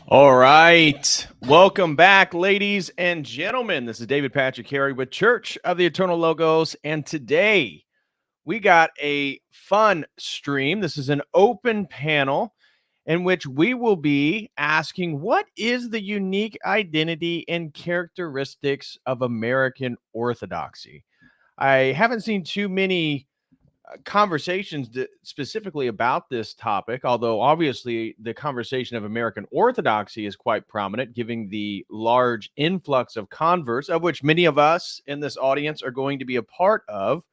All right. Welcome back, ladies and gentlemen. This is David Patrick Harry with Church of the Eternal Logos. And today we got a fun stream. This is an open panel in which we will be asking, what is the unique identity and characteristics of American Orthodoxy? I haven't seen too many conversations specifically about this topic, although obviously the conversation of American Orthodoxy is quite prominent, given the large influx of converts, of which many of us in this audience are going to be a part of.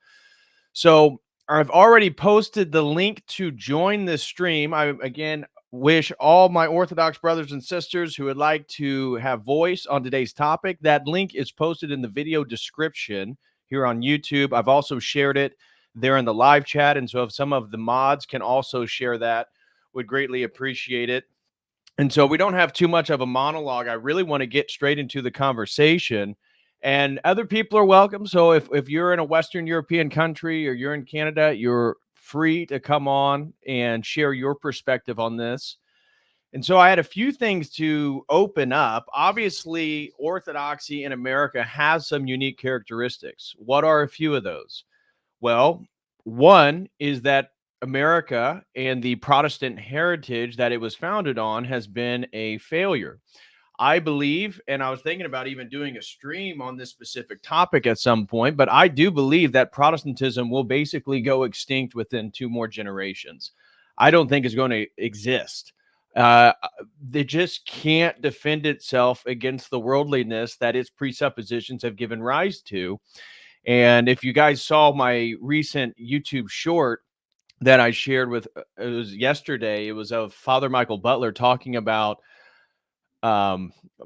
So I've already posted the link to join this stream. I, again, wish all my Orthodox brothers and sisters who would like to have voice on today's topic. That link is posted in the video description here on YouTube. I've also shared it there in the live chat. And so if some of the mods can also share that, would greatly appreciate it. And so we don't have too much of a monologue. I really want to get straight into the conversation, and other people are welcome. So if you're in a Western European country or you're in Canada, you're free to come on and share your perspective on this. And so I had a few things to open up. Obviously, Orthodoxy in America has some unique characteristics. What are a few of those? Well, one is that America and the Protestant heritage that it was founded on has been a failure. I believe, and I was thinking about even doing a stream on this specific topic at some point, but I do believe that Protestantism will basically go extinct within 2 more generations. I don't think it's going to exist. It just can't defend itself against the worldliness that its presuppositions have given rise to. And if you guys saw my recent YouTube short that I shared with, it was yesterday, it was of Father Michael Butler talking about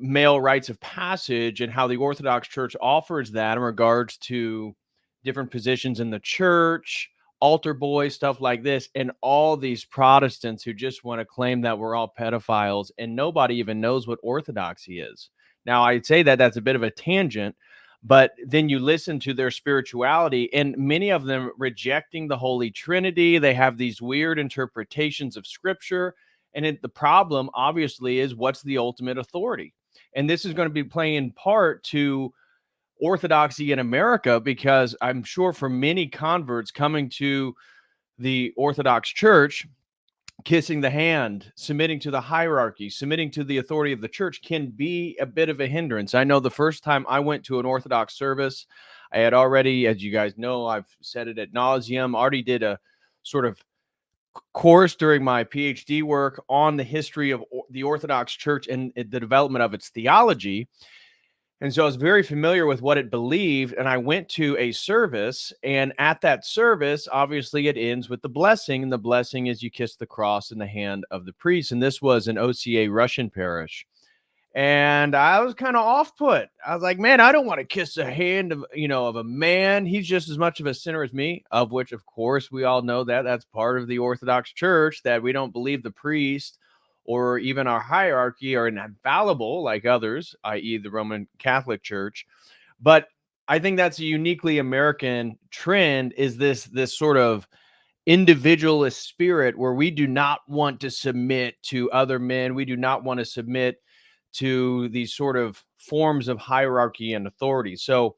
male rites of passage and how the Orthodox Church offers that in regards to different positions in the church, altar boys, stuff like this, and all these Protestants who just want to claim that we're all pedophiles, and nobody even knows what Orthodoxy is. Now, I'd say that that's a bit of a tangent, but then you listen to their spirituality, and many of them rejecting the Holy Trinity. They have these weird interpretations of Scripture, And the problem, obviously, is what's the ultimate authority? And this is going to be playing part to orthodoxy in America, because I'm sure for many converts coming to the Orthodox Church, kissing the hand, submitting to the hierarchy, submitting to the authority of the church can be a bit of a hindrance. I know the first time I went to an Orthodox service, I had already, as you guys know, I've said it ad nauseum, already did a sort of course during my PhD work on the history of the Orthodox Church and the development of its theology. And so I was very familiar with what it believed. And I went to a service, and at that service, obviously it ends with the blessing. And the blessing is you kiss the cross in the hand of the priest. And this was an OCA Russian parish. And I was kind of off put. I was like, man, I don't want to kiss the hand of, of a man. He's just as much of a sinner as me, of which, of course, we all know that that's part of the Orthodox Church, that we don't believe the priest or even our hierarchy are infallible like others, i.e. the Roman Catholic Church. But I think that's a uniquely American trend, is this sort of individualist spirit where we do not want to submit to other men. We do not want to submit to these sort of forms of hierarchy and authority. So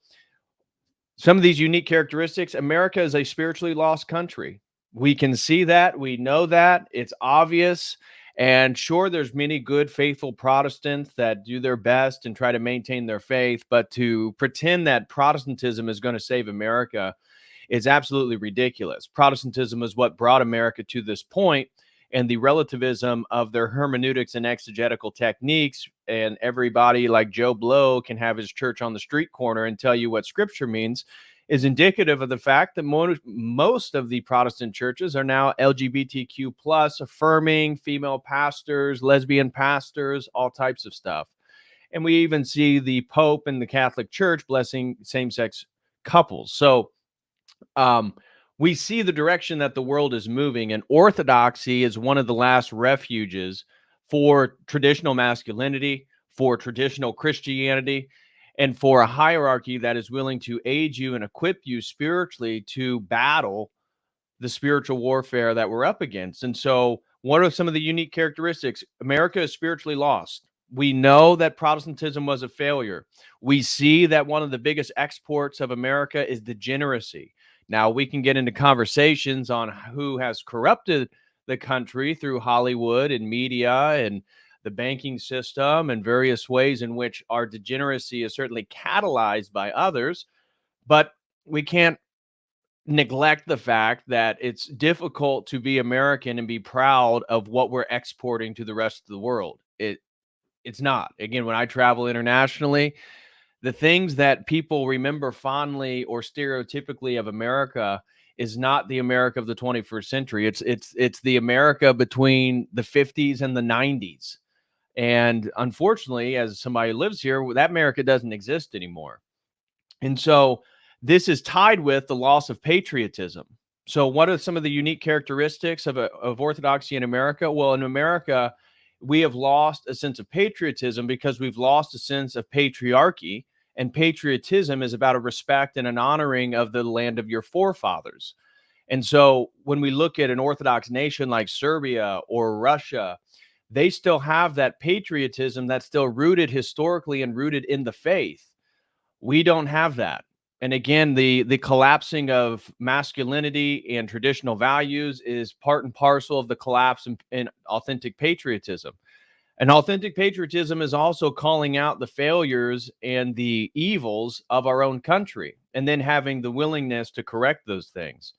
some of these unique characteristics, America is a spiritually lost country. We can see that. We know that. It's obvious. And sure, there's many good, faithful Protestants that do their best and try to maintain their faith. But to pretend that Protestantism is going to save America is absolutely ridiculous. Protestantism is what brought America to this point, and the relativism of their hermeneutics and exegetical techniques, and everybody like Joe Blow can have his church on the street corner and tell you what scripture means, is indicative of the fact that most of the Protestant churches are now LGBTQ plus, affirming female pastors, lesbian pastors, all types of stuff. And we even see the Pope and the Catholic Church blessing same-sex couples. So we see the direction that the world is moving, and orthodoxy is one of the last refuges for traditional masculinity, for traditional Christianity, and for a hierarchy that is willing to aid you and equip you spiritually to battle the spiritual warfare that we're up against. And so, what are some of the unique characteristics? America is spiritually lost. We know that Protestantism was a failure. We see that one of the biggest exports of America is degeneracy. Now, we can get into conversations on who has corrupted the country through Hollywood and media and the banking system, and various ways in which our degeneracy is certainly catalyzed by others. But we can't neglect the fact that it's difficult to be American and be proud of what we're exporting to the rest of the world. It's not. Again, when I travel internationally, the things that people remember fondly or stereotypically of America is not the America of the 21st century. It's the America between the 50s and the 90s. And unfortunately, as somebody who lives here, that America doesn't exist anymore. And so this is tied with the loss of patriotism. So what are some of the unique characteristics of orthodoxy in America? Well, in America, we have lost a sense of patriotism because we've lost a sense of patriarchy. And patriotism is about a respect and an honoring of the land of your forefathers. And so when we look at an Orthodox nation like Serbia or Russia, they still have that patriotism that's still rooted historically and rooted in the faith. We don't have that. And again, the collapsing of masculinity and traditional values is part and parcel of the collapse in authentic patriotism. And authentic patriotism is also calling out the failures and the evils of our own country, and then having the willingness to correct those things.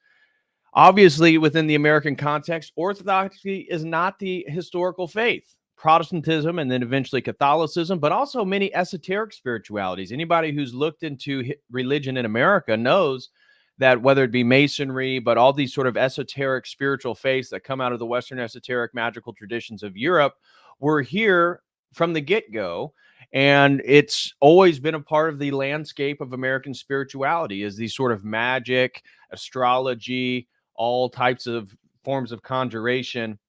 Obviously, within the American context, Orthodoxy is not the historical faith. Protestantism and then eventually Catholicism, but also many esoteric spiritualities. Anybody who's looked into religion in America knows that whether it be Masonry, but all these sort of esoteric spiritual faiths that come out of the Western esoteric magical traditions of Europe were here from the get-go. And it's always been a part of the landscape of American spirituality, is these sort of magic, astrology, all types of forms of conjuration.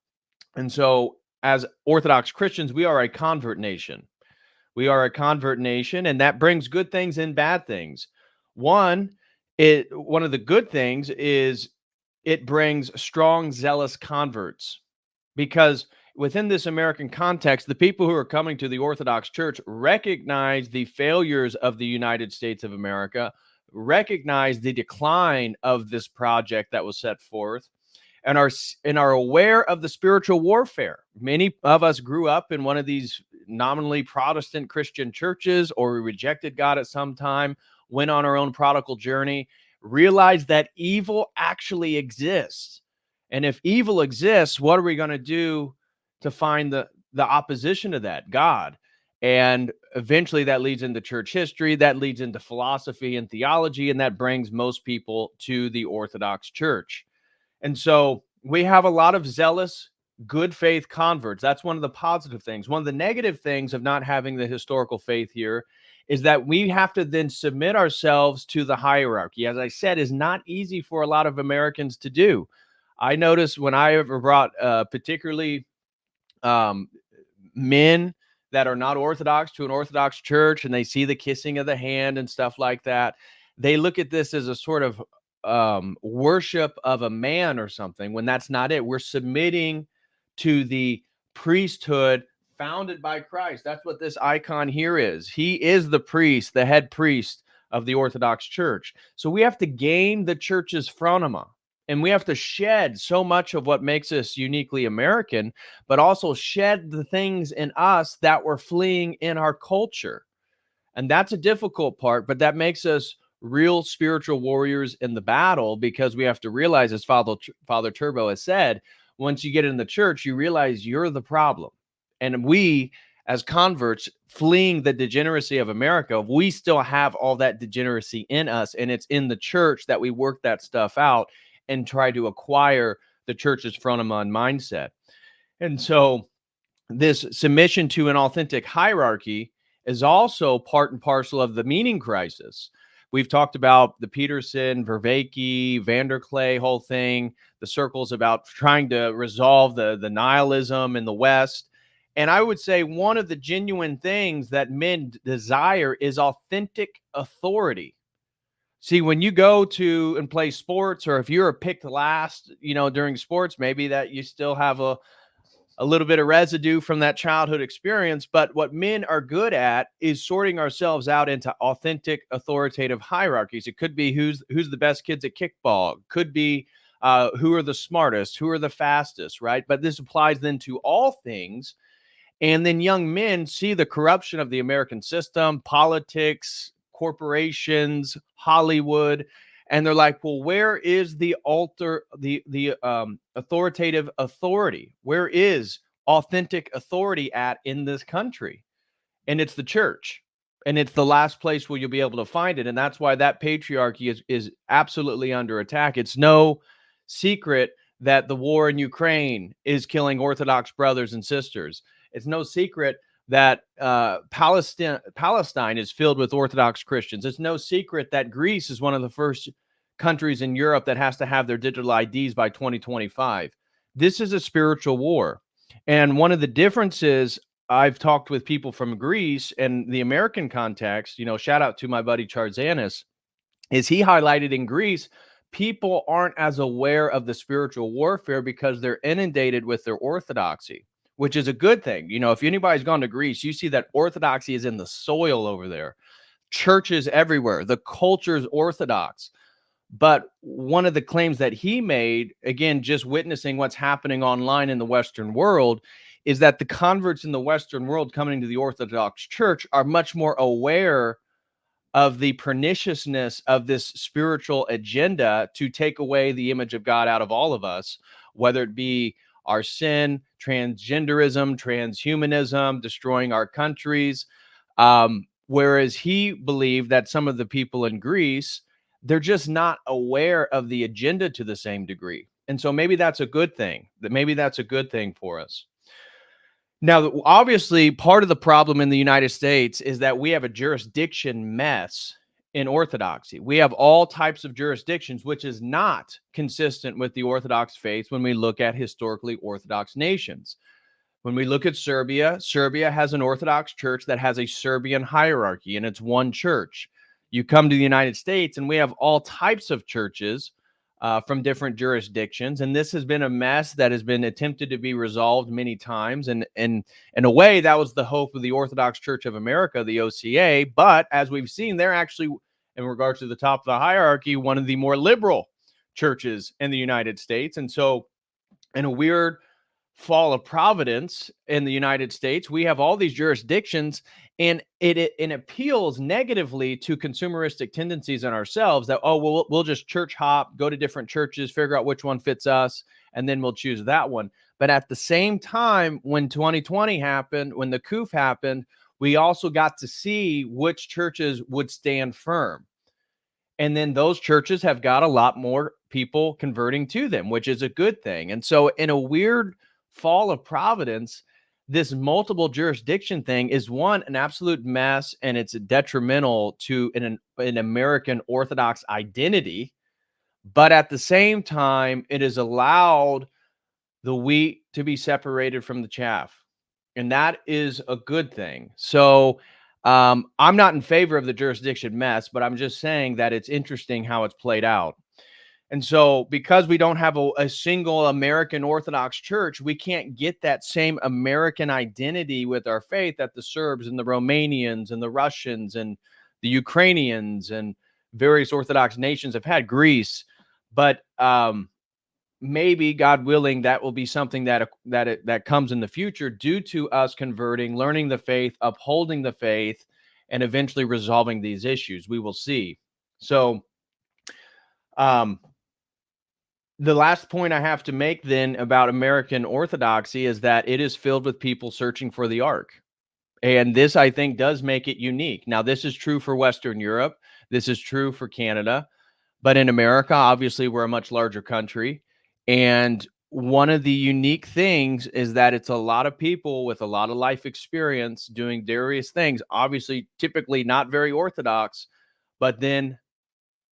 And so as Orthodox Christians, we are a convert nation. We are a convert nation, and that brings good things and bad things. One of the good things is it brings strong, zealous converts, because within this American context, the people who are coming to the Orthodox Church recognize the failures of the United States of America, recognize the decline of this project that was set forth, and are aware of the spiritual warfare. Many of us grew up in one of these nominally Protestant Christian churches, or we rejected God at some time, went on our own prodigal journey, realized that evil actually exists. And if evil exists, what are we going to do to find the opposition to that? God. And eventually that leads into church history, that leads into philosophy and theology, and that brings most people to the Orthodox Church. And so we have a lot of zealous, good faith converts. That's one of the positive things. One of the negative things of not having the historical faith here is that we have to then submit ourselves to the hierarchy. As I said, is not easy for a lot of Americans to do. I noticed when I ever brought particularly men that are not Orthodox to an Orthodox church, and they see the kissing of the hand and stuff like that, they look at this as a sort of worship of a man or something, when that's not it. We're submitting to the priesthood founded by Christ. That's what this icon here is. He is the priest, the head priest of the Orthodox Church. So we have to gain the church's phronema, and we have to shed so much of what makes us uniquely American, but also shed the things in us that we're fleeing in our culture. And that's a difficult part, but that makes us real spiritual warriors in the battle, because we have to realize, as Father Turbo has said, once you get in the church, you realize you're the problem. And we, as converts fleeing the degeneracy of America, we still have all that degeneracy in us, and it's in the church that we work that stuff out and try to acquire the church's phronema and mindset. And so this submission to an authentic hierarchy is also part and parcel of the meaning crisis. We've talked about the Peterson, Vervaeke, Vanderklay whole thing, the circles about trying to resolve the nihilism in the West. And I would say one of the genuine things that men desire is authentic authority. See, when you go to and play sports, or if you're picked last, during sports, maybe that you still have a little bit of residue from that childhood experience. But what men are good at is sorting ourselves out into authentic, authoritative hierarchies. It could be who's the best kids at kickball. Could be who are the smartest, who are the fastest, right? But this applies then to all things. And then young men see the corruption of the American system, politics, corporations, Hollywood, and they're like, well, where is the authoritative authority? Where is authentic authority at in this country? And it's the church. And it's the last place where you'll be able to find it. And that's why that patriarchy is absolutely under attack. It's no secret that the war in Ukraine is killing Orthodox brothers and sisters. It's no secret that Palestine is filled with Orthodox Christians. It's no secret that Greece is one of the first countries in Europe that has to have their digital IDs by 2025. This is a spiritual war. And one of the differences, I've talked with people from Greece and the American context, shout out to my buddy Charzanis, is he highlighted in Greece, people aren't as aware of the spiritual warfare because they're inundated with their orthodoxy, which is a good thing. If anybody's gone to Greece, you see that orthodoxy is in the soil over there. Churches everywhere. The culture is Orthodox. But one of the claims that he made, again, just witnessing what's happening online in the Western world, is that the converts in the Western world coming to the Orthodox Church are much more aware of the perniciousness of this spiritual agenda to take away the image of God out of all of us, whether it be our sin, transgenderism, transhumanism, destroying our countries. Whereas he believed that some of the people in Greece, they're just not aware of the agenda to the same degree. And so maybe that's a good thing. Maybe that's a good thing for us. Now, obviously, part of the problem in the United States is that we have a jurisdiction mess in Orthodoxy. We have all types of jurisdictions, which is not consistent with the Orthodox faith when we look at historically Orthodox nations. When we look at Serbia, Serbia has an Orthodox church that has a Serbian hierarchy, and it's one church. You come to the United States, and we have all types of churches from different jurisdictions. And this has been a mess that has been attempted to be resolved many times. And in a way, that was the hope of the Orthodox Church of America, the OCA. But as we've seen, they're actually, in regards to the top of the hierarchy, one of the more liberal churches in the United States. And so, in a weird fall of providence in the United States, we have all these jurisdictions, and it appeals negatively to consumeristic tendencies in ourselves that, oh, well, we'll just church hop, go to different churches, figure out which one fits us, and then we'll choose that one. But at the same time, when 2020 happened, when the coup happened, we also got to see which churches would stand firm. And then those churches have got a lot more people converting to them, which is a good thing. And so, in a weird fall of providence, this multiple jurisdiction thing is an absolute mess, and it's detrimental to an American Orthodox identity. But at the same time, it has allowed the wheat to be separated from the chaff. And that is a good thing. So I'm not in favor of the jurisdiction mess, but I'm just saying that it's interesting how it's played out. And so, because we don't have a single American Orthodox church, we can't get that same American identity with our faith that the Serbs and the Romanians and the Russians and the Ukrainians and various Orthodox nations have had, Greece. But maybe, God willing, that will be something that comes in the future due to us converting, learning the faith, upholding the faith, and eventually resolving these issues. We will see. So, the last point I have to make then about American Orthodoxy is that it is filled with people searching for the ark. And this, I think, does make it unique. Now, this is true for Western Europe. This is true for Canada. But in America, obviously, we're a much larger country. And one of the unique things is that it's a lot of people with a lot of life experience doing various things, obviously, typically not very Orthodox, but then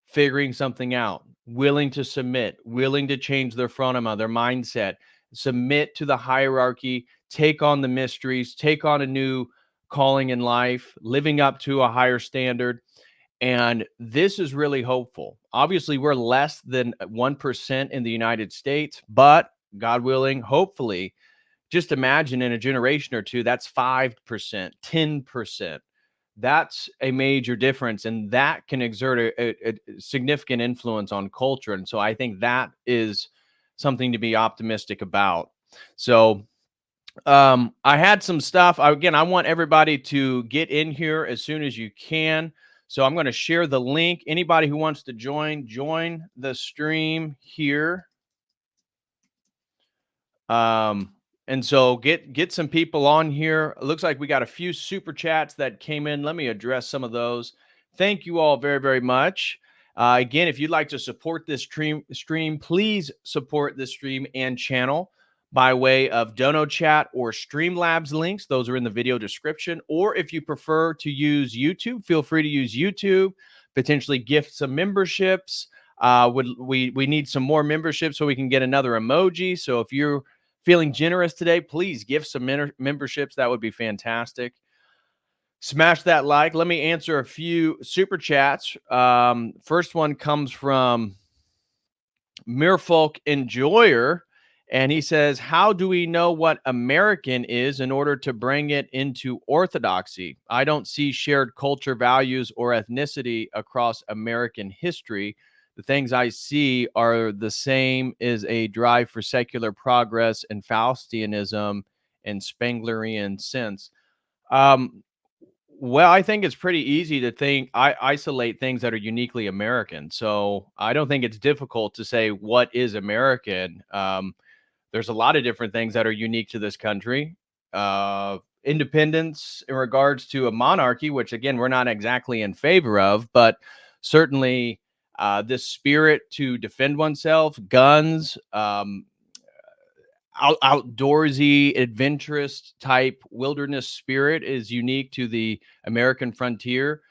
figuring something out, willing to submit, willing to change their fronema, their mindset, submit to the hierarchy, take on the mysteries, take on a new calling in life, living up to a higher standard. And this is really hopeful. Obviously, we're less than 1% in the United States, but God willing, hopefully, just imagine in a generation or two, that's 5%, 10%. That's a major difference, and that can exert a significant influence on culture. And so I think that is something to be optimistic about. So I had some stuff. Again, I want everybody to get in here as soon as you can. So I'm going to share the link. Anybody who wants to join the stream here. And so get some people on here. It looks like we got a few super chats that came in. Let me address some of those. Thank you all very, very much. Again, if you'd like to support this stream, please support this stream and channel by way of Dono Chat or Streamlabs links. Those are in the video description. Or if you prefer to use YouTube, feel free to use YouTube. Potentially gift some memberships. We need some more memberships so we can get another emoji. So if you're feeling generous today, please give some memberships. That would be fantastic. Smash that like. Let me answer a few super chats. First one comes from Merfolk Enjoyer, and he says, how do we know what American is in order to bring it into Orthodoxy? I don't see shared culture, values, or ethnicity across American history. The things I see are the same as a drive for secular progress and Faustianism and Spenglerian sense. Well, I think it's pretty easy to isolate things that are uniquely American. So I don't think it's difficult to say what is American. There's a lot of different things that are unique to this country. Independence in regards to a monarchy, which again, we're not exactly in favor of, but certainly this spirit to defend oneself, guns, outdoorsy, adventurous type wilderness spirit is unique to the American frontier.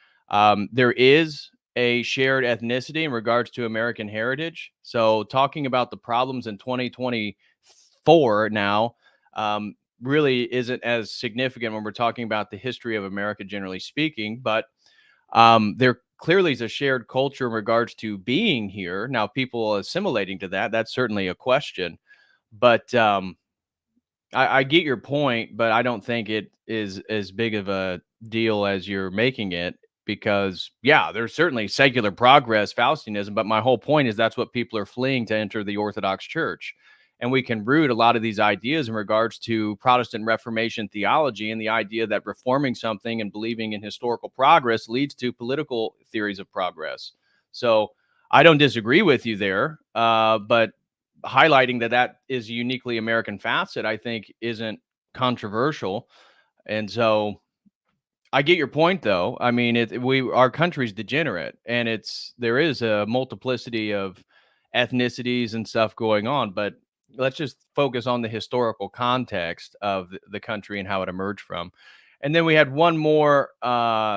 There is a shared ethnicity in regards to American heritage. So talking about the problems in 2024 now really isn't as significant when we're talking about the history of America, generally speaking. But There clearly is a shared culture in regards to being here. Now, people assimilating to that, that's certainly a question. But I get your point, but I don't think it is as big of a deal as you're making it because, yeah, there's certainly secular progress, Faustianism, but my whole point is that's what people are fleeing to enter the Orthodox Church. And we can root a lot of these ideas in regards to Protestant Reformation theology and the idea that reforming something and believing in historical progress leads to political theories of progress. So I don't disagree with you there, but highlighting that is a uniquely American facet, I think, isn't controversial. And so I get your point, though. I mean, our country's degenerate, and there is a multiplicity of ethnicities and stuff going on. But let's just focus on the historical context of the country and how it emerged from. And then we had one more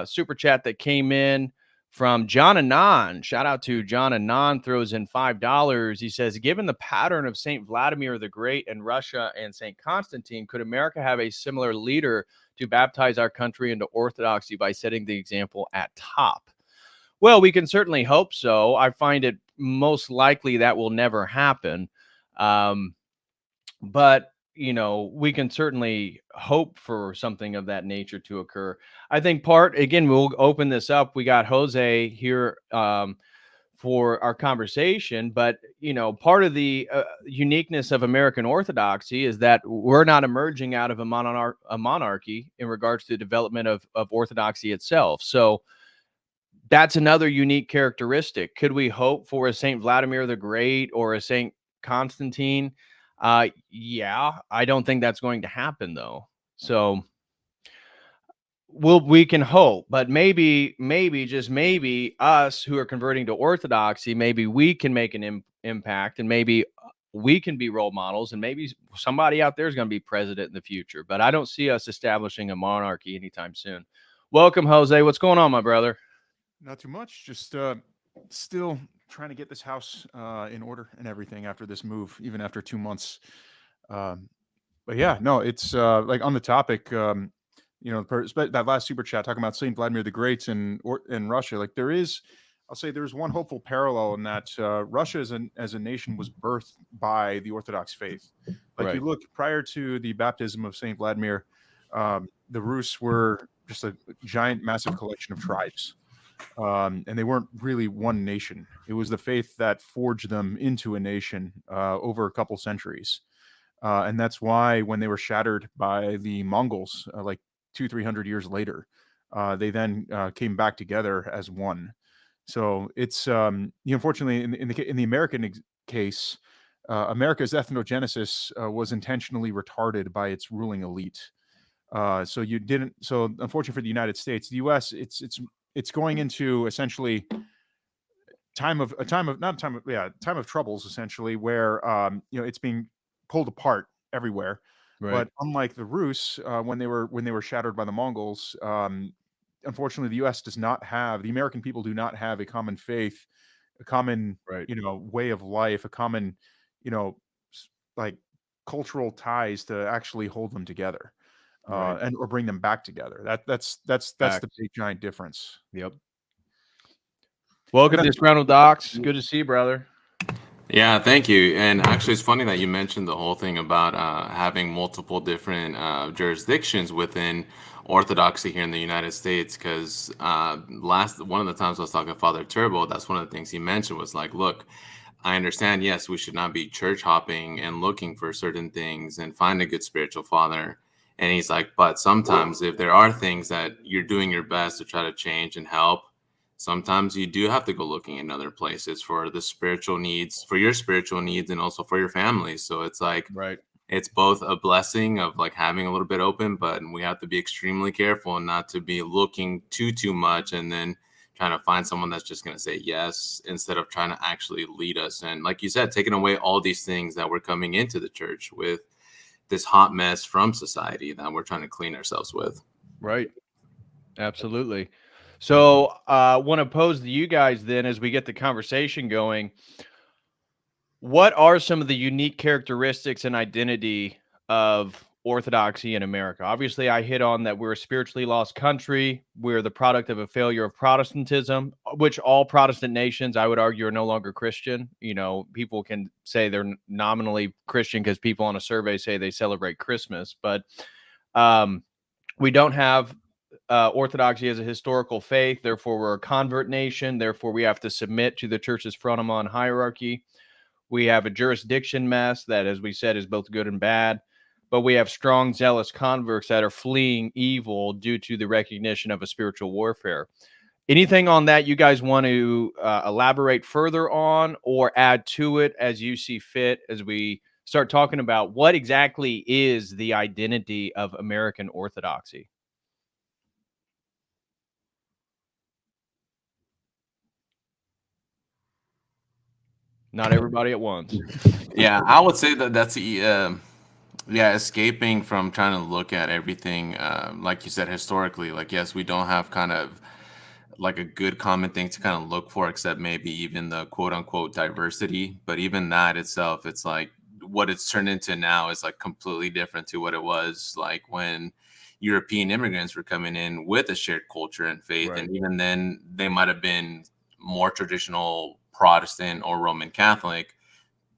super chat that came in from John Anon. Shout out to John Anon, throws in $5. He says, given the pattern of St. Vladimir the Great in Russia and St. Constantine, could America have a similar leader to baptize our country into Orthodoxy by setting the example at top? Well, we can certainly hope so. I find it most likely that will never happen. But we can certainly hope for something of that nature to occur. I think again, we'll open this up. We got Jose here for our conversation, but part of the uniqueness of American Orthodoxy is that we're not emerging out of a monarchy in regards to the development of Orthodoxy itself. So that's another unique characteristic. Could we hope for a Saint Vladimir the Great or a Saint Constantine? Yeah, I don't think that's going to happen, though. So we can hope, but maybe just maybe us who are converting to Orthodoxy, maybe we can make an impact, and maybe we can be role models, and maybe somebody out there is going to be president in the future. But I don't see us establishing a monarchy anytime soon. Welcome, Jose. What's going on, my brother? Not too much. Just still trying to get this house in order and everything after this move, even after 2 months. But yeah, no, it's like on the topic. That last super chat talking about Saint Vladimir the Great in Russia. Like I'll say there's one hopeful parallel in that Russia as a nation was birthed by the Orthodox faith. Like you look prior to the baptism of Saint Vladimir, the Rus were just a giant, massive collection of tribes. And they weren't really one nation. It was the faith that forged them into a nation over a couple centuries. And that's why when they were shattered by the Mongols, like 200-300 years later, they then came back together as one. So it's unfortunately in the American case, America's ethnogenesis was intentionally retarded by its ruling elite. So unfortunately for the United States, the U.S. It's going into essentially time of troubles, essentially, where it's being pulled apart everywhere. Right. But unlike the Rus, when they were shattered by the Mongols, unfortunately, the U.S. the American people do not have a common faith, a common way of life, a common like cultural ties to actually hold them together. Or bring them back together. That's the big giant difference. Yep. Welcome to Disgruntled Docs. Good to see you, brother. Yeah, thank you. And actually, it's funny that you mentioned the whole thing about having multiple different jurisdictions within Orthodoxy here in the United States. Because one of the times I was talking to Father Turbo, that's one of the things he mentioned was like, look, I understand, yes, we should not be church hopping and looking for certain things and find a good spiritual father. And he's like, but sometimes if there are things that you're doing your best to try to change and help, sometimes you do have to go looking in other places for the spiritual needs, for your spiritual needs, and also for your family. So it's like, it's both a blessing of like having a little bit open, but we have to be extremely careful and not to be looking too much and then trying to find someone that's just going to say yes instead of trying to actually lead us. And like you said, taking away all these things that we're coming into the church with, this hot mess from society that we're trying to clean ourselves with. Right. Absolutely. So I want to pose to you guys then as we get the conversation going. What are some of the unique characteristics and identity of Orthodoxy in America? Obviously, I hit on that we're a spiritually lost country. We're the product of a failure of Protestantism, which all Protestant nations, I would argue, are no longer Christian. You know, people can say they're nominally Christian because people on a survey say they celebrate Christmas, but we don't have Orthodoxy as a historical faith. Therefore, we're a convert nation. Therefore, we have to submit to the church's frontimon hierarchy. We have a jurisdiction mess that, as we said, is both good and bad. But we have strong, zealous converts that are fleeing evil due to the recognition of a spiritual warfare. Anything on that you guys want to elaborate further on or add to it as you see fit as we start talking about what exactly is the identity of American Orthodoxy? Not everybody at once. Yeah, I would say that that's escaping from trying to look at everything, like you said, historically. Like, yes, we don't have kind of like a good common thing to kind of look for, except maybe even the quote unquote diversity. But even that itself, it's like what it's turned into now is like completely different to what it was like when European immigrants were coming in with a shared culture and faith. Right. And even then, they might have been more traditional Protestant or Roman Catholic,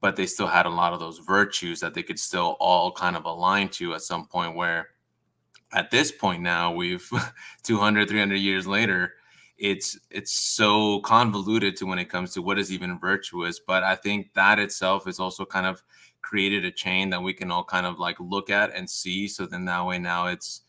but they still had a lot of those virtues that they could still all kind of align to at some point, where at this point now we've 200 300 years later, it's so convoluted to when it comes to what is even virtuous. But I think that itself is also kind of created a chain that we can all kind of like look at and see. So then that way now it's,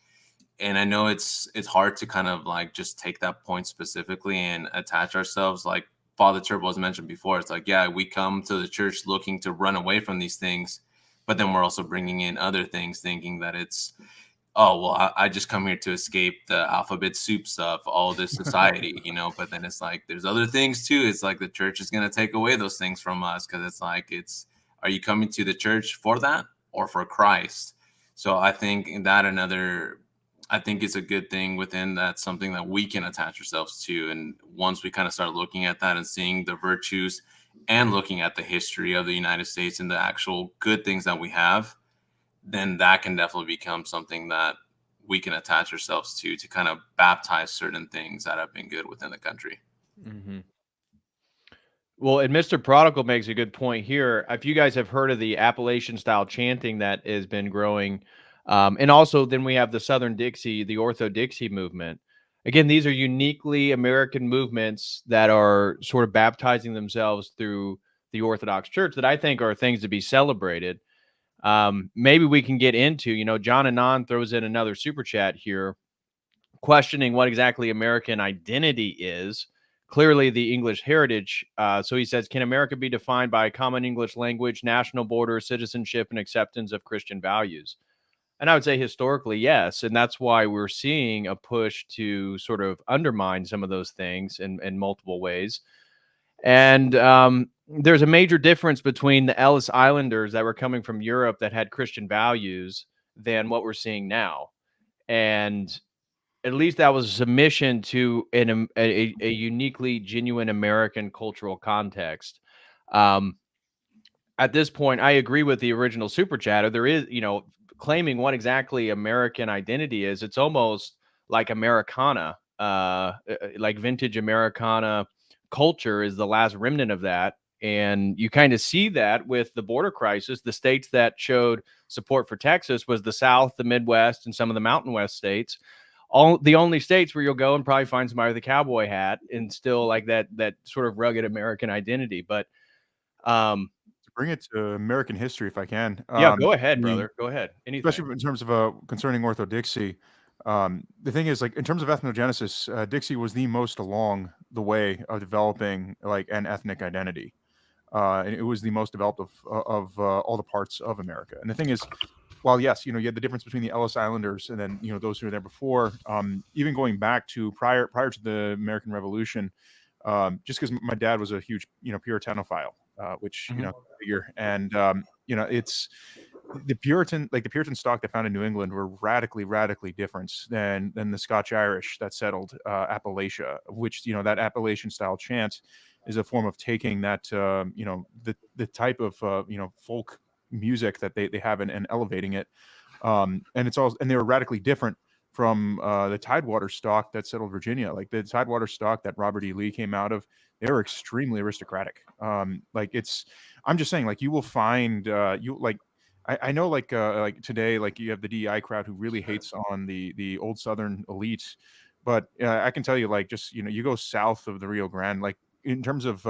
and I know it's hard to kind of like just take that point specifically and attach ourselves, like Father Turbo has mentioned before. It's like, yeah, we come to the church looking to run away from these things, but then we're also bringing in other things, thinking that it's, oh, well, I just come here to escape the alphabet soup stuff, all this society, you know. But then it's like there's other things too. It's like the church is going to take away those things from us, because it's like, are you coming to the church for that or for Christ? So I think I think it's a good thing within that, something that we can attach ourselves to. And once we kind of start looking at that and seeing the virtues and looking at the history of the United States and the actual good things that we have, then that can definitely become something that we can attach ourselves to kind of baptize certain things that have been good within the country. Mm-hmm. Well, and Mr. Prodigal makes a good point here. If you guys have heard of the Appalachian style chanting that has been growing, and also then we have the Southern Dixie, the Ortho Dixie movement. Again, these are uniquely American movements that are sort of baptizing themselves through the Orthodox Church that I think are things to be celebrated. Maybe we can get into, John Anon throws in another super chat here, questioning what exactly American identity is. Clearly, the English heritage. So he says, can America be defined by a common English language, national borders, citizenship, and acceptance of Christian values? And I would say historically, yes. And that's why we're seeing a push to sort of undermine some of those things in multiple ways. And there's a major difference between the Ellis Islanders that were coming from Europe that had Christian values than what we're seeing now. And at least that was a submission to a uniquely genuine American cultural context. At this point, I agree with the original super chatter. There is, claiming what exactly American identity is. It's almost like Americana, like vintage Americana culture is the last remnant of that. And you kind of see that with the border crisis. The states that showed support for Texas was the South, the Midwest, and some of the Mountain West states. All the only states where you'll go and probably find somebody with a cowboy hat and still like that sort of rugged American identity. But To bring it to American history, if I can. yeah, go ahead, brother. Go ahead. Anything. Especially in terms of concerning Ortho Dixie. The thing is, like, in terms of ethnogenesis, Dixie was the most along the way of developing like an ethnic identity. And it was the most developed of all the parts of America. And the thing is, while yes, you had the difference between the Ellis Islanders and then those who were there before, even going back to prior to the American Revolution, just because my dad was a huge Puritanophile, which figure, and it's the Puritan stock that found in New England were radically different than the Scotch Irish that settled Appalachia, which that Appalachian style chant is a form of taking that the type of folk music that they have and elevating it And they were radically different from the Tidewater stock that settled Virginia. Like the Tidewater stock that Robert E. Lee came out of, they were extremely aristocratic. I'm just saying, like, you will find I know like today, like you have the DEI crowd who really hates on the old Southern elite, but I can tell you, like, just, you go south of the Rio Grande, like in terms of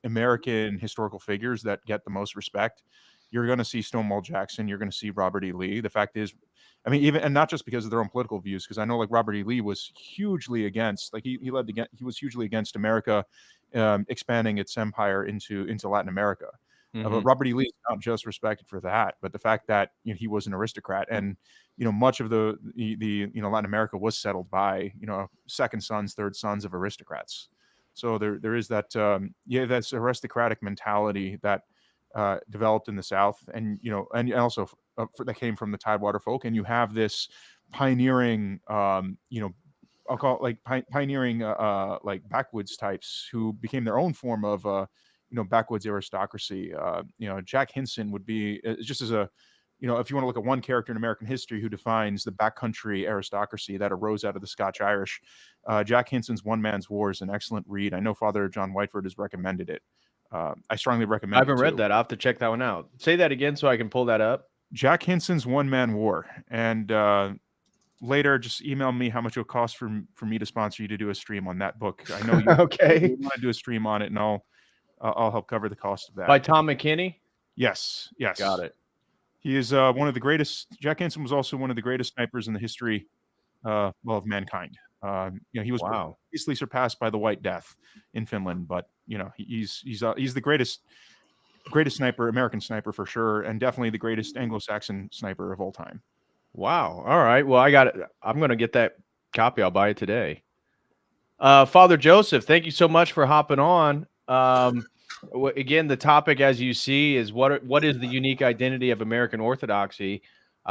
American historical figures that get the most respect, you're going to see Stonewall Jackson, you're going to see Robert E. Lee. The fact is, I mean, even, and not just because of their own political views, because I know like Robert E. Lee was hugely against, like he was hugely against America expanding its empire into Latin America. But Robert E. Lee is not just respected for that, but the fact that he was an aristocrat, and much of the Latin America was settled by second sons, third sons of aristocrats. So there is that that's aristocratic mentality that developed in the South, and and also that came from the Tidewater folk, and you have this pioneering I'll call it like pioneering like backwoods types who became their own form of backwoods aristocracy. Jack Hinson would be just as a if you want to look at one character in American history who defines the backcountry aristocracy that arose out of the Scotch Irish, Jack Hinson's One Man's War is an excellent read. I know Father John Whiteford has recommended it. I strongly recommend it. I haven't read that. I'll have to check that one out. Say that again so I can pull that up. Jack Hinson's One Man War. And later, just email me how much it will cost for me to sponsor you to do a stream on that book. I know you, okay. you want to do a stream on it, and I'll help cover the cost of that. By Tom McKinney? Yes. Got it. He is one of the greatest. Jack Hinson was also one of the greatest snipers in the history of mankind. He was easily surpassed by the White Death in Finland, but he's the greatest sniper, American sniper for sure, and definitely the greatest Anglo-Saxon sniper of all time. Wow. All right. Well, I got it. I'm going to get that copy. I'll buy it today. Father Joseph, thank you so much for hopping on. Again, the topic, as you see, is what is the unique identity of American Orthodoxy?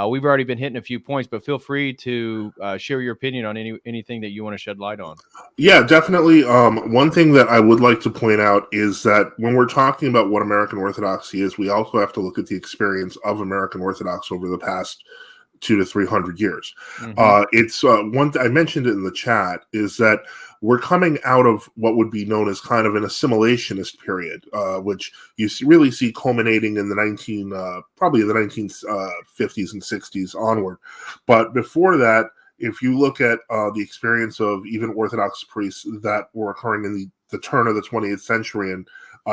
We've already been hitting a few points, but feel free to share your opinion on anything that you want to shed light on. Yeah, definitely. One thing that I would like to point out is that when we're talking about what American Orthodoxy is, we also have to look at the experience of American Orthodox over the past 200 to 300 years. It's one I mentioned it in the chat, is that we're coming out of what would be known as kind of an assimilationist period, which you really see culminating in the probably the 1950s and 60s onward. But before that, if you look at the experience of even Orthodox priests that were occurring in the turn of the 20th century and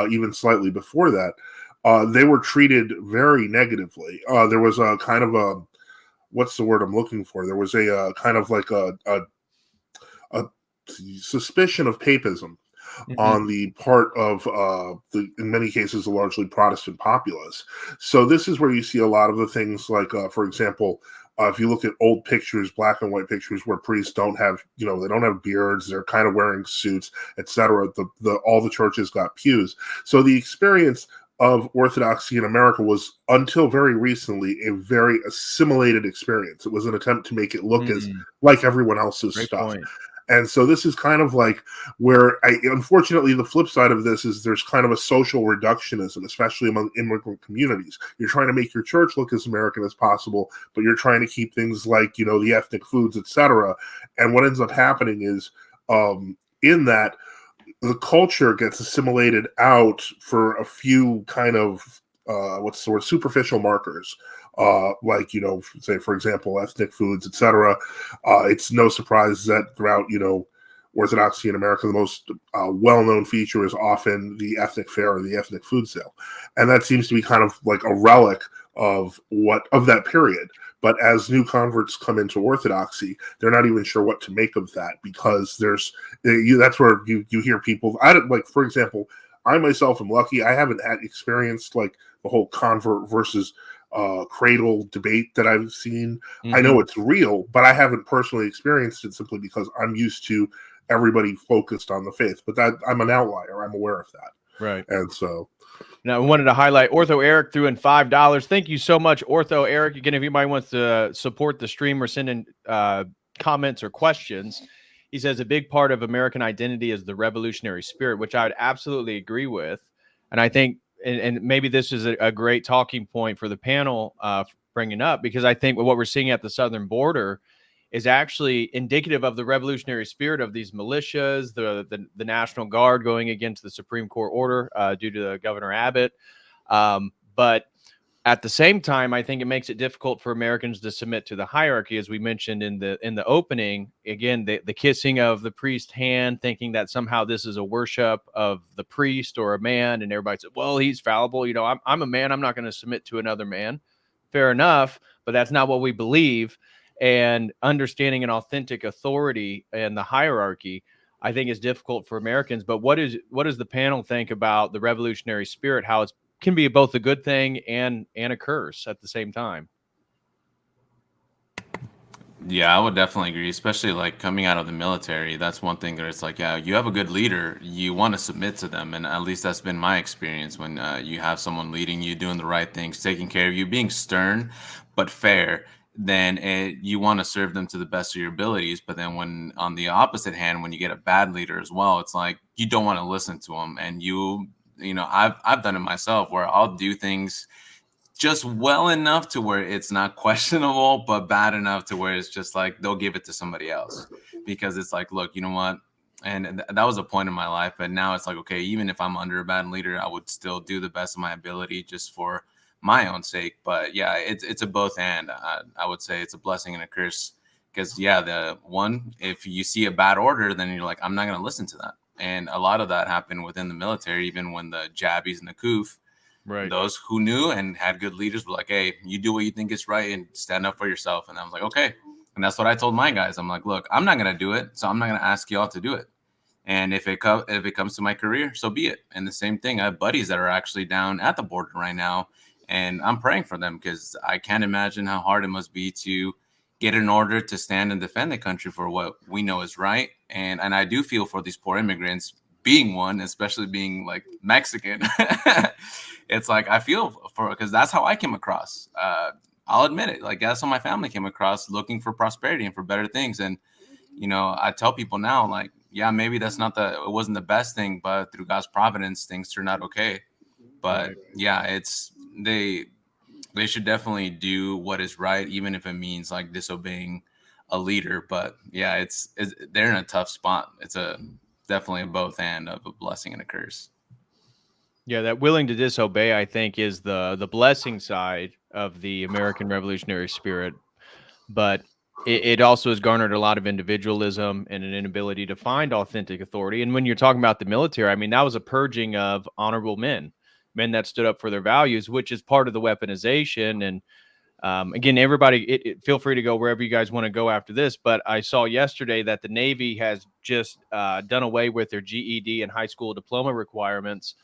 even slightly before that, they were treated very negatively. There was a kind of a, what's the word I'm looking for? There was a kind of like a suspicion of papism on the part of in many cases, a largely Protestant populace. So this is where you see a lot of the things like, for example, if you look at old pictures, black and white pictures where priests don't have, they don't have beards, they're kind of wearing suits, etc. All the churches got pews. So the experience of Orthodoxy in America was, until very recently, a very assimilated experience. It was an attempt to make it look as like everyone else's Great stuff. point. And so this is kind of like where, unfortunately, the flip side of this is there's kind of a social reductionism, especially among immigrant communities. You're trying to make your church look as American as possible, but you're trying to keep things like, the ethnic foods, etc. And what ends up happening is, in that, the culture gets assimilated out for a few kind of superficial markers, like, say, for example, ethnic foods, etc. It's no surprise that throughout, Orthodoxy in America, the most well-known feature is often the ethnic fair or the ethnic food sale, and that seems to be kind of like a relic of that period. But as new converts come into Orthodoxy, they're not even sure what to make of that, because that's where you hear people. For example, I myself am lucky. I haven't experienced like the whole convert versus cradle debate that I've seen. I know it's real, but I haven't personally experienced it, simply because I'm used to everybody focused on the faith. But that I'm an outlier. I'm aware of that. Right. And so. Now, I wanted to highlight Ortho Eric threw in $5. Thank you so much, Ortho Eric. Again, if anybody wants to support the stream or send in comments or questions, he says a big part of American identity is the revolutionary spirit, which I would absolutely agree with. And I think, and maybe this is a great talking point for the panel, bringing up, because I think what we're seeing at the southern border is actually indicative of the revolutionary spirit of these militias, the National Guard going against the Supreme Court order due to Governor Abbott. But at the same time, I think it makes it difficult for Americans to submit to the hierarchy, as we mentioned in the opening. Again, the kissing of the priest's hand, thinking that somehow this is a worship of the priest or a man, and everybody said, "Well, he's fallible. You know, I'm a man. I'm not going to submit to another man." Fair enough, but that's not what we believe. And understanding an authentic authority and the hierarchy, I think, is difficult for Americans. But what does the panel think about the revolutionary spirit? How it's can be both a good thing and a curse at the same time. Yeah, I would definitely agree, especially like coming out of the military. That's one thing that it's like, yeah, you have a good leader, you want to submit to them. And at least that's been my experience when you have someone leading you, doing the right things, taking care of you, being stern but fair. Then you want to serve them to the best of your abilities. But then when on the opposite hand, when you get a bad leader as well, it's like you don't want to listen to them. And you know, I've done it myself where I'll do things just well enough to where it's not questionable, but bad enough to where it's just like they'll give it to somebody else, because it's like, look, you know what? And that was a point in my life, but now it's like, okay, even if I'm under a bad leader, I would still do the best of my ability just for my own sake. But yeah, it's a both and. I would say it's a blessing and a curse, because yeah, the one, if you see a bad order, then you're like, I'm not going to listen to that. And a lot of that happened within the military, even when the jabbies and the coof, Right. Those who knew and had good leaders were like, hey, you do what you think is right and stand up for yourself. And I was like, okay. And that's what I told my guys. I'm like, look, I'm not going to do it, so I'm not going to ask y'all to do it. And if it comes to my career, so be it. And the same thing, I have buddies that are actually down at the border right now, and I'm praying for them, because I can't imagine how hard it must be to get an order to stand and defend the country for what we know is right. And I do feel for these poor immigrants, being one, especially being like Mexican. It's like I feel for, because that's how I came across. I'll admit it. Like that's how my family came across, looking for prosperity and for better things. And you know, I tell people now, like, yeah, maybe it wasn't the best thing, but through God's providence, things turned out okay. But right. Yeah, they should definitely do what is right, even if it means like disobeying a leader. But yeah, they're in a tough spot. It's definitely a both and of a blessing and a curse. Yeah, that willing to disobey, I think, is the blessing side of the American revolutionary spirit. But it also has garnered a lot of individualism and an inability to find authentic authority. And when you're talking about the military, I mean, that was a purging of honorable men that stood up for their values, which is part of the weaponization. And again, everybody, feel free to go wherever you guys want to go after this. But I saw yesterday that the Navy has just done away with their GED and high school diploma requirements.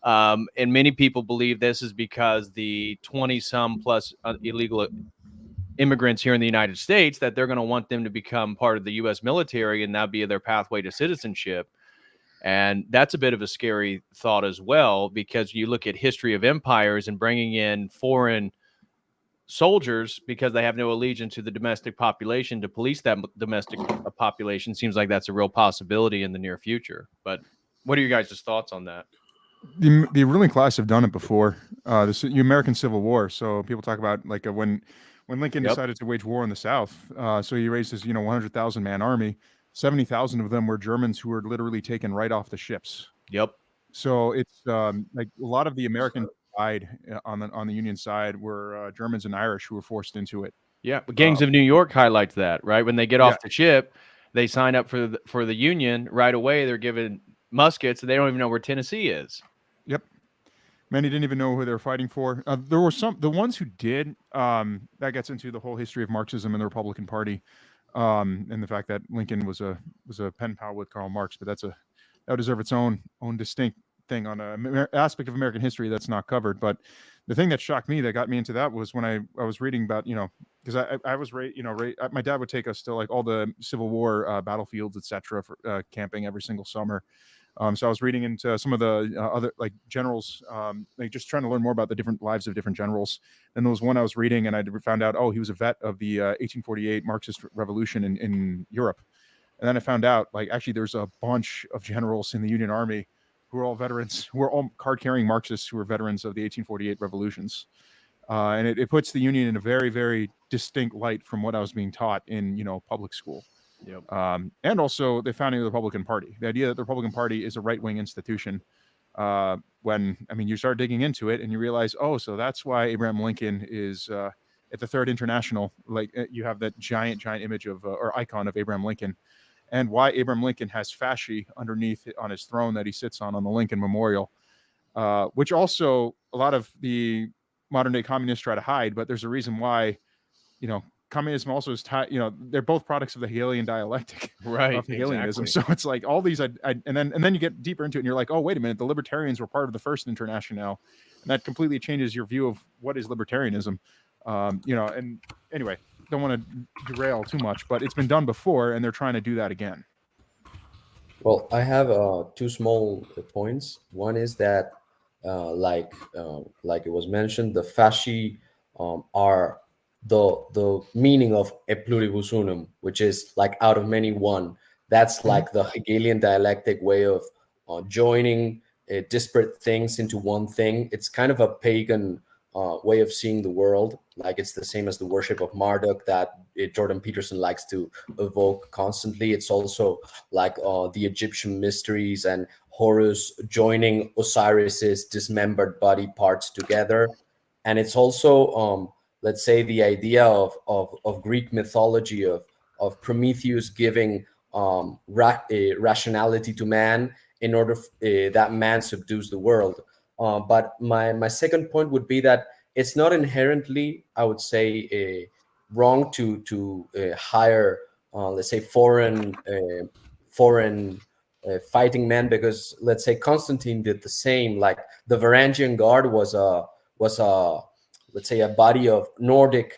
And many people believe this is because the 20-some plus illegal immigrants here in the United States, that they're going to want them to become part of the U.S. military, and that be their pathway to citizenship. And that's a bit of a scary thought as well, because you look at history of empires and bringing in foreign soldiers because they have no allegiance to the domestic population to police that domestic population seems like that's a real possibility in the near future. But what are your guys' thoughts on that? The ruling class have done it before. The American Civil War. So people talk about like when Lincoln decided to wage war in the South. So he raised his 100,000 man army. 70,000 of them were Germans who were literally taken right off the ships. Yep. So it's like a lot of the American side on the Union side were Germans and Irish who were forced into it. Yeah, but Gangs of New York highlights that, right? When they get off the ship, they sign up for the Union right away. They're given muskets, and they don't even know where Tennessee is. Yep. Many didn't even know who they were fighting for. There were the ones who did. That gets into the whole history of Marxism and the Republican Party, and the fact that Lincoln was a pen pal with Karl Marx. But that would deserve its own distinct thing on an aspect of American history that's not covered. But the thing that shocked me, that got me into that, was when I was reading about, because I was my dad would take us to like all the Civil War battlefields, etc., for camping every single summer. So I was reading into some of the other like generals, like just trying to learn more about the different lives of different generals. And there was one I was reading, and I found out, he was a vet of the 1848 Marxist revolution in Europe. And then I found out, like, actually there's a bunch of generals in the Union Army who are all veterans, who are all card-carrying Marxists who were veterans of the 1848 revolutions. and it puts the Union in a very, very distinct light from what I was being taught in, public school. Yep. And also the founding of the Republican Party. The idea that the Republican Party is a right-wing institution. You start digging into it and you realize, so that's why Abraham Lincoln is at the Third International. Like you have that giant image of or icon of Abraham Lincoln, and why Abraham Lincoln has fasci underneath on his throne that he sits on the Lincoln Memorial, which also a lot of the modern day communists try to hide. But there's a reason why, communism also is tied, they're both products of the Hegelian dialectic, right? Of Hegelianism. Exactly. So it's like all these, and then you get deeper into it and you're like, oh, wait a minute, the libertarians were part of the First International, and that completely changes your view of what is libertarianism. And anyway, don't want to derail too much, but it's been done before and they're trying to do that again. Well, I have two small points. One is that, like it was mentioned, the fasci are the meaning of e pluribus unum, which is like out of many one. That's like the Hegelian dialectic way of joining disparate things into one thing. It's kind of a pagan way of seeing the world. Like it's the same as the worship of Marduk that Jordan Peterson likes to evoke constantly. It's also like the Egyptian mysteries and Horus joining Osiris's dismembered body parts together. And it's also let's say the idea of Greek mythology of Prometheus giving rationality to man in order that man subdues the world. But my second point would be that it's not inherently, I would say, wrong to hire, let's say, foreign fighting men, because let's say Constantine did the same. Like the Varangian Guard was a let's say a body of Nordic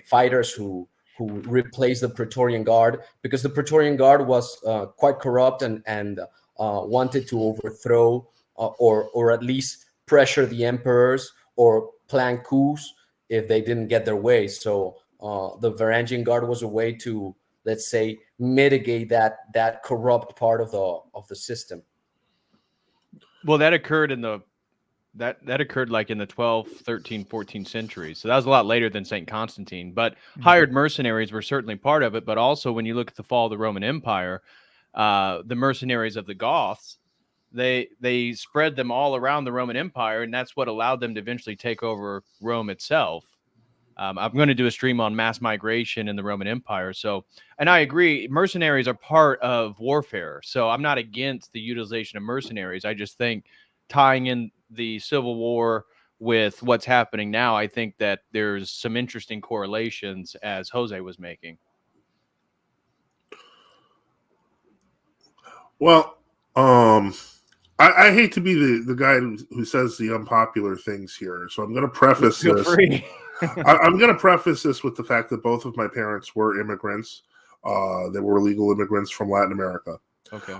fighters who replaced the Praetorian Guard, because the Praetorian Guard was quite corrupt and wanted to overthrow or at least pressure the emperors or plan coups if they didn't get their way. So the Varangian Guard was a way to, let's say, mitigate that corrupt part of the system. Well, that occurred in the that occurred like in the 12th, 13th, 14th centuries. So that was a lot later than St. Constantine. But hired mercenaries were certainly part of it. But also when you look at the fall of the Roman Empire, the mercenaries of the Goths, they spread them all around the Roman Empire, and that's what allowed them to eventually take over Rome itself. I'm going to do a stream on mass migration in the Roman Empire. So, and I agree, mercenaries are part of warfare. So I'm not against the utilization of mercenaries. I just think tying in the Civil War with what's happening now, I think that there's some interesting correlations, as Jose was making. Well, I hate to be the guy who says the unpopular things here, so I'm going to preface Feel this. free. I'm going to preface this with the fact that both of my parents were immigrants. They were legal immigrants from Latin America. Okay.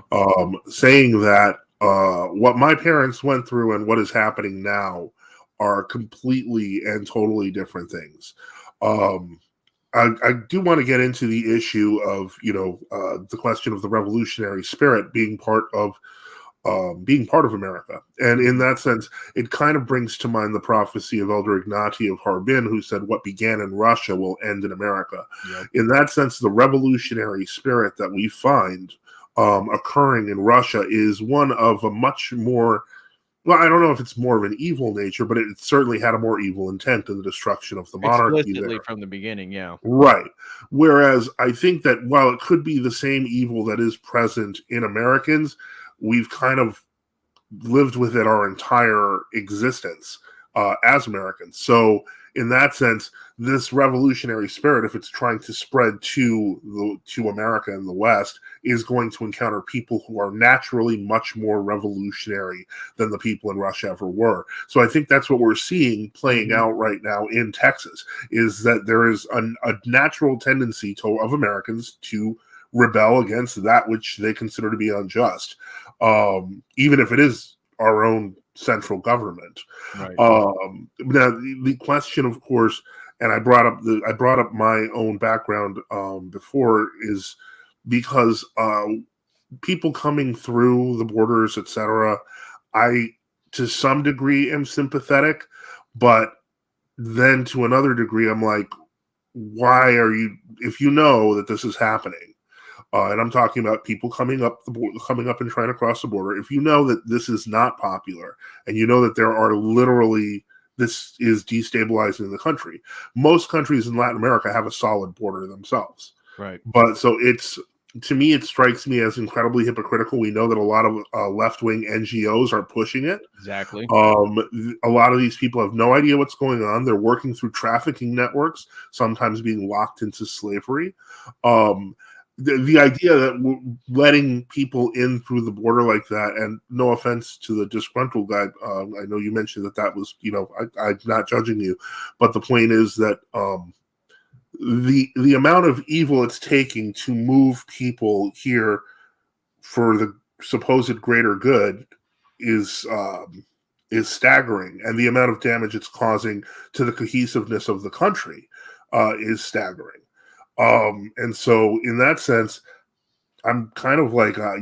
Saying that what my parents went through and what is happening now are completely and totally different things. I do want to get into the issue of, the question of the revolutionary spirit being part of America. And in that sense, it kind of brings to mind the prophecy of Elder Ignati of Harbin, who said, what began in Russia will end in America. Yep. In that sense, the revolutionary spirit that we find occurring in Russia is one of a much more, well, I don't know if it's more of an evil nature, but it certainly had a more evil intent in the destruction of the monarchy Explicitly there. from the beginning, yeah. Right. Whereas I think that while it could be the same evil that is present in Americans, we've kind of lived with it our entire existence as Americans. So in that sense, this revolutionary spirit, if it's trying to spread to America and the West, is going to encounter people who are naturally much more revolutionary than the people in Russia ever were. So I think that's what we're seeing playing out right now in Texas, is that there is a natural tendency of Americans to rebel against that which they consider to be unjust, even if it is our own central government. Right. Now the question, of course, and I brought up my own background before, is because people coming through the borders, etc. I, to some degree, am sympathetic, but then to another degree, I'm like, why are you, if you know that this is happening, and I'm talking about people coming up and trying to cross the border, if you know that this is not popular, and you know that there are literally, this is destabilizing the country. Most countries in Latin America have a solid border themselves. Right. But so it's, to me, it strikes me as incredibly hypocritical. We know that a lot of left-wing NGOs are pushing it. Exactly. A lot of these people have no idea what's going on. They're working through trafficking networks, sometimes being locked into slavery. The idea that letting people in through the border like that, and no offense to the disgruntled guy, I know you mentioned that was, I'm not judging you, but the point is that the amount of evil it's taking to move people here for the supposed greater good is staggering, and the amount of damage it's causing to the cohesiveness of the country is staggering. And so, in that sense, I'm kind of like, I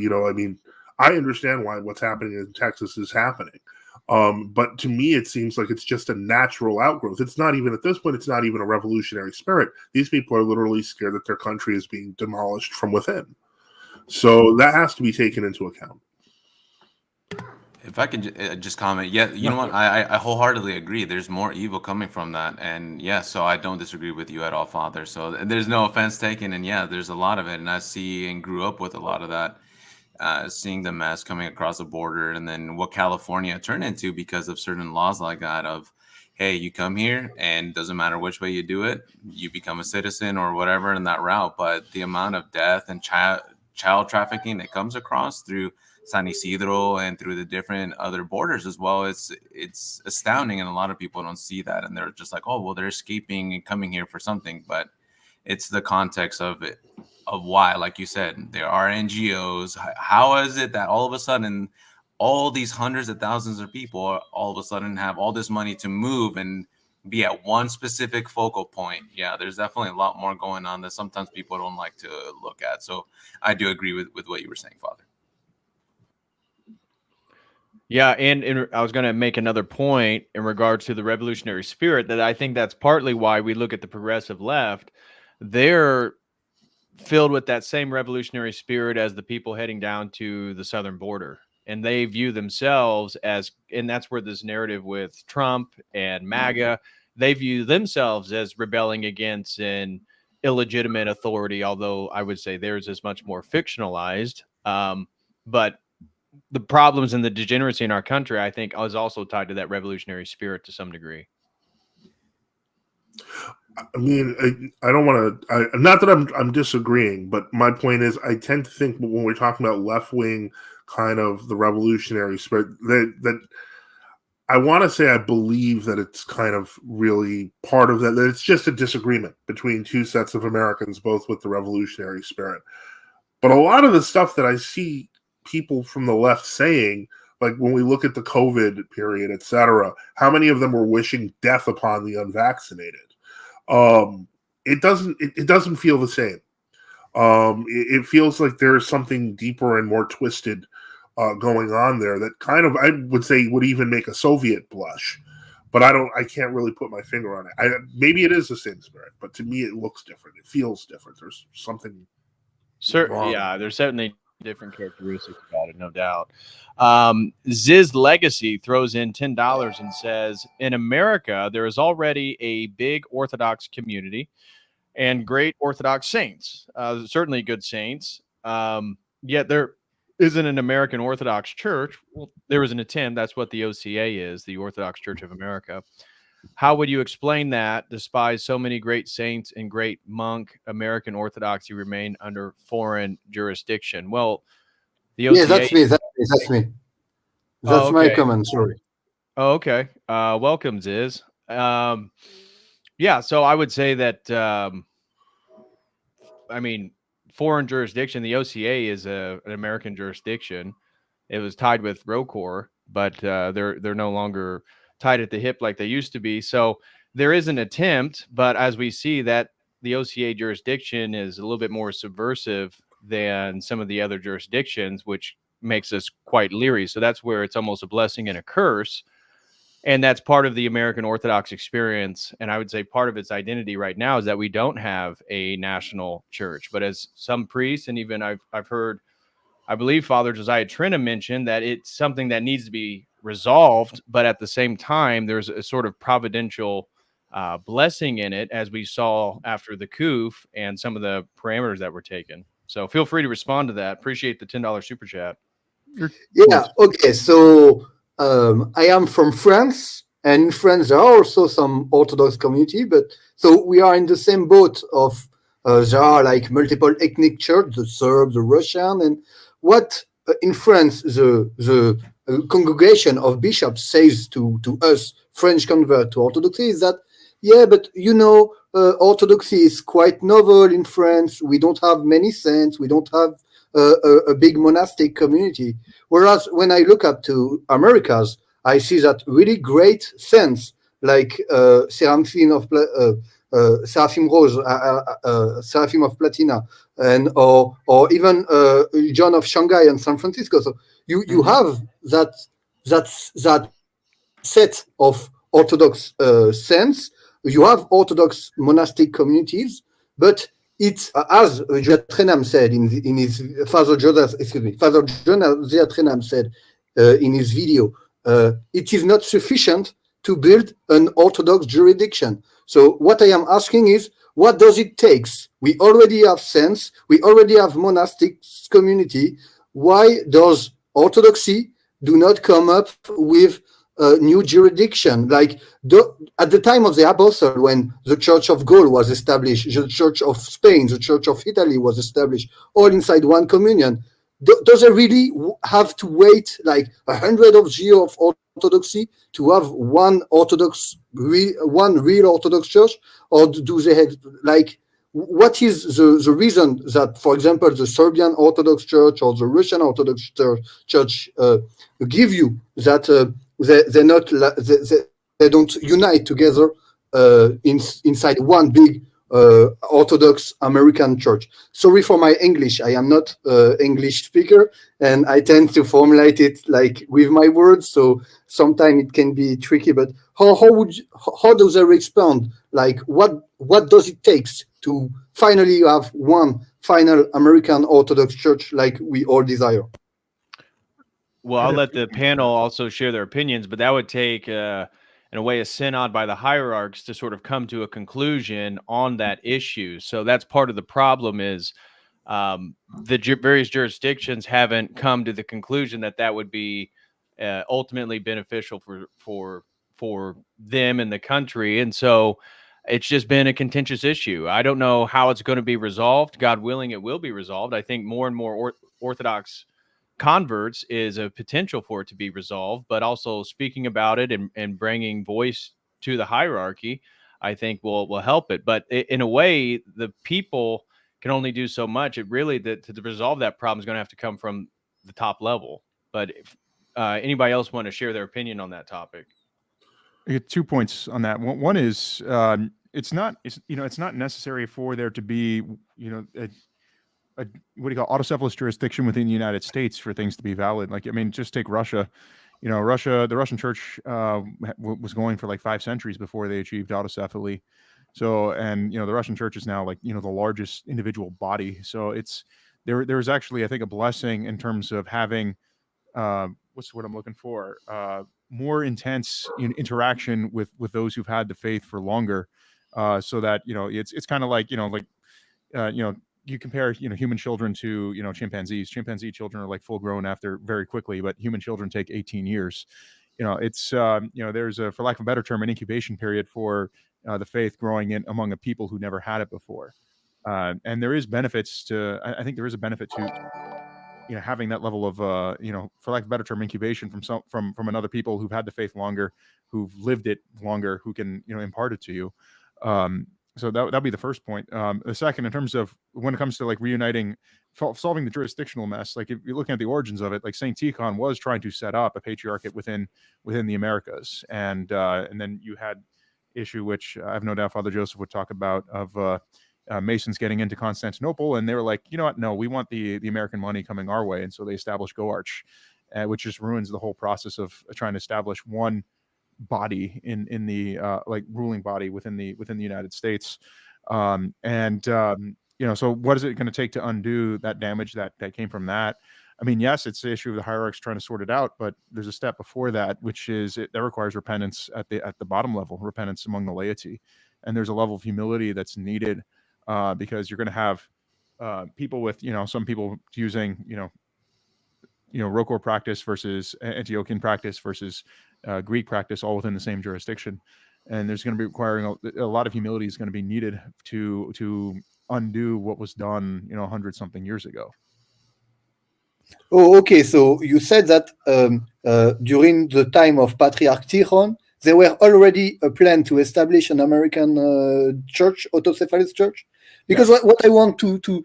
understand why what's happening in Texas is happening. But to me, it seems like it's just a natural outgrowth. It's not even, at this point, it's not even a revolutionary spirit. These people are literally scared that their country is being demolished from within. So that has to be taken into account. If I could just comment, yeah, you know what? I wholeheartedly agree. There's more evil coming from that, and yeah, so I don't disagree with you at all, Father. So there's no offense taken, and yeah, there's a lot of it, and I see and grew up with a lot of that. Seeing the mass coming across the border, and then what California turned into because of certain laws like that of, hey, you come here and doesn't matter which way you do it, you become a citizen or whatever in that route. But the amount of death and child trafficking that comes across through San Isidro and through the different other borders as well, it's astounding, and a lot of people don't see that, and they're just like, oh, well, they're escaping and coming here for something. But it's the context of it, of why, like you said, there are NGOs. How is it that all of a sudden all these hundreds of thousands of people all of a sudden have all this money to move and be at one specific focal point? Yeah, there's definitely a lot more going on that sometimes people don't like to look at. So I do agree with what you were saying, Father. Yeah, and I was going to make another point in regards to the revolutionary spirit, that I think that's partly why we look at the progressive left. They're filled with that same revolutionary spirit as the people heading down to the southern border. And they view themselves as, and that's where this narrative with Trump and MAGA, they view themselves as rebelling against an illegitimate authority, although I would say theirs is much more fictionalized. But the problems and the degeneracy in our country, I think, is also tied to that revolutionary spirit to some degree. I mean, I don't want to. Not that I'm disagreeing, but my point is, I tend to think when we're talking about left wing, kind of the revolutionary spirit, that I want to say I believe that it's kind of really part of that. That it's just a disagreement between two sets of Americans, both with the revolutionary spirit. But a lot of the stuff that I see people from the left saying, like when we look at the COVID period, etc., how many of them were wishing death upon the unvaccinated? It doesn't feel the same. It feels like there's something deeper and more twisted going on there that kind of, I would say, would even make a Soviet blush. But I can't really put my finger on it. Maybe it is the same spirit, but to me it looks different. It feels different. There's something wrong. Yeah, there's certainly different characteristics about it, no doubt. Ziz Legacy throws in $10 and says, in America, there is already a big Orthodox community and great Orthodox saints, certainly good saints. Yet there isn't an American Orthodox church. Well, there is an attempt. That's what the OCA is, the Orthodox Church of America. How would you explain that, despite so many great saints and great monk, American Orthodoxy remain under foreign jurisdiction? Well, the OCA... Yeah, that's me. That's me. That's my comment. Sorry. Oh, okay. Welcome, Ziz. Yeah, so I would say that, I mean, foreign jurisdiction, the OCA is an American jurisdiction. It was tied with ROCOR, but they're no longer tied at the hip like they used to be. So there is an attempt, but as we see that the OCA jurisdiction is a little bit more subversive than some of the other jurisdictions, which makes us quite leery. So that's where it's almost a blessing and a curse. And that's part of the American Orthodox experience. And I would say part of its identity right now is that we don't have a national church. But as some priests, and even I've heard, I believe Father Josiah Trenum mentioned that it's something that needs to be resolved. But at the same time, there's a sort of providential blessing in it, as we saw after the coup and some of the parameters that were taken. So feel free to respond to that. Appreciate the $10 super chat. Yeah, okay. So I am from France, and in France there are also some Orthodox community, but so we are in the same boat of there are like multiple ethnic church, the Serb, the Russian, and what in France the congregation of bishops says to us French convert to Orthodoxy is that, yeah, but you know, Orthodoxy is quite novel in France. We don't have many saints. We don't have a big monastic community. Whereas when I look up to Americas, I see that really great saints like Seraphim of Seraphim Rose, Seraphim of Platina, and or even John of Shanghai and San Francisco. So you have that set of Orthodox saints. You have Orthodox monastic communities, but it's as Josiah Trenum said in his Father Josiah Trenum said in his video, it is not sufficient to build an Orthodox jurisdiction. So what I am asking is, what does it take? We already have saints, we already have monastic community. Why does Orthodoxy do not come up with a new jurisdiction? Like at the time of the apostle, when the Church of Gaul was established, the Church of Spain, the Church of Italy was established, all inside one communion. Does it really have to wait like 100 of years of Orthodoxy to have one real Orthodox church, or do they have like? What is the reason that, for example, the Serbian Orthodox Church or the Russian Orthodox Church give you that they don't unite together inside one big Orthodox American church? Sorry for my English. I am not English speaker, and I tend to formulate it like with my words. So sometimes it can be tricky. But how does they respond? Like what does it take to finally have one final American Orthodox church like we all desire? Well, I'll let the panel also share their opinions, but that would take, in a way, a synod by the hierarchs to sort of come to a conclusion on that issue. So that's part of the problem is the various jurisdictions haven't come to the conclusion that that would be ultimately beneficial for them and the country. And so it's just been a contentious issue. I don't know how it's going to be resolved. God willing, it will be resolved. I think more and more Orthodox converts is a potential for it to be resolved, but also speaking about it and bringing voice to the hierarchy, I think will help it. But in a way, the people can only do so much. It really, to resolve that problem is going to have to come from the top level. But if anybody else want to share their opinion on that topic? I get 2 points on that. One is it's not necessary for there to be a what do you call autocephalous jurisdiction within the United States for things to be valid. Like, I mean, just take Russia. The Russian church was going for like 5 centuries before they achieved autocephaly. So, and the Russian church is now like the largest individual body. So there's actually, I think, a blessing in terms of having what's the word I'm looking for? More intense interaction with those who've had the faith for longer, so that it's kind of like you compare human children to chimpanzees. Chimpanzee children are like full grown after very quickly, but human children take 18 years. It's there's a, for lack of a better term, an incubation period for the faith growing in among a people who never had it before, and there is benefits to. I think there is a benefit to having that level of for lack of a better term, incubation from another people who've had the faith longer, who've lived it longer, who can impart it to you. So that'd be the first point. The second, in terms of when it comes to like reuniting, solving the jurisdictional mess, like if you're looking at the origins of it, like Saint Tikhon was trying to set up a patriarchate within the Americas, and then you had issue, which I have no doubt Father Joseph would talk about, of Masons getting into Constantinople, and they were like, you know what? No, we want the American money coming our way, and so they established GoArch, which just ruins the whole process of trying to establish one body in the like ruling body within the United States. So what is it going to take to undo that damage that came from that? I mean, yes, it's the issue of the hierarchs trying to sort it out, but there's a step before that, which is that requires repentance at the bottom level, repentance among the laity, and there's a level of humility that's needed because you're going to have people with some people using Rokor practice versus Antiochian practice versus Greek practice, all within the same jurisdiction, and there's going to be requiring a lot of humility is going to be needed to undo what was done 100-something years ago. Oh, okay. So you said that during the time of Patriarch Tichon, there were already a plan to establish an American church, autocephalous church. Because what I want to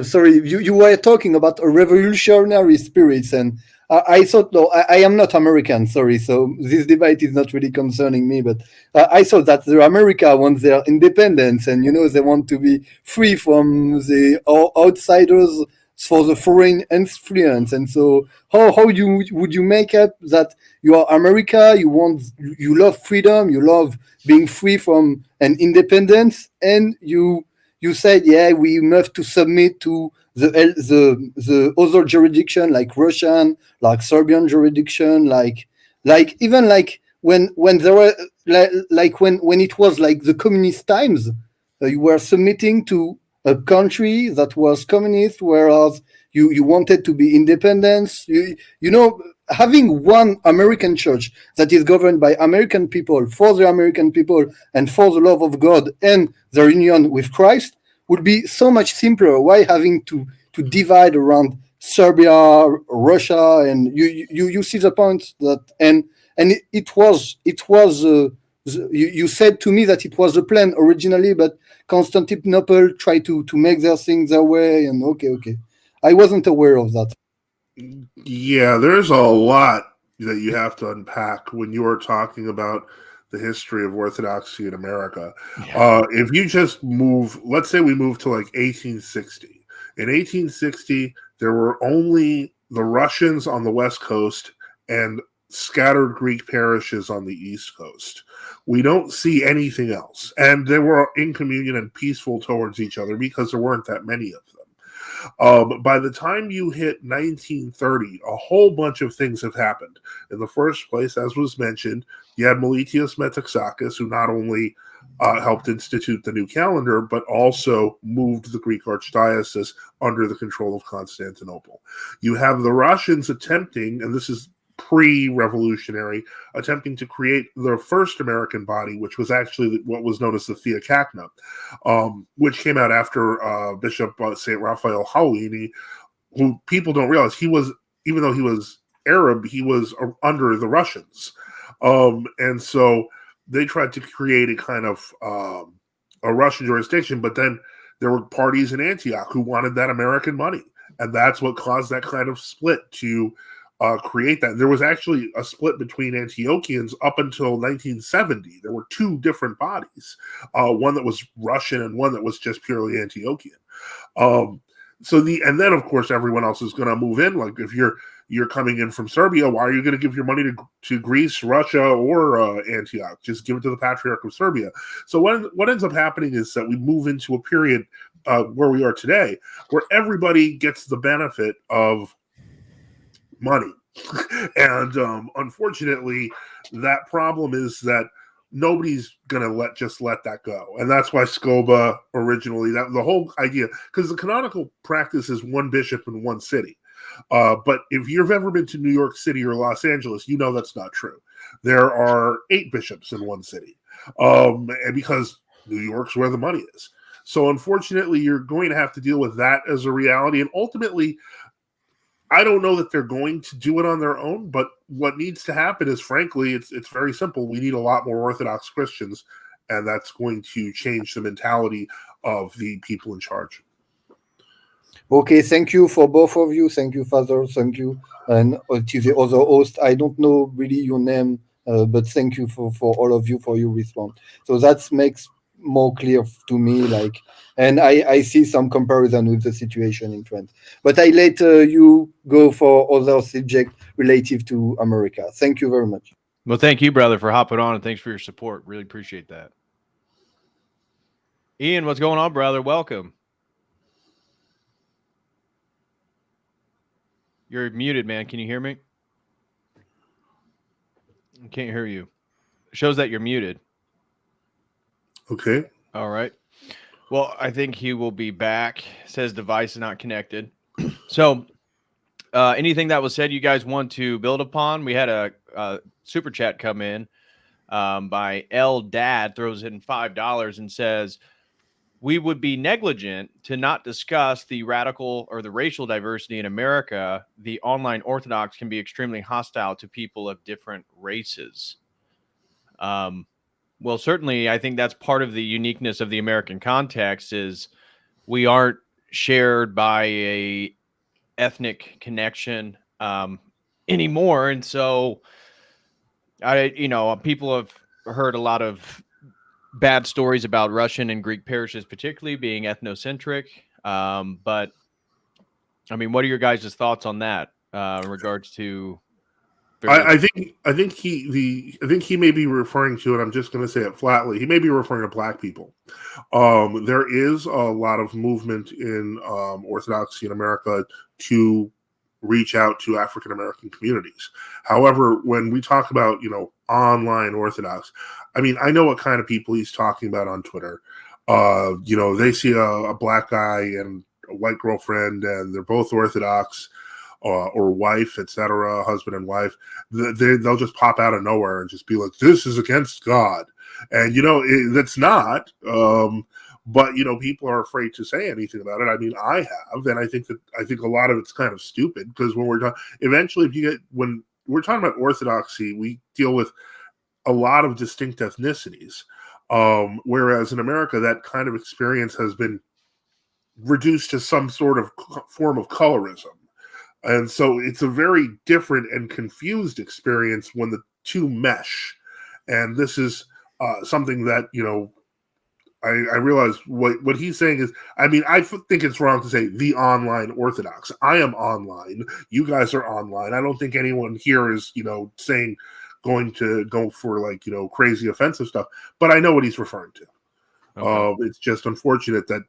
sorry, you were talking about a revolutionary spirits, and I thought, no, I am not American, sorry, so this debate is not really concerning me, but I thought that America wants their independence, and they want to be free from the outsiders for the foreign influence. And so how would you make up that you are America, you love freedom, you love being free from an independence, and you said, yeah, we have to submit to the other jurisdiction, like Russian, like Serbian jurisdiction, like even like when there were like when it was like the communist times, you were submitting to a country that was communist, whereas you wanted to be independent. Having one American church that is governed by American people, for the American people, and for the love of God and their union with Christ would be so much simpler. Why having to divide around Serbia, Russia, and you see the point that and it was you said to me that it was a plan originally, but Constantinople tried to make their things their way, and okay, I wasn't aware of that. Yeah, there's a lot that you have to unpack when you are talking about the history of Orthodoxy in America. Yeah. If you just move, let's say we move to like 1860. In 1860, there were only the Russians on the West Coast and scattered Greek parishes on the East Coast. We don't see anything else. And they were in communion and peaceful towards each other because there weren't that many of them. By the time you hit 1930, a whole bunch of things have happened. In the first place, as was mentioned, you had Meletius Metaxakis, who not only helped institute the new calendar, but also moved the Greek archdiocese under the control of Constantinople. You have the Russians attempting, and this is pre-revolutionary, attempting to create the first American body, which was actually what was known as the Theocacna, which came out after Bishop St. Raphael Hauini, who people don't realize even though he was Arab, he was under the Russians. And so they tried to create a kind of a Russian jurisdiction, but then there were parties in Antioch who wanted that American money. And that's what caused that kind of split to create that. There was actually a split between Antiochians up until 1970. There were two different bodies, one that was Russian and one that was just purely Antiochian. And then of course everyone else is going to move in. Like if you're coming in from Serbia, why are you going to give your money to Greece, Russia, or Antioch? Just give it to the Patriarch of Serbia. So what ends up happening is that we move into a period where we are today, where everybody gets the benefit of money. And unfortunately, that problem is that nobody's going to let that go. And that's why SCOBA originally, that the whole idea, because the canonical practice is one bishop in one city. But if you've ever been to New York City or Los Angeles, you know that's not true. There are 8 bishops in one city, and because New York's where the money is. So unfortunately, you're going to have to deal with that as a reality. And ultimately, I don't know that they're going to do it on their own, but what needs to happen is, frankly, it's very simple. We need a lot more Orthodox Christians, and that's going to change the mentality of the people in charge. Okay, thank you for both of you. Thank you, Father. Thank you. And to the other host, I don't know really your name, but thank you for all of you for your response. So that makes more clear to me, and I see some comparison with the situation in France. But I let you go for other subject relative to America. Thank you very much. Well, thank you, brother, for hopping on, and thanks for your support. Really appreciate that. Ian, what's going on, brother? Welcome. You're muted, man. Can you hear me? I can't hear you. It shows that you're muted. Okay. All right. Well, I think he will be back. Says device is not connected. So, anything that was said you guys want to build upon? We had a super chat come in by L Dad, throws in $5 and says, we would be negligent to not discuss the radical or the racial diversity in America. The online Orthodox can be extremely hostile to people of different races. Well, certainly, I think that's part of the uniqueness of the American context is we aren't shared by a ethnic connection anymore. And so, people have heard a lot of bad stories about Russian and Greek parishes, particularly being ethnocentric. But I mean, what are your guys' thoughts on that in regards to? I think he may be referring to, and I'm just going to say it flatly, he may be referring to black people. There is a lot of movement in Orthodoxy in America to reach out to African American communities. However, when we talk about, online Orthodox, I mean, I know what kind of people he's talking about on Twitter. They see a black guy and a white girlfriend, and they're both Orthodox. Or wife, etc., husband and wife, they'll just pop out of nowhere and just be like, "This is against God," and that's not. But people are afraid to say anything about it. I mean, I have, and I think a lot of it's kind of stupid because when we're talking, eventually, when we're talking about Orthodoxy, we deal with a lot of distinct ethnicities, whereas in America, that kind of experience has been reduced to some sort of form of colorism. And so it's a very different and confused experience when the two mesh. And this is something that, I realize what he's saying is, I mean, I think it's wrong to say the online Orthodox. I am online. You guys are online. I don't think anyone here is, saying going to go for crazy offensive stuff. But I know what he's referring to. Okay. It's just unfortunate that,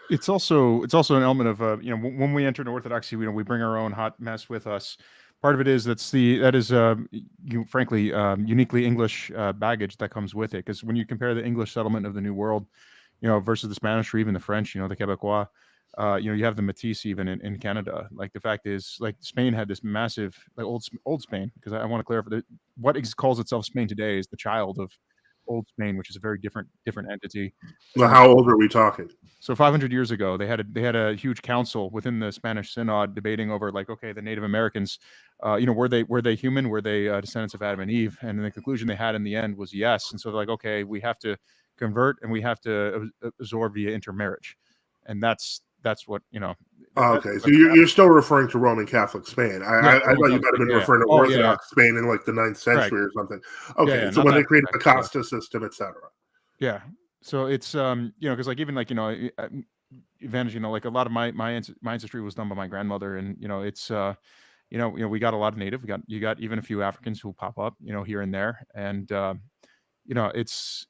It's also an element of when we enter into Orthodoxy, we bring our own hot mess with us. Part of it is frankly uniquely English baggage that comes with it. Because when you compare the English settlement of the New World, versus the Spanish or even the French, the Quebecois, you have the Métis even in Canada. Like the fact is, like Spain had this massive old Spain. Because I want to clarify that what calls itself Spain today is the child of old Spain, which is a very different entity. Well, how old are we talking? So 500 years ago, they had a huge council within the Spanish Synod debating over the Native Americans, were they human? Were they descendants of Adam and Eve? And the conclusion they had in the end was yes. And so they're like, okay, we have to convert and we have to absorb via intermarriage, and that's what Okay, so you're still referring to Roman Catholic Spain. I thought you might have been referring to Orthodox Spain in the 9th century or something. Okay, so when they created the casta system, etc. Yeah. So it's because even advantage, a lot of my ancestry was done by my grandmother, and it's we got a lot of native. You got even a few Africans who pop up here and there, and it's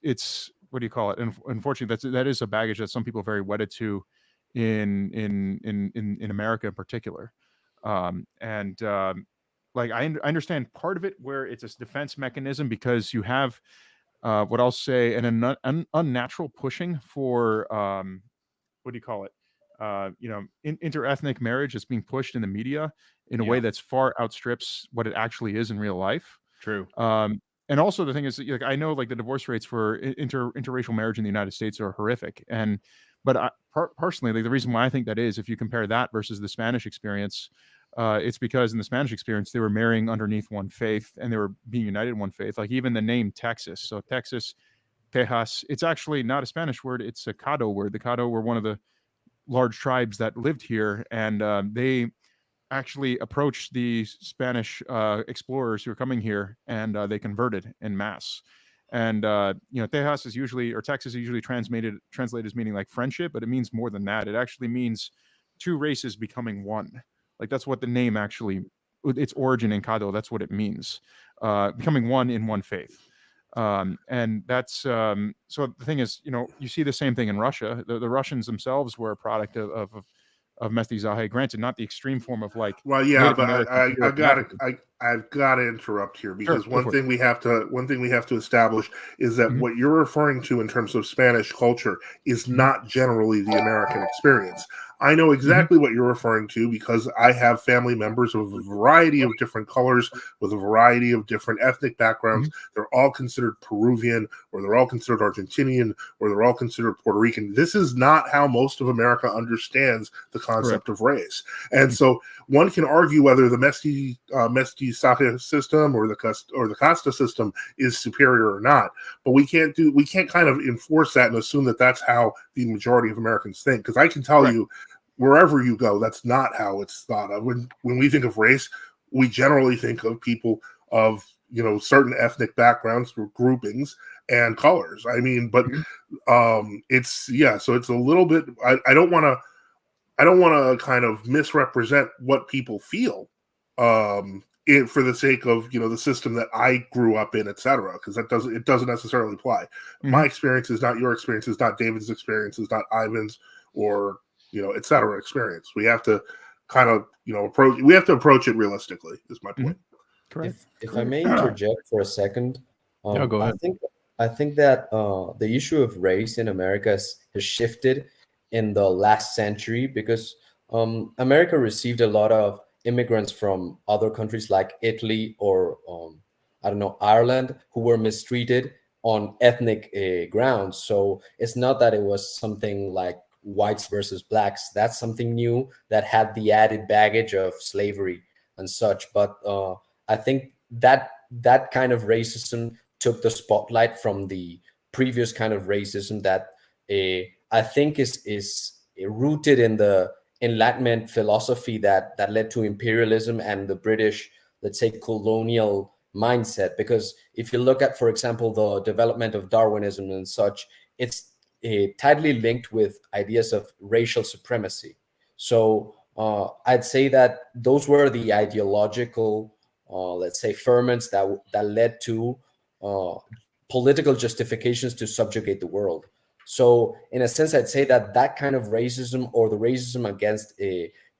what do you call it? And unfortunately, that is a baggage that some people are very wedded to in America in particular, and I understand part of it where it's a defense mechanism because you have. What I'll say, an unnatural pushing for what do you call it? Interethnic marriage is being pushed in the media in a way that's far outstrips what it actually is in real life. True. And also the thing is, I know the divorce rates for interracial marriage in the United States are horrific, but personally, the reason why I think that is, if you compare that versus the Spanish experience. It's because in the Spanish experience, they were marrying underneath one faith and they were being united in one faith. Like even the name Texas. So Texas, Tejas, it's actually not a Spanish word. It's a Caddo word. The Caddo were one of the large tribes that lived here. And they actually approached the Spanish explorers who were coming here, and they converted en masse. And Tejas is usually, or Texas is usually translated as meaning like friendship, but it means more than that. It actually means two races becoming one. Like that's what the name actually its origin in COTEL. That's what it means, becoming one in one faith. And that's so the thing is, you see the same thing in Russia. The Russians themselves were a product of mestizaje, granted not the extreme form of like Well, yeah, Native but Americans, I've got to interrupt here because Sure, one thing we have to establish is that what you're referring to in terms of Spanish culture is not generally the American experience. I know exactly what you're referring to because I have family members of a variety of different colors with a variety of different ethnic backgrounds. They're all considered Peruvian, or they're all considered Argentinian, or they're all considered Puerto Rican. This is not how most of America understands the concept of race. And so one can argue whether the mestizaje system or the casta system is superior or not, but we can't kind of enforce that and assume that that's how the majority of Americans think. Because I can tell you, wherever you go, that's not how it's thought of. When we think of race, we generally think of people of certain ethnic backgrounds, groupings, and colors. I mean, but so it's a little bit. I don't want to kind of misrepresent what people feel for the sake of the system that I grew up in, etc. Because it doesn't necessarily apply. My experience is not your experience, is not David's experience, is not Ivan's or etc. experience. We have to kind of approach it realistically. Is my point. Correct. If I may interject for a second, go ahead. I think that the issue of race in America has shifted in the last century because America received a lot of immigrants from other countries like Italy or Ireland, who were mistreated on ethnic grounds. So it's not that it was something like whites versus blacks. That's something new that had the added baggage of slavery and such. But I think that kind of racism took the spotlight from the previous kind of racism that I think is rooted in the Enlightenment philosophy that led to imperialism and the British, let's say, colonial mindset. Because if you look at, for example, the development of Darwinism and such, it's tightly linked with ideas of racial supremacy. So I'd say that those were the ideological, let's say, ferments that led to political justifications to subjugate the world. So in a sense, I'd say that kind of racism, or the racism against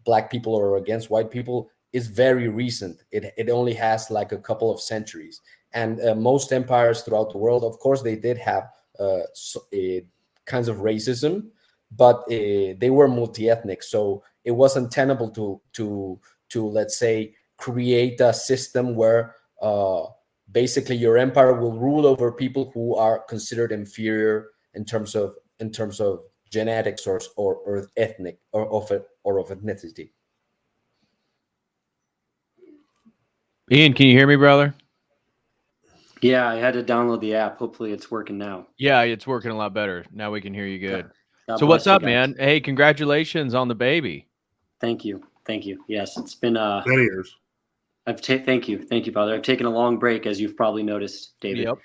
black people or against white people, is very recent. It only has like a couple of centuries. And most empires throughout the world, of course, they did have kinds of racism, but they were multi-ethnic. So it wasn't tenable to let's say, create a system where basically your empire will rule over people who are considered inferior in terms of genetics or ethnic or of ethnicity. Ian, can you hear me, brother? Yeah, I had to download the app. Hopefully it's working now. Yeah, it's working a lot better. Now we can hear you good. God So what's bless you up, guys. man? Hey, congratulations on the baby. Thank you. Yes, it's been Many years. Thank you, Father. I've taken a long break, as you've probably noticed, David. Yep.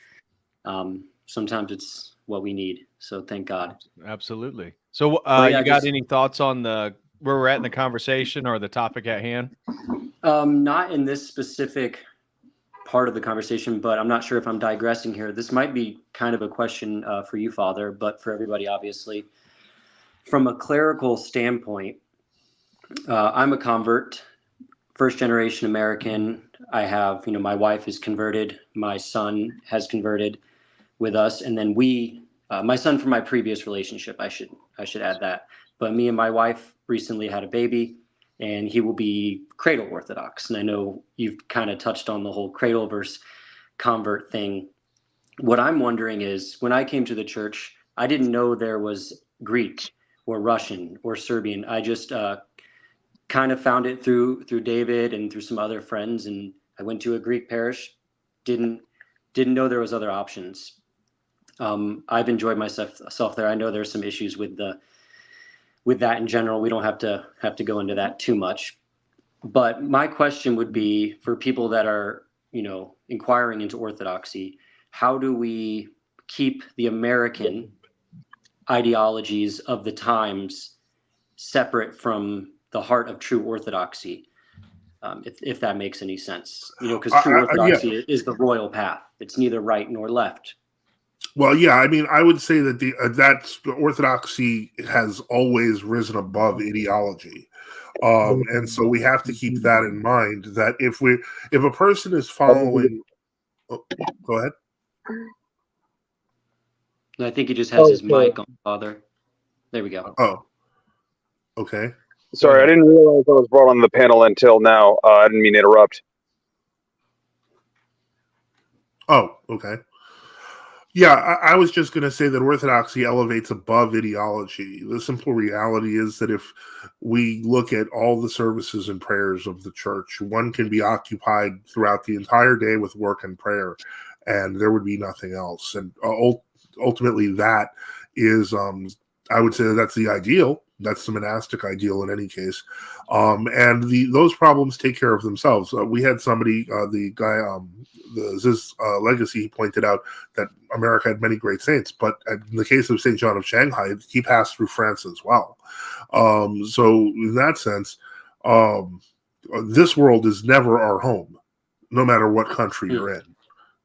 Sometimes it's what we need. So thank God. Absolutely. So yeah, you got any thoughts on where we're at in the conversation or the topic at hand? Not in this specific part of the conversation, but I'm not sure if I'm digressing here. This might be kind of a question for you, Father, but for everybody, obviously. From a clerical standpoint, I'm a convert, first generation American. I have, my wife is converted. My son has converted with us. And then my son from my previous relationship, I should add that. But me and my wife recently had a baby, and he will be cradle Orthodox. And I know you've kind of touched on the whole cradle versus convert thing. What I'm wondering is, when I came to the church, I didn't know there was Greek or Russian or Serbian. I just kind of found it through David and through some other friends. And I went to a Greek parish, didn't know there was other options. I've enjoyed myself there. I know there's some issues with that in general. We don't have to go into that too much. But my question would be, for people that are, inquiring into Orthodoxy, how do we keep the American ideologies of the times separate from the heart of true Orthodoxy? if that makes any sense. Because I- true yeah. Orthodoxy is the royal path. It's neither right nor left. Well, yeah, I mean, I would say that the Orthodoxy has always risen above ideology, and so we have to keep that in mind. That if a person is following, oh, go ahead. And I think he just has his mic on, Father. There we go. Oh, okay. Sorry, I didn't realize I was brought on the panel until now. I didn't mean to interrupt. Oh, okay. Yeah, I was just going to say that Orthodoxy elevates above ideology. The simple reality is that if we look at all the services and prayers of the church, one can be occupied throughout the entire day with work and prayer, and there would be nothing else. And ultimately, that is, I would say that's the ideal. That's the monastic ideal in any case. And those problems take care of themselves. We had somebody, the guy, Ziz Legacy, pointed out that America had many great saints, but in the case of St. John of Shanghai, he passed through France as well. So in that sense, this world is never our home, no matter what country you're in.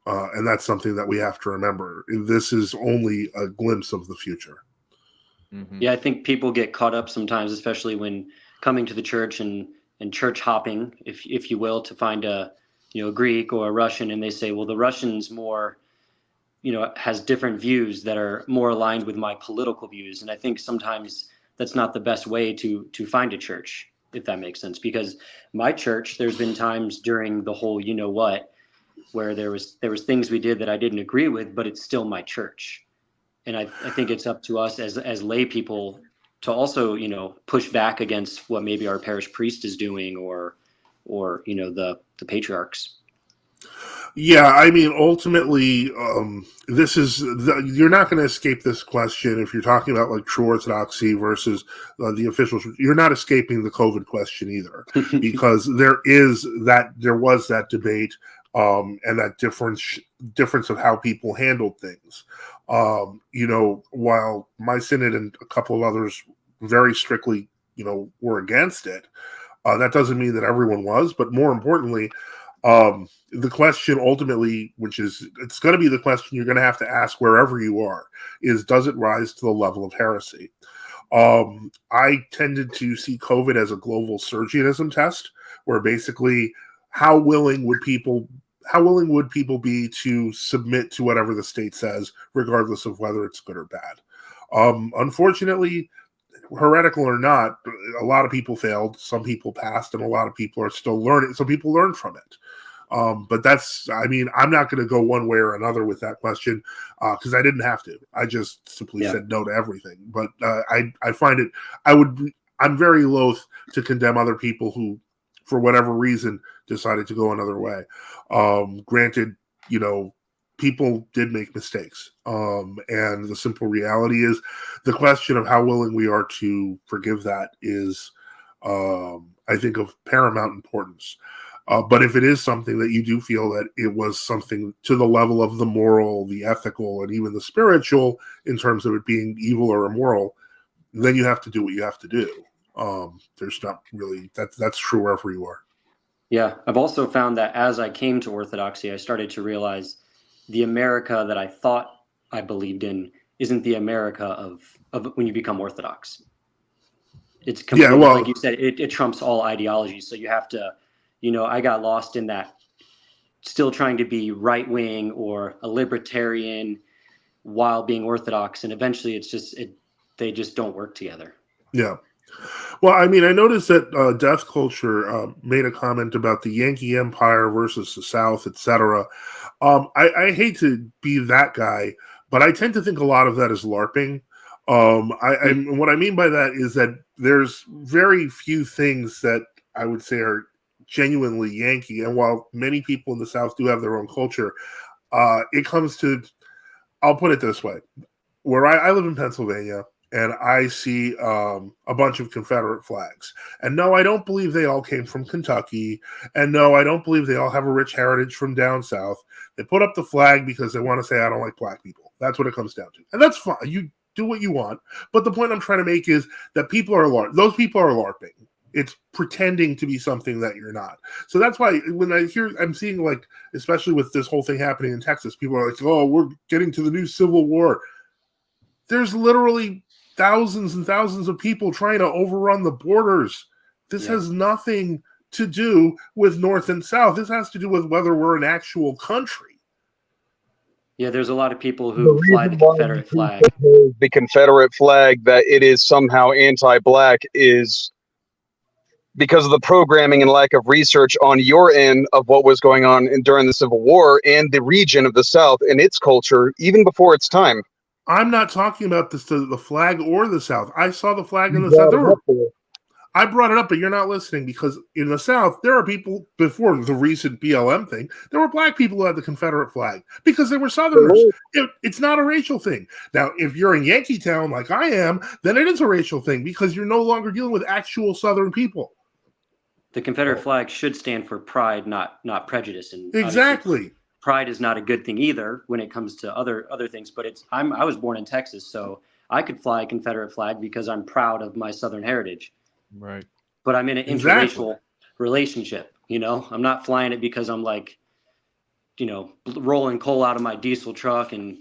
And that's something that we have to remember. This is only a glimpse of the future. Mm-hmm. Yeah, I think people get caught up sometimes, especially when coming to the church and church hopping, if you will, to find a Greek or a Russian, and they say, well, the Russian's more, has different views that are more aligned with my political views. And I think sometimes that's not the best way to find a church, if that makes sense. Because my church, there's been times during the whole, where there was things we did that I didn't agree with, but it's still my church. And I think it's up to us as lay people to also, push back against what maybe our parish priest is doing or the patriarchs. Yeah, I mean, ultimately, you're not going to escape this question if you're talking about like true Orthodoxy versus the official. You're not escaping the COVID question either, because there was that debate and that difference of how people handled things. While my synod and a couple of others very strictly, were against it, that doesn't mean that everyone was. But more importantly, the question ultimately, it's going to be the question you're going to have to ask wherever you are, is does it rise to the level of heresy? I tended to see COVID as a global Sergianism test, where basically how willing would people be to submit to whatever the state says, regardless of whether it's good or bad? Unfortunately, heretical or not, a lot of people failed, some people passed, and a lot of people are still learning. Some people learned from it. But I'm not going to go one way or another with that question because I didn't have to. I just simply said no to everything. But I find it, I'm very loath to condemn other people who, for whatever reason, decided to go another way. Granted, people did make mistakes. And the simple reality is the question of how willing we are to forgive that is, I think, of paramount importance. But if it is something that you do feel that it was something to the level of the moral, the ethical, and even the spiritual, in terms of it being evil or immoral, then you have to do what you have to do. There's not really, that's true wherever you are. Yeah. I've also found that as I came to Orthodoxy, I started to realize the America that I thought I believed in isn't the America of when you become Orthodox. It's completely, like you said, it trumps all ideologies. So you have to, I got lost in that, still trying to be right wing or a libertarian while being Orthodox, and eventually they just don't work together. Yeah. Well, I mean, I noticed that Death Culture made a comment about the Yankee Empire versus the South, etc. I hate to be that guy, but I tend to think a lot of that is LARPing. What I mean by that is that there's very few things that I would say are genuinely Yankee. And while many people in the South do have their own culture, it comes to, I'll put it this way, where I live in Pennsylvania, and I see a bunch of Confederate flags. And no, I don't believe they all came from Kentucky. And no, I don't believe they all have a rich heritage from down south. They put up the flag because they want to say, I don't like black people. That's what it comes down to. And that's fine. You do what you want. But the point I'm trying to make is that those people are LARPing. It's pretending to be something that you're not. So that's why when I'm seeing, like, especially with this whole thing happening in Texas, people are like, oh, we're getting to the new civil war. There's literally thousands and thousands of people trying to overrun the borders. This has nothing to do with North and South. This has to do with whether we're an actual country. Yeah, there's a lot of people who fly the Confederate flag. The Confederate flag, that it is somehow anti-black, is because of the programming and lack of research on your end of what was going on during the Civil War and the region of the South and its culture, even before its time. I'm not talking about the flag or the South. I saw the flag in the South. I brought it up, but you're not listening, because in the South, there are people, before the recent BLM thing, there were black people who had the Confederate flag because they were Southerners. It's not a racial thing. Now, if you're in Yankee Town like I am, then it is a racial thing because you're no longer dealing with actual Southern people. The Confederate flag should stand for pride, not prejudice. And exactly. Pride is not a good thing either when it comes to other things. But I was born in Texas, so I could fly a Confederate flag because I'm proud of my Southern heritage. Right. But I'm in an interracial relationship, you know. I'm not flying it because I'm like, you know, rolling coal out of my diesel truck and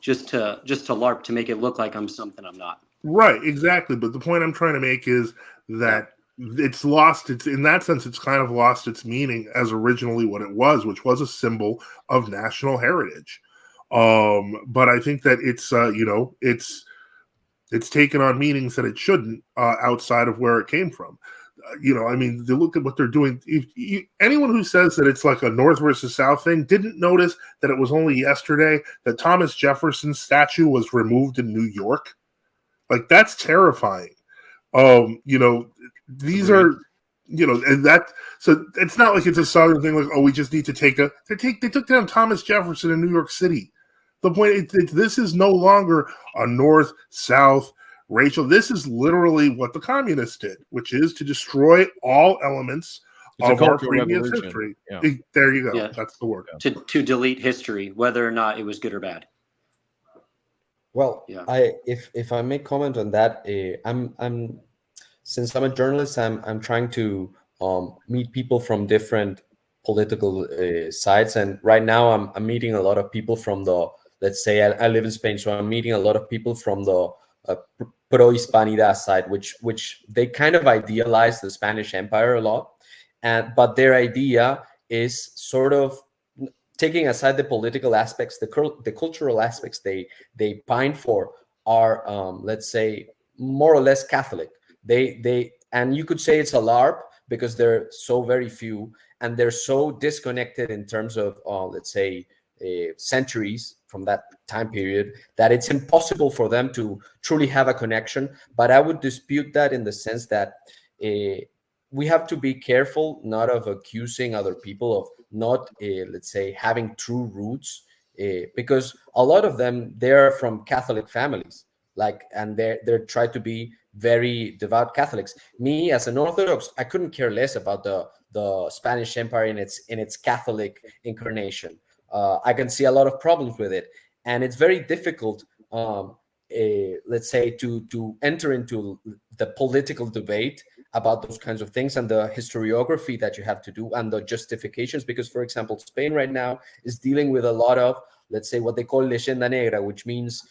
just to LARP to make it look like I'm something I'm not. Right, exactly. But the point I'm trying to make is that it's lost. It's in that sense, it's kind of lost its meaning as originally what it was, which was a symbol of national heritage. But I think that it's it's taken on meanings that it shouldn't outside of where it came from. I mean, they look at what they're doing. Anyone who says that it's like a North versus South thing didn't notice that it was only yesterday that Thomas Jefferson's statue was removed in New York. Like, that's terrifying. These are, and that, so it's not like it's a Southern thing, like, oh, we just need to they took down Thomas Jefferson in New York City. The point, this is no longer a North-South racial. This is literally what the communists did, which is to destroy all elements of our previous history. Yeah. There you go. Yeah. That's the word. To delete history, whether or not it was good or bad. Well, if I may comment on that, I'm since I'm a journalist, I'm trying to meet people from different political sides, and right now I'm meeting a lot of people from the, let's say I live in Spain, so I'm meeting a lot of people from the pro-Hispanidad side, which they kind of idealize the Spanish Empire a lot, but their idea is sort of taking aside the political aspects, the cultural aspects they pine for are, let's say, more or less Catholic. And you could say it's a LARP because they're so very few and they're so disconnected in terms of, let's say, centuries from that time period that it's impossible for them to truly have a connection. But I would dispute that in the sense that we have to be careful not of accusing other people of not, let's say, having true roots, because a lot of them, they're from Catholic families, and they're trying to be very devout Catholics. Me, as an Orthodox, I couldn't care less about the Spanish Empire in its Catholic incarnation. I can see a lot of problems with it, and it's very difficult, let's say, to enter into the political debate about those kinds of things and the historiography that you have to do and the justifications. Because, for example, Spain right now is dealing with a lot of, let's say, what they call leyenda negra, which means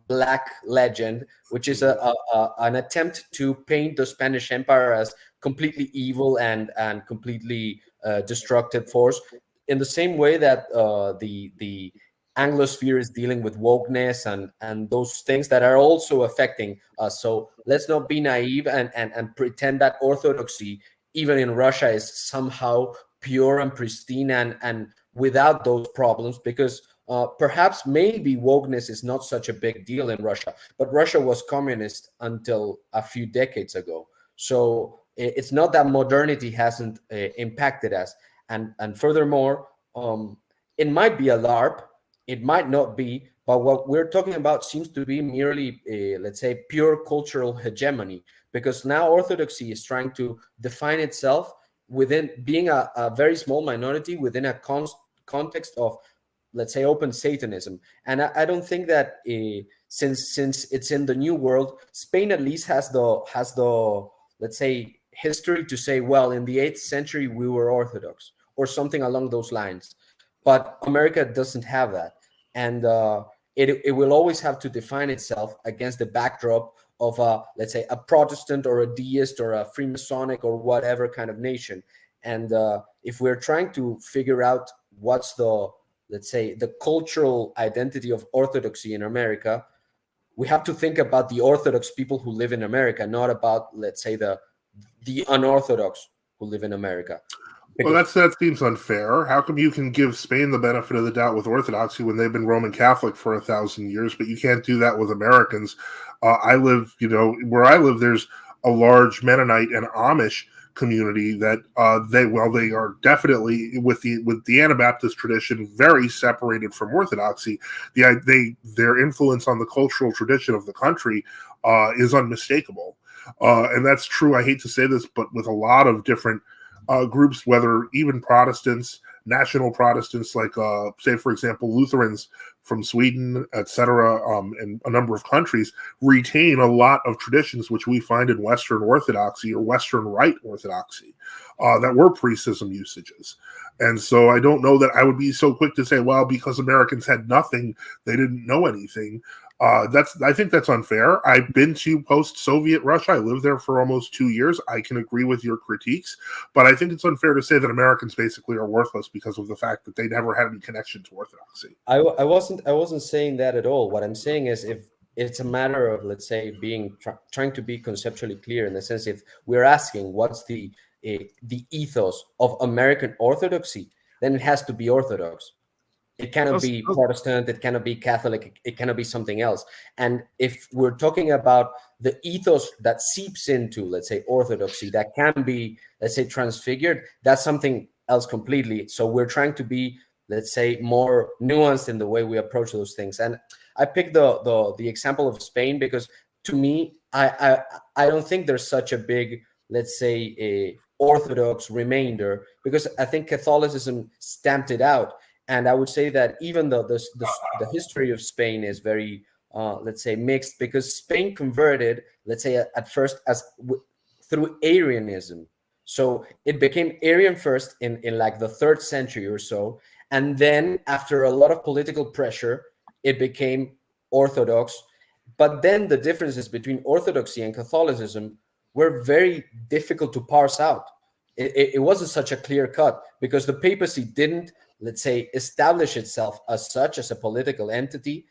black legend, which is an attempt to paint the Spanish Empire as completely evil and completely destructive force, in the same way that the Anglosphere is dealing with wokeness and those things that are also affecting us. So let's not be naive and pretend that Orthodoxy, even in Russia, is somehow pure and pristine and without those problems, because perhaps maybe wokeness is not such a big deal in Russia, but Russia was communist until a few decades ago. So it's not that modernity hasn't impacted us. And furthermore, it might be a LARP, it might not be, but what we're talking about seems to be merely, let's say, pure cultural hegemony, because now Orthodoxy is trying to define itself within being a very small minority within a context of, let's say, open Satanism. And I don't think that since it's in the New World, Spain at least has the let's say, history to say, well, in the 8th century, we were Orthodox or something along those lines. But America doesn't have that. And it will always have to define itself against the backdrop of, let's say, a Protestant or a deist or a Freemasonic or whatever kind of nation. And if we're trying to figure out what's the, let's say, the cultural identity of Orthodoxy in America, we have to think about the Orthodox people who live in America, not about, let's say, the unorthodox who live in America. Well, that seems unfair. How come you can give Spain the benefit of the doubt with Orthodoxy when they've been Roman Catholic for 1,000 years, but you can't do that with Americans? I live, where I live, there's a large Mennonite and Amish community that they are definitely with the Anabaptist tradition very separated from Orthodoxy. Their influence on the cultural tradition of the country is unmistakable, and that's true. I hate to say this, but with a lot of different groups, whether even Protestants, national Protestants, like say for example Lutherans from Sweden, etc., and a number of countries retain a lot of traditions which we find in Western Orthodoxy or Western Rite Orthodoxy that were pre-schism usages. And so I don't know that I would be so quick to say, well, because Americans had nothing, they didn't know anything. I think that's unfair. I've been to post-Soviet Russia. I lived there for almost 2 years. I can agree with your critiques, but I think it's unfair to say that Americans basically are worthless because of the fact that they never had any connection to Orthodoxy. I wasn't saying that at all. What I'm saying is, if it's a matter of, let's say, trying to be conceptually clear, in the sense, if we're asking what's the ethos of American Orthodoxy, then it has to be Orthodox. It cannot be Protestant, it cannot be Catholic, it cannot be something else. And if we're talking about the ethos that seeps into, let's say, Orthodoxy, that can be, let's say, transfigured, that's something else completely. So we're trying to be, let's say, more nuanced in the way we approach those things. And I picked the example of Spain because, to me, I don't think there's such a big, let's say, a Orthodox remainder, because I think Catholicism stamped it out. And I would say that even though the history of Spain is very, let's say, mixed, because Spain converted, let's say, at first through Arianism. So it became Arian first in like the 3rd century or so. And then after a lot of political pressure, it became Orthodox. But then the differences between Orthodoxy and Catholicism were very difficult to parse out. It wasn't such a clear cut, because the papacy didn't, let's say, establish itself as such, as a political entity,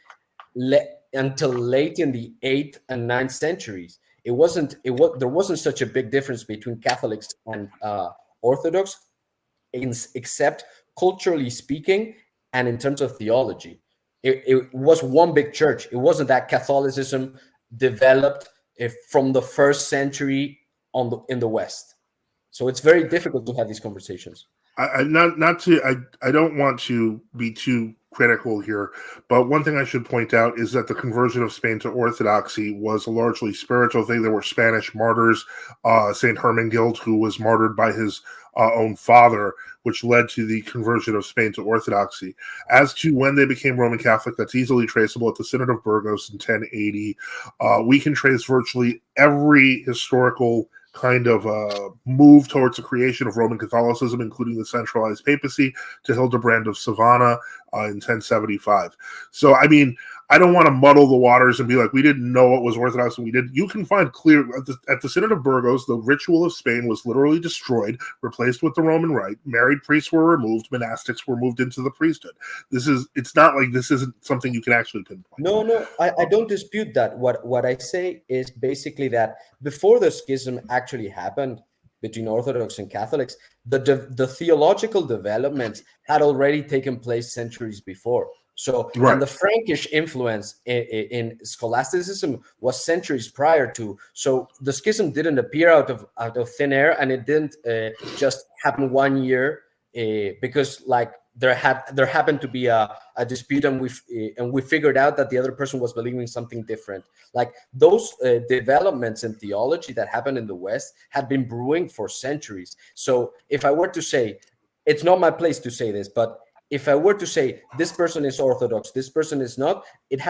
until late in the 8th and 9th centuries. There wasn't such a big difference between Catholics and Orthodox, except culturally speaking and in terms of theology. It was one big church. It wasn't that Catholicism developed from the 1st century in the West. So it's very difficult to have these conversations. I don't want to be too critical here, but one thing I should point out is that the conversion of Spain to Orthodoxy was a largely spiritual thing. There were Spanish martyrs, St. Hermegild, who was martyred by his own father, which led to the conversion of Spain to Orthodoxy. As to when they became Roman Catholic, that's easily traceable at the Synod of Burgos in 1080. We can trace virtually every historical kind of move towards the creation of Roman Catholicism, including the centralized papacy, to Hildebrand of Savannah in 1075. So, I mean, I don't want to muddle the waters and be like, we didn't know what was Orthodox and we did. You can find clear at the Synod of Burgos, the ritual of Spain was literally destroyed, replaced with the Roman Rite. Married priests were removed, monastics were moved into the priesthood. It's not like this isn't something you can actually pinpoint. No, I don't dispute that. What I say is basically that before the schism actually happened between Orthodox and Catholics, the theological developments had already taken place centuries before. So, right. And the Frankish influence in scholasticism was centuries prior to. So the schism didn't appear out of thin air, and it didn't just happen 1 year because like there happened to be a dispute, and we figured out that the other person was believing something different. Like those developments in theology that happened in the West had been brewing for centuries. So if I were to say, it's not my place to say this, but if I were to say this person is Orthodox, this person is not, it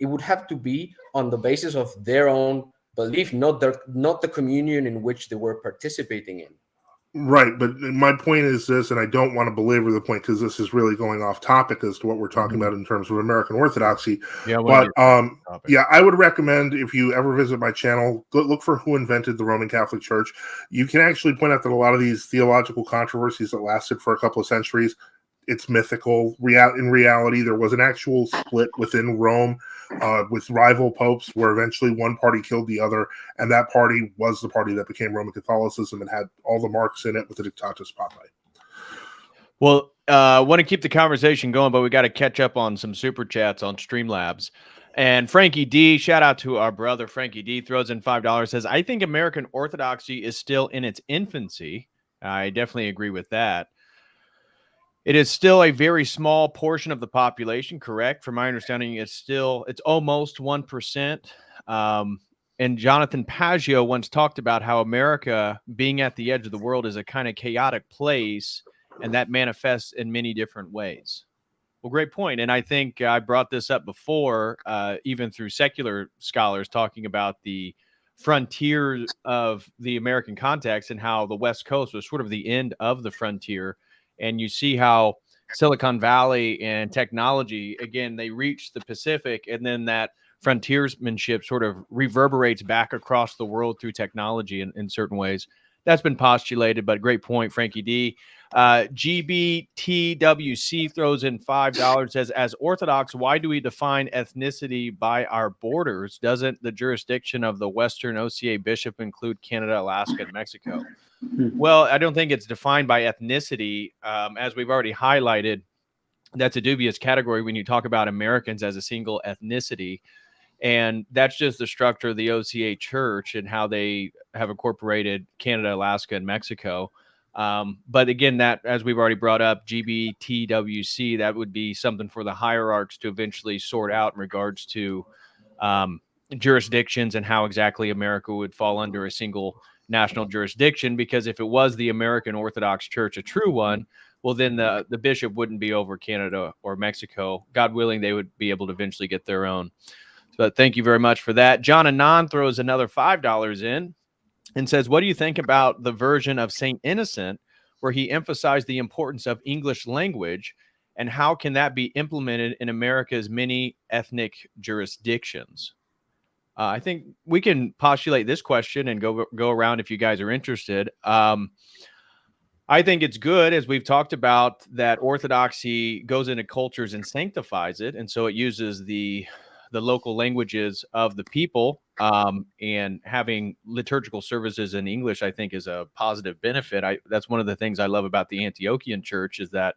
would have to be on the basis of their own belief, not the communion in which they were participating in. Right, but my point is this, and I don't want to belabor the point because this is really going off topic as to what we're talking about in terms of American Orthodoxy. Yeah, but I would recommend, if you ever visit my channel, look for Who Invented the Roman Catholic Church. You can actually point out that a lot of these theological controversies that lasted for a couple of centuries, it's mythical. In reality, there was an actual split within Rome with rival popes where eventually one party killed the other, and that party was the party that became Roman Catholicism and had all the marks in it with the Dictatus Papae. Well, I want to keep the conversation going, but we got to catch up on some super chats on Streamlabs. And Frankie D, shout out to our brother Frankie D, throws in $5, says, I think American Orthodoxy is still in its infancy. I definitely agree with that. It is still a very small portion of the population, correct? From my understanding, it's almost 1%. And Jonathan Paggio once talked about how America, being at the edge of the world, is a kind of chaotic place, and that manifests in many different ways. Well, great point. And I think I brought this up before, even through secular scholars talking about the frontier of the American context and how the West Coast was sort of the end of the frontier. And you see how Silicon Valley and technology, again, they reach the Pacific, and then that frontiersmanship sort of reverberates back across the world through technology in certain ways. That's been postulated, but great point, Frankie D. GBTWC throws in $5, says, as Orthodox, why do we define ethnicity by our borders? Doesn't the jurisdiction of the Western OCA bishop include Canada, Alaska, and Mexico? Well, I don't think it's defined by ethnicity. As we've already highlighted, that's a dubious category when you talk about Americans as a single ethnicity. And that's just the structure of the OCA church and how they have incorporated Canada, Alaska, and Mexico. But again, that, as we've already brought up, GBTWC, that would be something for the hierarchs to eventually sort out in regards to jurisdictions and how exactly America would fall under a single national jurisdiction. Because if it was the American Orthodox Church, a true one, well, then the bishop wouldn't be over Canada or Mexico. God willing, they would be able to eventually get their own. But thank you very much for that. John Anon throws another $5 in and says, what do you think about the version of St. Innocent where he emphasized the importance of English language, and how can that be implemented in America's many ethnic jurisdictions? I think we can postulate this question and go around if you guys are interested. I think it's good, as we've talked about, that Orthodoxy goes into cultures and sanctifies it. And so it uses the local languages of the people, and having liturgical services in English, I think, is a positive benefit. That's one of the things I love about the Antiochian church, is that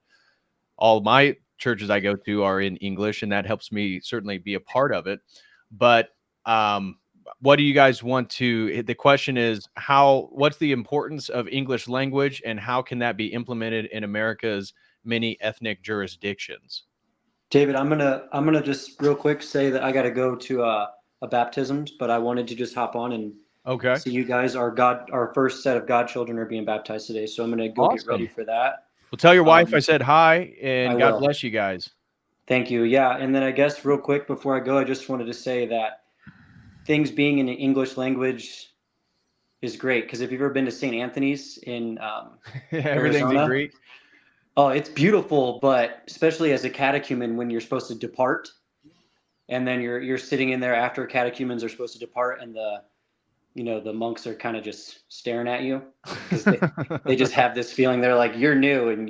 all my churches I go to are in English, and that helps me certainly be a part of it. But what do you guys want to, the question is, what's the importance of English language, and how can that be implemented in America's many ethnic jurisdictions? David, I'm gonna just real quick say that I got to go to a baptisms, but I wanted to just hop on and see you guys. Our first set of godchildren are being baptized today, so I'm gonna go get ready for that. Well, tell your wife I said hi, and God bless you guys. Thank you. Yeah, and then I guess real quick before I go, I just wanted to say that things being in the English language is great, because if you've ever been to St. Anthony's in everything's Arizona, in Greek. Oh, it's beautiful, but especially as a catechumen, when you're supposed to depart, and then you're sitting in there after catechumens are supposed to depart, and the monks are kind of just staring at you because they just have this feeling. They're like, you're new, and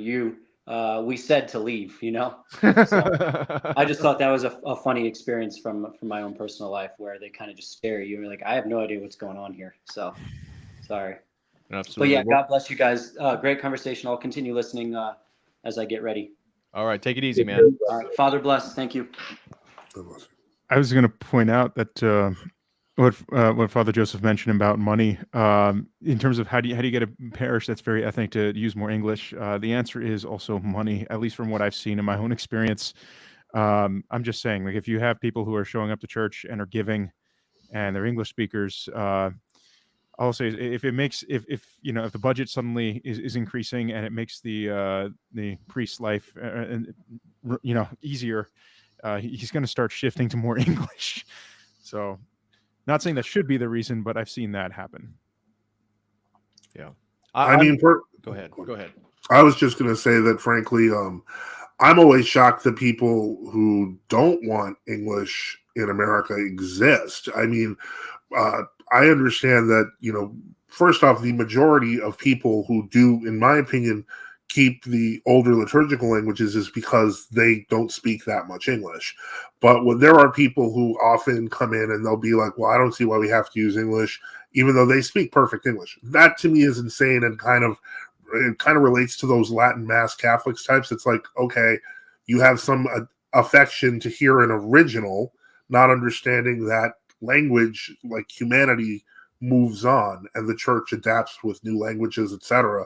we said to leave, So I just thought that was a funny experience from my own personal life, where they kind of just stare at you and you're like, I have no idea what's going on here. So sorry. Absolutely. But yeah, God bless you guys. Great conversation. I'll continue listening as I get ready. All right. Take it easy, man. All right. Father bless. Thank you. I was going to point out that what Father Joseph mentioned about money, in terms of how do you get a parish that's very ethnic to use more English? The answer is also money, at least from what I've seen in my own experience. I'm just saying, like, if you have people who are showing up to church and are giving, and they're English speakers, I'll say if the budget suddenly is increasing and it makes the priest's life easier, he's going to start shifting to more English. So Not saying that should be the reason, but I've seen that happen. Yeah. Go ahead. Go ahead. I was just going to say that, frankly, I'm always shocked that people who don't want English in America exist. I mean, I understand that, first off, the majority of people who do, in my opinion, keep the older liturgical languages is because they don't speak that much English. But there are people who often come in and they'll be like, well, I don't see why we have to use English, even though they speak perfect English. That to me is insane, and it kind of relates to those Latin Mass Catholics types. It's like, okay, you have some affection to hear an original, not understanding that language, like humanity, moves on and the church adapts with new languages, etc.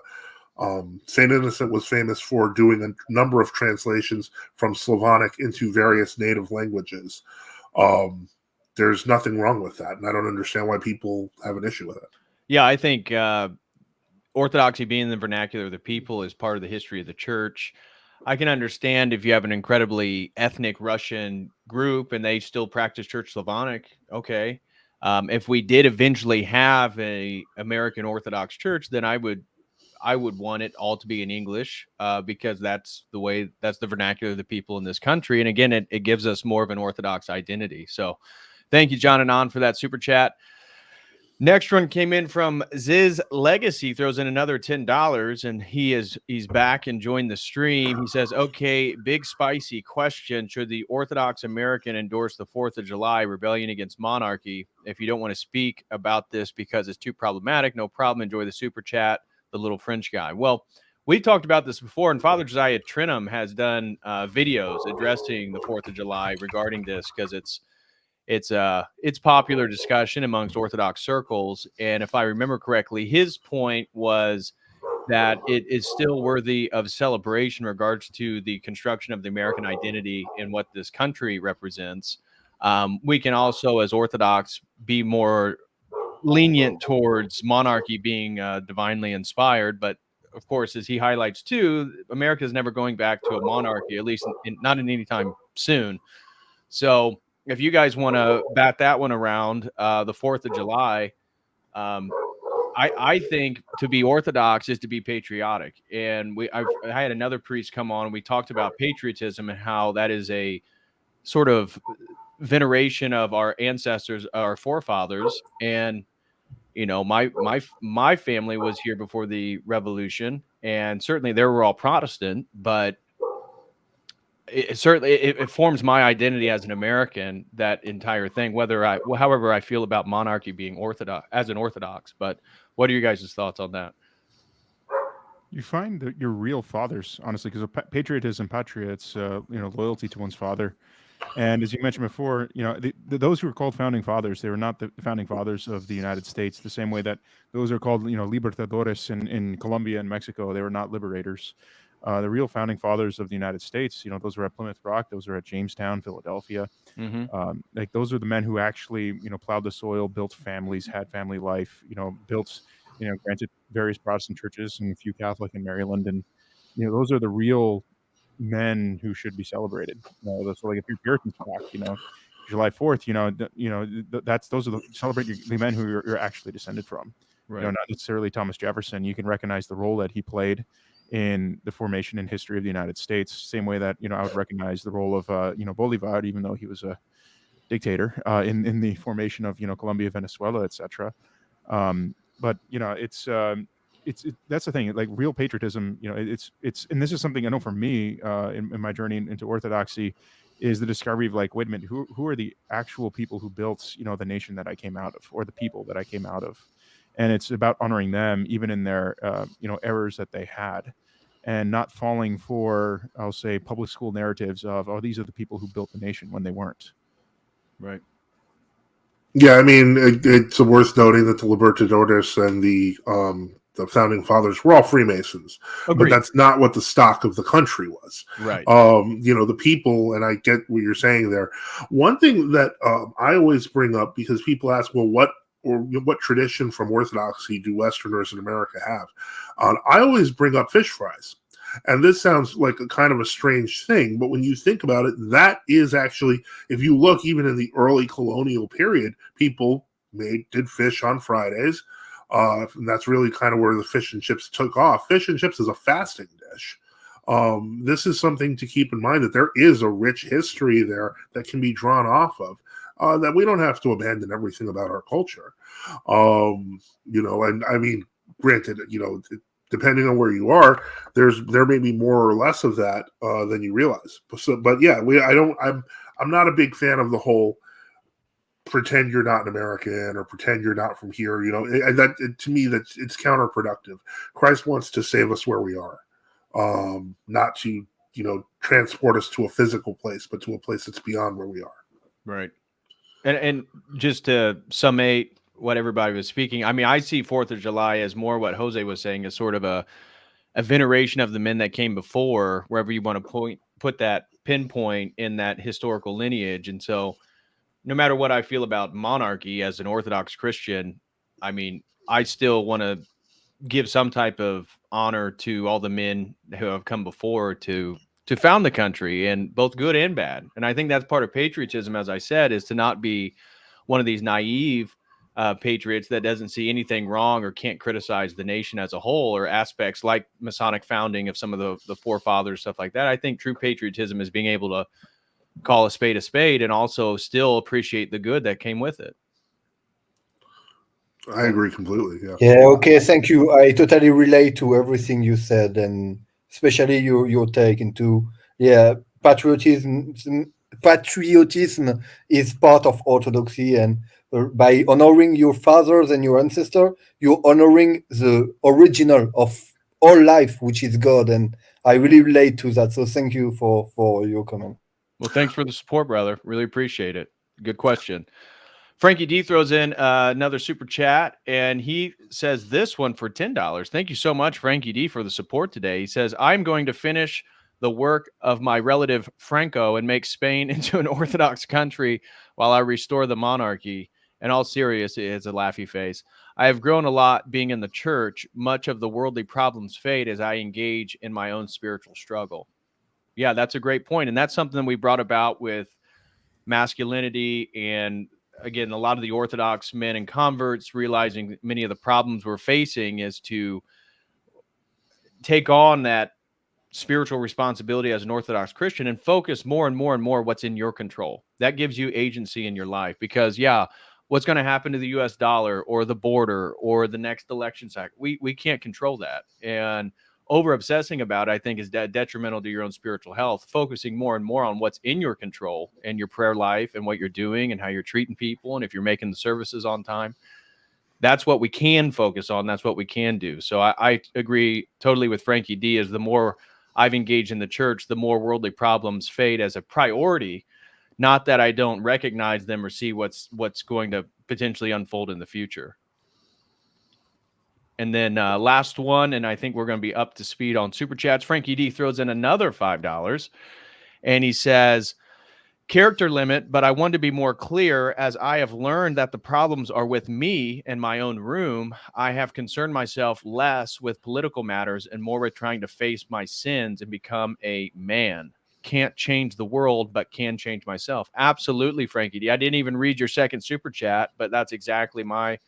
Saint Innocent was famous for doing a number of translations from Slavonic into various native languages. There's nothing wrong with that, and I don't understand why people have an issue with it. Yeah, I think Orthodoxy being the vernacular of the people is part of the history of the church. I can understand if you have an incredibly ethnic Russian group and they still practice Church Slavonic. Okay. If we did eventually have a American Orthodox Church, then I would want it all to be in English because that's the vernacular of the people in this country. And again, it gives us more of an Orthodox identity. So thank you, John and An, for that super chat. Next one came in from Ziz Legacy, throws in another $10, and he's back and joined the stream. He says, okay, big spicy question. Should the Orthodox American endorse the 4th of July rebellion against monarchy? If you don't want to speak about this because it's too problematic, no problem. Enjoy the super chat, the little French guy. Well, we talked about this before, and Father Josiah Trenum has done videos addressing the 4th of July regarding this because it's popular discussion amongst Orthodox circles. And if I remember correctly, his point was that it is still worthy of celebration in regards to the construction of the American identity and what this country represents. We can also, as Orthodox, be more lenient towards monarchy being divinely inspired. But of course, as he highlights too, America is never going back to a monarchy, at least not in any time soon. So if you guys want to bat that one around, the 4th of July, I think to be Orthodox is to be patriotic. And I had another priest come on and we talked about patriotism and how that is a sort of veneration of our ancestors, our forefathers. And, my family was here before the revolution, and certainly they were all Protestant, but it forms my identity as an American, that entire thing, however I feel about monarchy being Orthodox as an Orthodox. But what are you guys' thoughts on that? You find that your real fathers, honestly, because patriotism, patria, it's loyalty to one's father. And as you mentioned before, those who are called founding fathers, they were not the founding fathers of the United States, the same way that those are called, libertadores in Colombia and Mexico. They were not liberators. The real founding fathers of the United States, those were at Plymouth Rock, those are at Jamestown, Philadelphia. Mm-hmm. Those are the men who actually, plowed the soil, built families, had family life, built, granted various Protestant churches and a few Catholic in Maryland. And, those are the real men who should be celebrated. So like if you're Puritans back, July 4th, those are celebrate the men who you're actually descended from. Right. Not necessarily Thomas Jefferson. You can recognize the role that he played in the formation and history of the United States, same way that I would recognize the role of Bolivar, even though he was a dictator, in the formation of Colombia, Venezuela, etc. But it's that's the thing. Like real patriotism, it's and this is something I know for me in my journey into Orthodoxy, is the discovery of like, wait a minute, who are the actual people who built the nation that I came out of, or the people that I came out of. And it's about honoring them, even in their, errors that they had, and not falling for, I'll say, public school narratives of, oh, these are the people who built the nation, when they weren't. Right. Yeah, I mean, it's worth noting that the Libertadores and the founding fathers were all Freemasons. Agreed. But that's not what the stock of the country was. Right. The people, and I get what you're saying there. One thing that I always bring up, because people ask, well, what tradition from Orthodoxy do Westerners in America have? I always bring up fish fries. And this sounds like a kind of a strange thing, but when you think about it, that is actually, if you look even in the early colonial period, people did fish on Fridays. And that's really kind of where the fish and chips took off. Fish and chips is a fasting dish. This is something to keep in mind, that there is a rich history there that can be drawn off of, that we don't have to abandon everything about our culture. And I mean, granted, depending on where you are, there may be more or less of that than you realize. But yeah, I'm not a big fan of the whole pretend you're not an American or pretend you're not from here. To me, it's counterproductive. Christ wants to save us where we are, not to transport us to a physical place, but to a place that's beyond where we are. Right. And just to summate what everybody was speaking, I mean, I see 4th of July as more what Jose was saying, as sort of a veneration of the men that came before, wherever you want to put that pinpoint in that historical lineage. And so no matter what I feel about monarchy as an Orthodox Christian, I mean, I still want to give some type of honor to all the men who have come before to found the country, and both good and bad. And I think that's part of patriotism, as I said, is to not be one of these naive patriots that doesn't see anything wrong or can't criticize the nation as a whole, or aspects like Masonic founding of some of the forefathers, stuff like that. I think true patriotism is being able to call a spade and also still appreciate the good that came with it. I agree completely. Yeah. Okay. Thank you. I totally relate to everything you said, and especially your take into patriotism. Patriotism is part of Orthodoxy, and by honoring your fathers and your ancestors, you're honoring the original of all life, which is God. And I really relate to that. So thank you for your comment. Well, thanks for the support, brother. Really appreciate it. Good question. Frankie D throws in another super chat, and he says this one for $10. Thank you so much, Frankie D, for the support today. He says, I'm going to finish the work of my relative Franco and make Spain into an Orthodox country while I restore the monarchy. And all serious, it's a laughy face. I have grown a lot being in the church. Much of the worldly problems fade as I engage in my own spiritual struggle. Yeah, that's a great point. And that's something we brought about with masculinity. And again, a lot of the Orthodox men and converts realizing many of the problems we're facing is to take on that spiritual responsibility as an Orthodox Christian and focus more and more what's in your control. That gives you agency in your life, because what's going to happen to the US dollar or the border or the next election cycle, we can't control that. And over obsessing about it, I think, is detrimental to your own spiritual health. Focusing more and more on what's in your control and your prayer life and what you're doing and how you're treating people, and if you're making the services on time, that's what we can focus on. That's what we can do. So I agree totally with Frankie D. As the more I've engaged in the church, the more worldly problems fade as a priority. Not that I don't recognize them or see what's going to potentially unfold in the future. And then last one, and I think we're going to be up to speed on super chats. Frankie D throws in another $5, and he says, character limit, but I want to be more clear, as I have learned that the problems are with me in my own room. I have concerned myself less with political matters and more with trying to face my sins and become a man. Can't change the world, but can change myself. Absolutely, Frankie D. I didn't even read your second super chat, but that's exactly my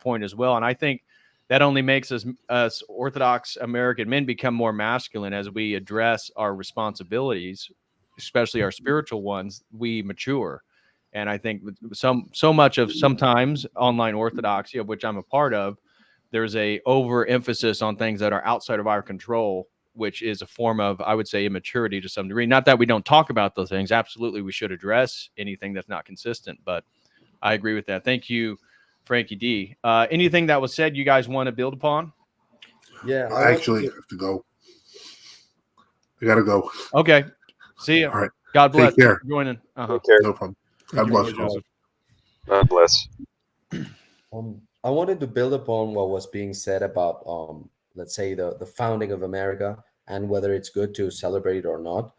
point as well. And I think that only makes us Orthodox American men become more masculine as we address our responsibilities, especially our spiritual ones. We mature. And I think so much of sometimes online Orthodoxy, of which I'm a part of, there's a overemphasis on things that are outside of our control, which is a form of, I would say, immaturity to some degree. Not that we don't talk about those things. Absolutely, we should address anything that's not consistent. But I agree with that. Thank you, Frankie D. Anything that was said you guys want to build upon? Yeah, I actually have to go. I gotta go. Okay. See ya. All right. God bless. Take care. Thanks for joining. Take care. No problem. God bless you. God bless. I wanted to build upon what was being said about, let's say, the founding of America and whether it's good to celebrate or not.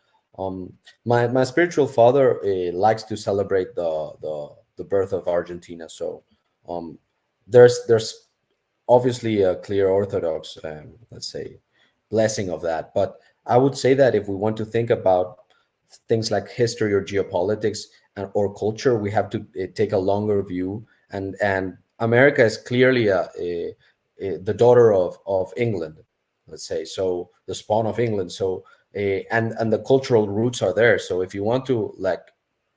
My spiritual father likes to celebrate the birth of Argentina. So there's obviously a clear Orthodox, let's say, blessing of that. But I would say that if we want to think about things like history or geopolitics or culture, we have to take a longer view and America is clearly the daughter of England, let's say, so the spawn of England. So and the cultural roots are there. So if you want to like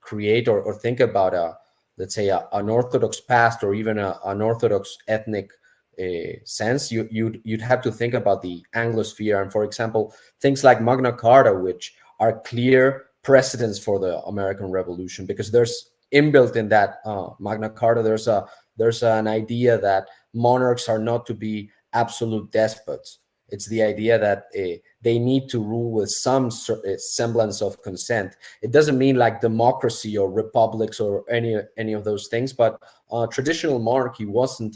create or think about let's say an Orthodox past, or even an Orthodox ethnic sense, you'd have to think about the Anglosphere, and for example things like Magna Carta, which are clear precedents for the American Revolution, because there's inbuilt in that Magna Carta, there's an idea that monarchs are not to be absolute despots. It's the idea that they need to rule with some semblance of consent. It doesn't mean like democracy or republics or any of those things, but traditional monarchy wasn't,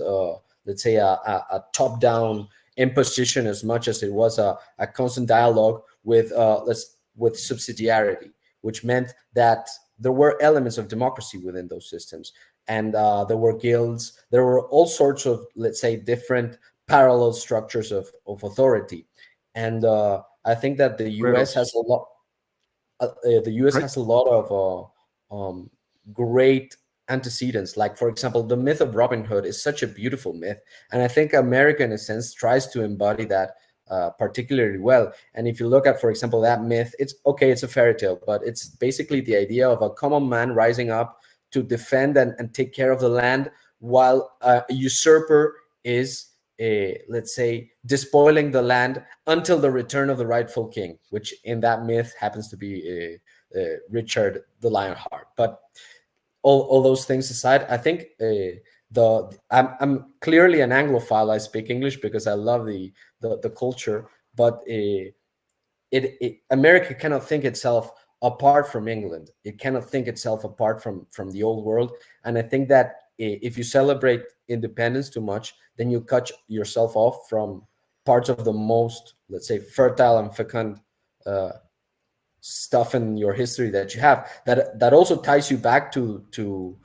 let's say, a top-down imposition as much as it was a constant dialogue with subsidiarity, which meant that there were elements of democracy within those systems, and there were guilds, there were all sorts of, let's say, different parallel structures of authority. And I think that the US has a lot has a lot of great antecedents. Like, for example, the myth of Robin Hood is such a beautiful myth, and I think America in a sense tries to embody that particularly well. And if you look at, for example, that myth, it's okay, it's a fairy tale, but it's basically the idea of a common man rising up to defend and take care of the land, while a usurper is let's say, despoiling the land until the return of the rightful king, which in that myth happens to be Richard the Lionheart. But all those things aside, I think I'm clearly an Anglophile. I speak English because I love the culture, but America cannot think itself apart from England. It cannot think itself apart from the old world. And I think that if you celebrate independence too much, then you cut yourself off from parts of the most, let's say, fertile and fecund stuff in your history that you have. That also ties you back to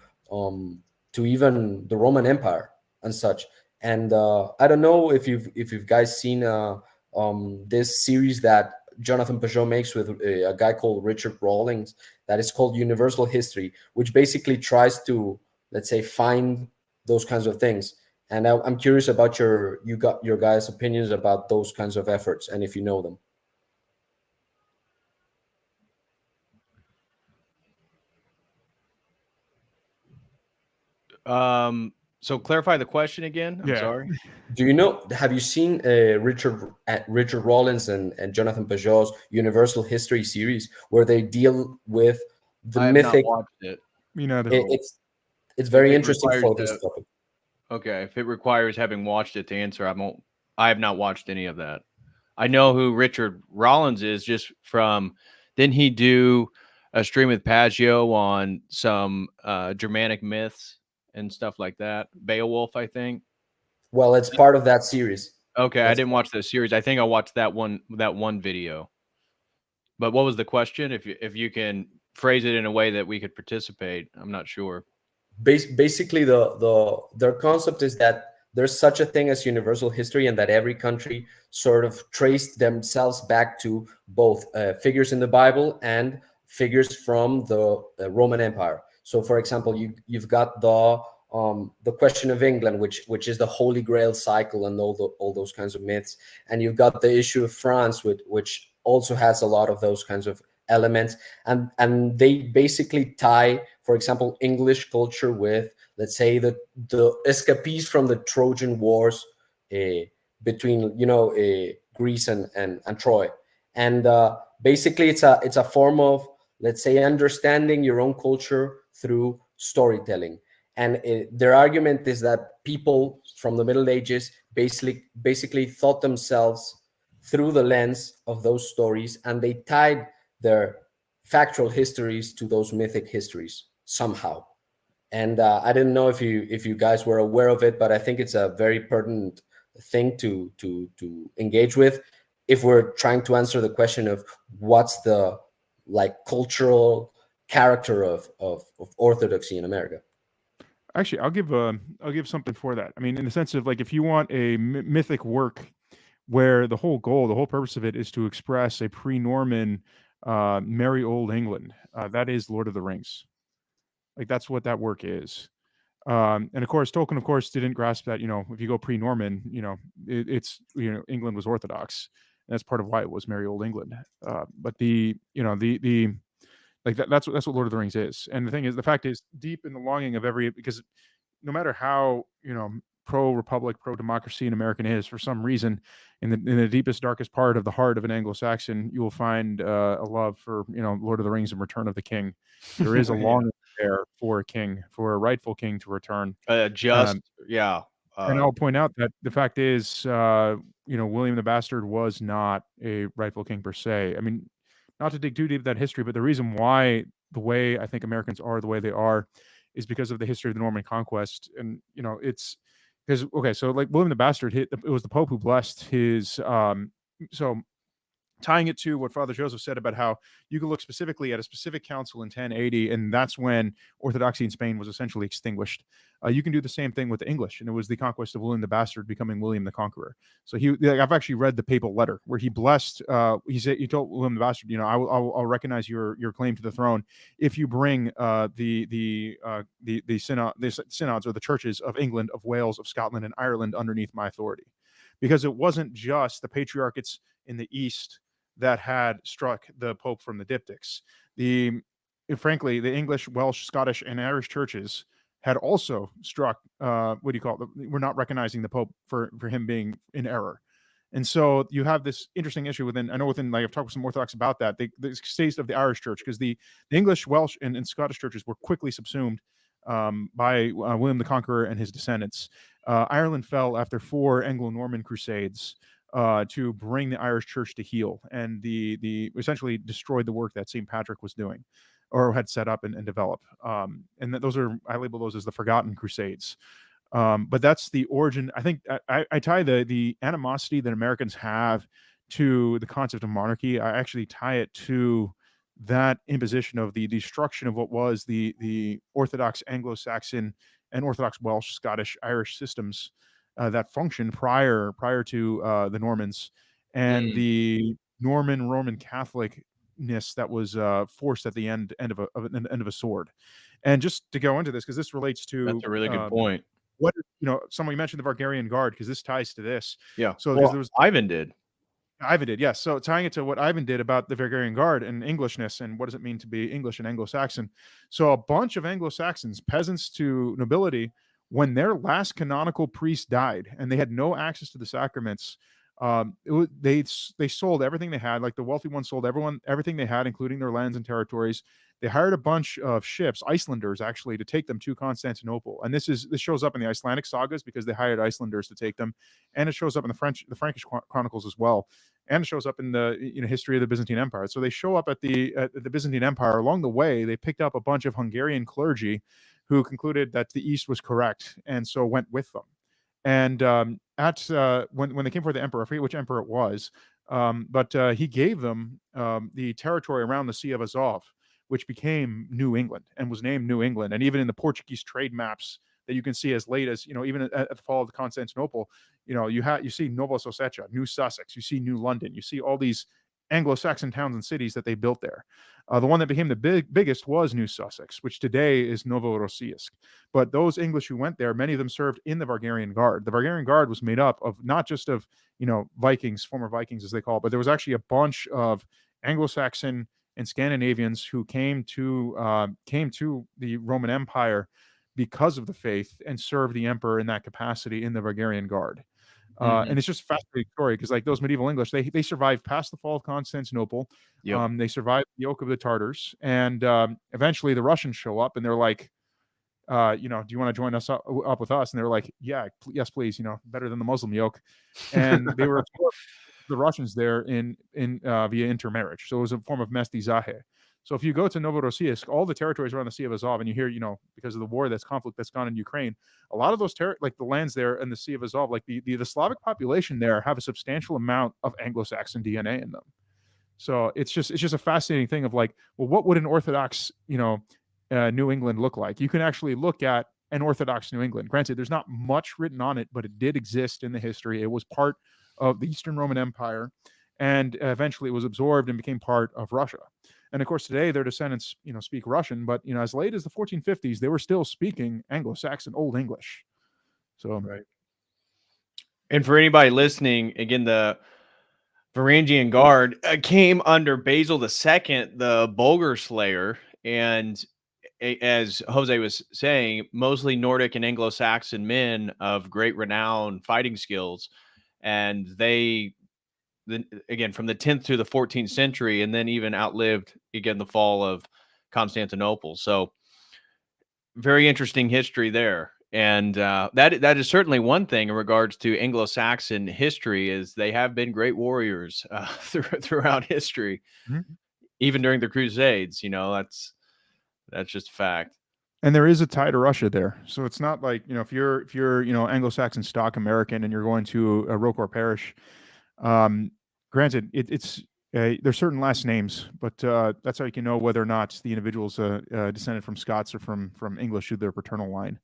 even the Roman Empire and such. And I don't know if you've guys seen this series that Jonathan Peugeot makes with a guy called Richard Rawlings, that is called Universal History, which basically tries to, let's say, find those kinds of things. And I'm curious about your guys' opinions about those kinds of efforts, and if you know them. So clarify the question again. I'm sorry. Do you know? Have you seen Richard Rawlings and Jonathan Peugeot's Universal History series, where they deal with the mythic? I have not watched it. You know, it's very interesting for this topic. Okay, if it requires having watched it to answer, I have not watched any of that. I know who Richard Rawlings is just from. Didn't he do a stream with Paggio on some Germanic myths and stuff like that? Beowulf, I think. Well, it's part of that series. Okay, I didn't watch the series. I think I watched that one video. But what was the question? If you can phrase it in a way that we could participate, I'm not sure. Basically, their concept is that there's such a thing as universal history, and that every country sort of traced themselves back to both figures in the Bible and figures from the Roman Empire. So, for example, you've got the question of England, which is the Holy Grail cycle and all those kinds of myths, and you've got the issue of France, which also has a lot of those kinds of elements, and they basically tie, for example, English culture with, let's say, the escapees from the Trojan Wars between Greece and Troy, and basically it's a form of, let's say, understanding your own culture through storytelling. And their argument is that people from the Middle Ages basically thought themselves through the lens of those stories, and they tied their factual histories to those mythic histories somehow. And I didn't know if you guys were aware of it, but I think it's a very pertinent thing to engage with if we're trying to answer the question of what's the cultural character of Orthodoxy in America. Actually, I'll give something for that. I mean, in the sense of, like, if you want a mythic work where the whole purpose of it is to express a pre-Norman merry old England, that is Lord of the Rings. Like, that's what that work is. And of course, Tolkien, of course, didn't grasp that, if you go pre-Norman, it's, England was Orthodox. And that's part of why it was merry old England. But that's what Lord of the Rings is. And the fact is, deep in the longing of because no matter how, pro-republic, pro-democracy an American is, for some reason, in the deepest, darkest part of the heart of an Anglo-Saxon, you will find a love for, Lord of the Rings and Return of the King. There is a longing there for a king, for a rightful king to return. And I'll point out that the fact is, William the Bastard was not a rightful king per se. I mean, not to dig too deep into that history, but the reason why the way I think Americans are the way they are is because of the history of the Norman Conquest. And, it's because, so like William the Bastard, it was the Pope who blessed his, so tying it to what Father Joseph said about how you could look specifically at a specific council in 1080, and that's when Orthodoxy in Spain was essentially extinguished. You can do the same thing with the English, and it was the conquest of William the Bastard becoming William the Conqueror. So I've actually read the papal letter where he blessed. He told William the Bastard, I'll recognize your claim to the throne if you bring the synods or the churches of England, of Wales, of Scotland, and Ireland underneath my authority, because it wasn't just the patriarchates in the East that had struck the Pope from the diptychs. Frankly, the English, Welsh, Scottish, and Irish churches had also struck, we're not recognizing the Pope for him being in error. And so you have this interesting issue I've talked with some Orthodox about that, the state of the Irish church, because the English, Welsh, and Scottish churches were quickly subsumed by William the Conqueror and his descendants. Ireland fell after 4 Anglo-Norman crusades to bring the Irish church to heel, and the essentially destroyed the work that St. Patrick was doing or had set up and developed. And I label those as the Forgotten Crusades. But that's the origin. I think I tie the animosity that Americans have to the concept of monarchy. I actually tie it to that imposition of the destruction of what was the Orthodox Anglo-Saxon and Orthodox Welsh, Scottish, Irish systems that functioned prior to the Normans, and the Norman Roman Catholicness that was forced at the end of a sword. And just to go into this, because this relates to that's a really good point. What somebody mentioned the Vargarian Guard, because this ties to this. Yeah. So there was Ivan did. Yes. So tying it to what Ivan did about the Vargarian Guard and Englishness, and what does it mean to be English and Anglo-Saxon. So a bunch of Anglo-Saxons, peasants to nobility, when their last canonical priest died and they had no access to the sacraments, they sold everything they had. Like the wealthy ones sold everything they had, including their lands and territories. They hired a bunch of ships, Icelanders actually, to take them to Constantinople. And this shows up in the Icelandic sagas because they hired Icelanders to take them, and it shows up in the Frankish chronicles as well, and it shows up in the history of the Byzantine Empire. So they show up at the Byzantine Empire. Along the way, they picked up a bunch of Hungarian clergy who concluded that the East was correct, and so went with them. And when they came for the emperor, I forget which emperor it was, but he gave them the territory around the Sea of Azov, which became New England and was named New England. And even in the Portuguese trade maps that you can see as late as, even at the fall of Constantinople, you see Nova Scotia, New Sussex, you see New London, you see all these Anglo-Saxon towns and cities that they built there. The one that became the biggest was New Sussex, which today is Novorossiysk. But those English who went there, many of them served in the Vargarian Guard. The Vargarian Guard was made up of not just of Vikings, former Vikings as they call it, but there was actually a bunch of Anglo-Saxon and Scandinavians who came to the Roman Empire because of the faith and served the emperor in that capacity in the Vargarian Guard. And it's just a fascinating story because, like, those medieval English, they survived past the fall of Constantinople. Yep. They survived the yoke of the Tartars, and eventually the Russians show up, and they're like, do you want to join us up with us? And they're like, yes, please. Better than the Muslim yoke. And they were the Russians there in via intermarriage, so it was a form of mestizaje. So if you go to Novorossiysk, all the territories around the Sea of Azov, and you hear, because of the war, conflict that's gone in Ukraine, a lot of those like the lands there in the Sea of Azov, like the Slavic population there, have a substantial amount of Anglo-Saxon DNA in them. So it's just a fascinating thing of like, well, what would an Orthodox, New England look like? You can actually look at an Orthodox New England. Granted, there's not much written on it, but it did exist in the history. It was part of the Eastern Roman Empire, and eventually it was absorbed and became part of Russia. And of course, today their descendants, speak Russian, but as late as the 1450s, they were still speaking Anglo-Saxon Old English. So, right. And for anybody listening, again, the Varangian Guard came under Basil II, the Bulgar Slayer, and as Jose was saying, mostly Nordic and Anglo-Saxon men of great renown, fighting skills, and they, again, from the 10th to the 14th century, and then even outlived again the fall of Constantinople. So, very interesting history there. And that is certainly one thing in regards to Anglo-Saxon history, is they have been great warriors throughout history, even during the Crusades. That's just a fact. And there is a tie to Russia there, so it's not like if you're Anglo-Saxon stock American and you're going to a Rokor parish. Granted, there's certain last names, but that's how you can know whether or not the individual's descended from Scots or from English through their paternal line.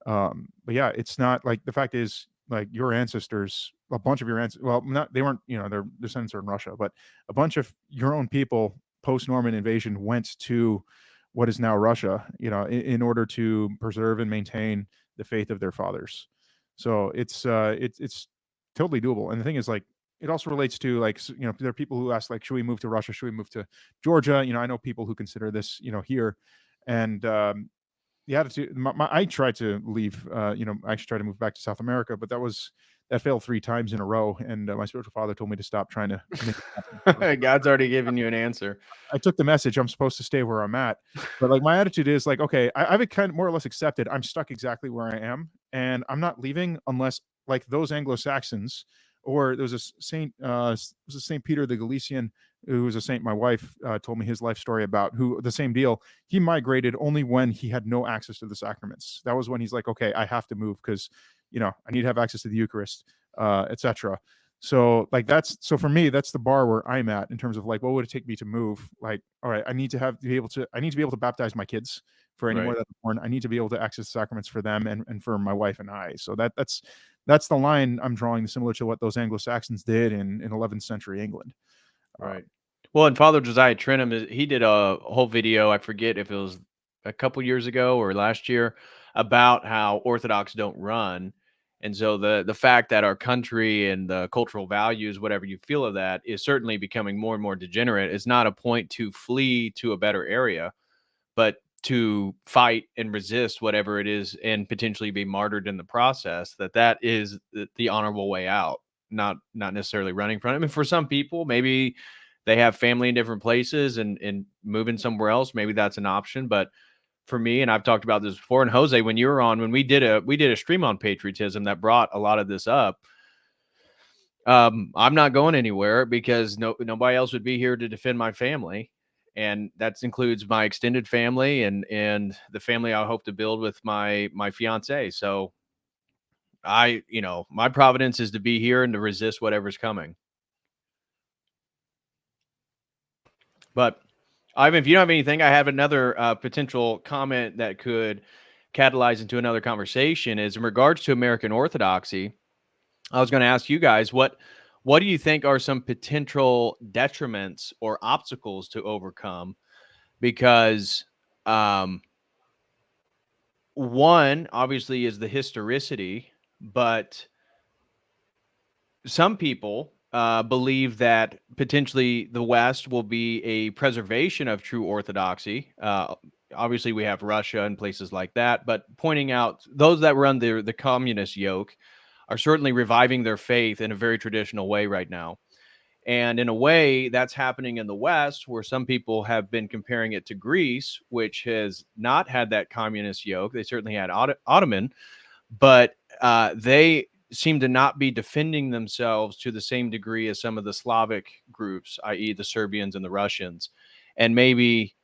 But yeah, it's not like, the fact is, like, your ancestors, a bunch of your ancestors, well, they weren't, their descendants are in Russia, but a bunch of your own people post-Norman invasion went to what is now Russia, in order to preserve and maintain the faith of their fathers. So it's totally doable. And the thing is, like, it also relates to, like, there are people who ask, like, should we move to Russia? Should we move to Georgia? I know people who consider this, here. And the attitude, I tried to leave, I actually tried to move back to South America, but that failed 3 times in a row. And my spiritual father told me to stop trying to make it happen. God's already given you an answer. I took the message. I'm supposed to stay where I'm at. But, like, my attitude is, like, okay, I've kind of more or less accepted I'm stuck exactly where I am, and I'm not leaving unless, like, those Anglo-Saxons, or there was a Saint, Saint Peter the Galician, who was a saint my wife told me his life story about, who, the same deal, he migrated only when he had no access to the sacraments. That was when he's like, okay, I have to move because, I need to have access to the Eucharist, etc. So, like, so for me, that's the bar where I'm at in terms of, like, what would it take me to move? Like, all right, I need to be able to baptize my kids for any more that are born. I need to be able to access the sacraments for them and for my wife and I. So that's the line I'm drawing, similar to what those Anglo-Saxons did in 11th century England. Right. Well, and Father Josiah Trenum, he did a whole video, I forget if it was a couple years ago or last year, about how Orthodox don't run. And so the fact that our country and the cultural values, whatever you feel of that, is certainly becoming more and more degenerate, is not a point to flee to a better area, but to fight and resist whatever it is and potentially be martyred in the process. That is the honorable way out, not necessarily running from it. I mean, for some people, maybe they have family in different places and moving somewhere else. Maybe that's an option. But for me, and I've talked about this before, and Jose, when you were on, when we did a stream on patriotism that brought a lot of this up, I'm not going anywhere because nobody else would be here to defend my family. And that includes my extended family and the family I hope to build with my fiance. So my providence is to be here and to resist whatever's coming. But Ivan, if you don't have anything, I have another potential comment that could catalyze into another conversation. Is in regards to American Orthodoxy. I was going to ask you guys, what do you think are some potential detriments or obstacles to overcome? Because one obviously is the historicity, but some people believe that potentially the West will be a preservation of true Orthodoxy. Obviously, we have Russia and places like that, but pointing out those that run the communist yoke are certainly reviving their faith in a very traditional way right now. And in a way, that's happening in the West, where some people have been comparing it to Greece, which has not had that communist yoke. They certainly had Ottoman, but they seem to not be defending themselves to the same degree as some of the Slavic groups, i.e. the Serbians and the Russians. And maybe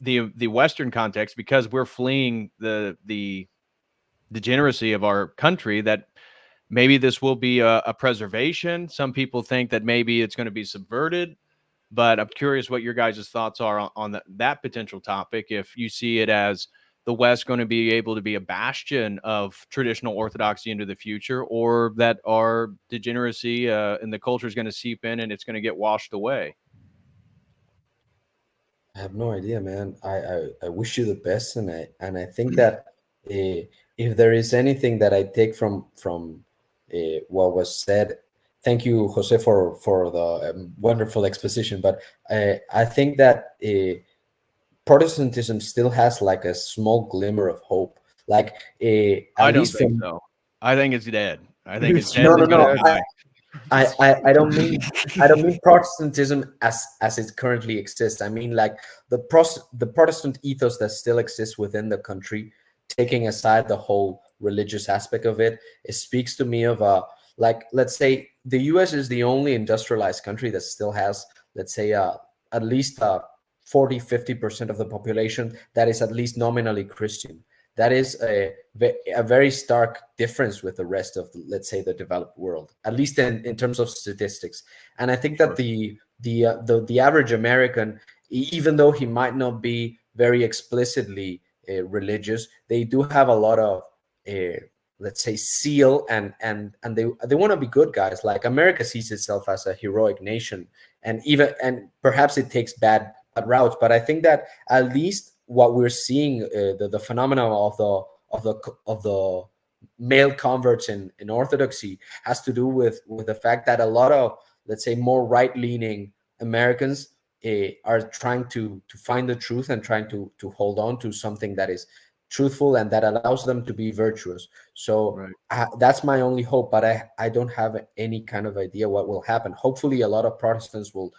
the Western context, because we're fleeing the degeneracy of our country, that maybe this will be a preservation. Some people think that maybe it's going to be subverted, but I'm curious what your guys' thoughts are on that potential topic. If you see it as the West going to be able to be a bastion of traditional Orthodoxy into the future, or that our degeneracy and the culture is going to seep in and it's going to get washed away. I have no idea, man. I wish you the best, and I think that if there is anything that I take from what was said, thank you, Jose, for the wonderful exposition. But I think that Protestantism still has like a small glimmer of hope, like I at don't least think from so. I think it's dead. I think it's It's dead. no, And no, it's gonna no. die. I don't mean Protestantism as it currently exists. I mean like the Protestant ethos that still exists within the country, taking aside the whole religious aspect of it. It speaks to me of a, like, let's say the US is the only industrialized country that still has, let's say, at least 40-50% of the population that is at least nominally Christian. That is a very stark difference with the rest of, let's say, the developed world, at least in terms of statistics. And I think that the average American, even though he might not be very explicitly religious, they do have a lot of let's say zeal, and they want to be good guys. Like America sees itself as a heroic nation, and perhaps it takes bad routes, but I think that at least what we're seeing, the phenomenon of the male converts in Orthodoxy, has to do with the fact that a lot of, let's say, more right leaning Americans are trying to find the truth and trying to hold on to something that is truthful and that allows them to be virtuous. So Right. that's my only hope, but I don't have any kind of idea what will happen. Hopefully, a lot of Protestants will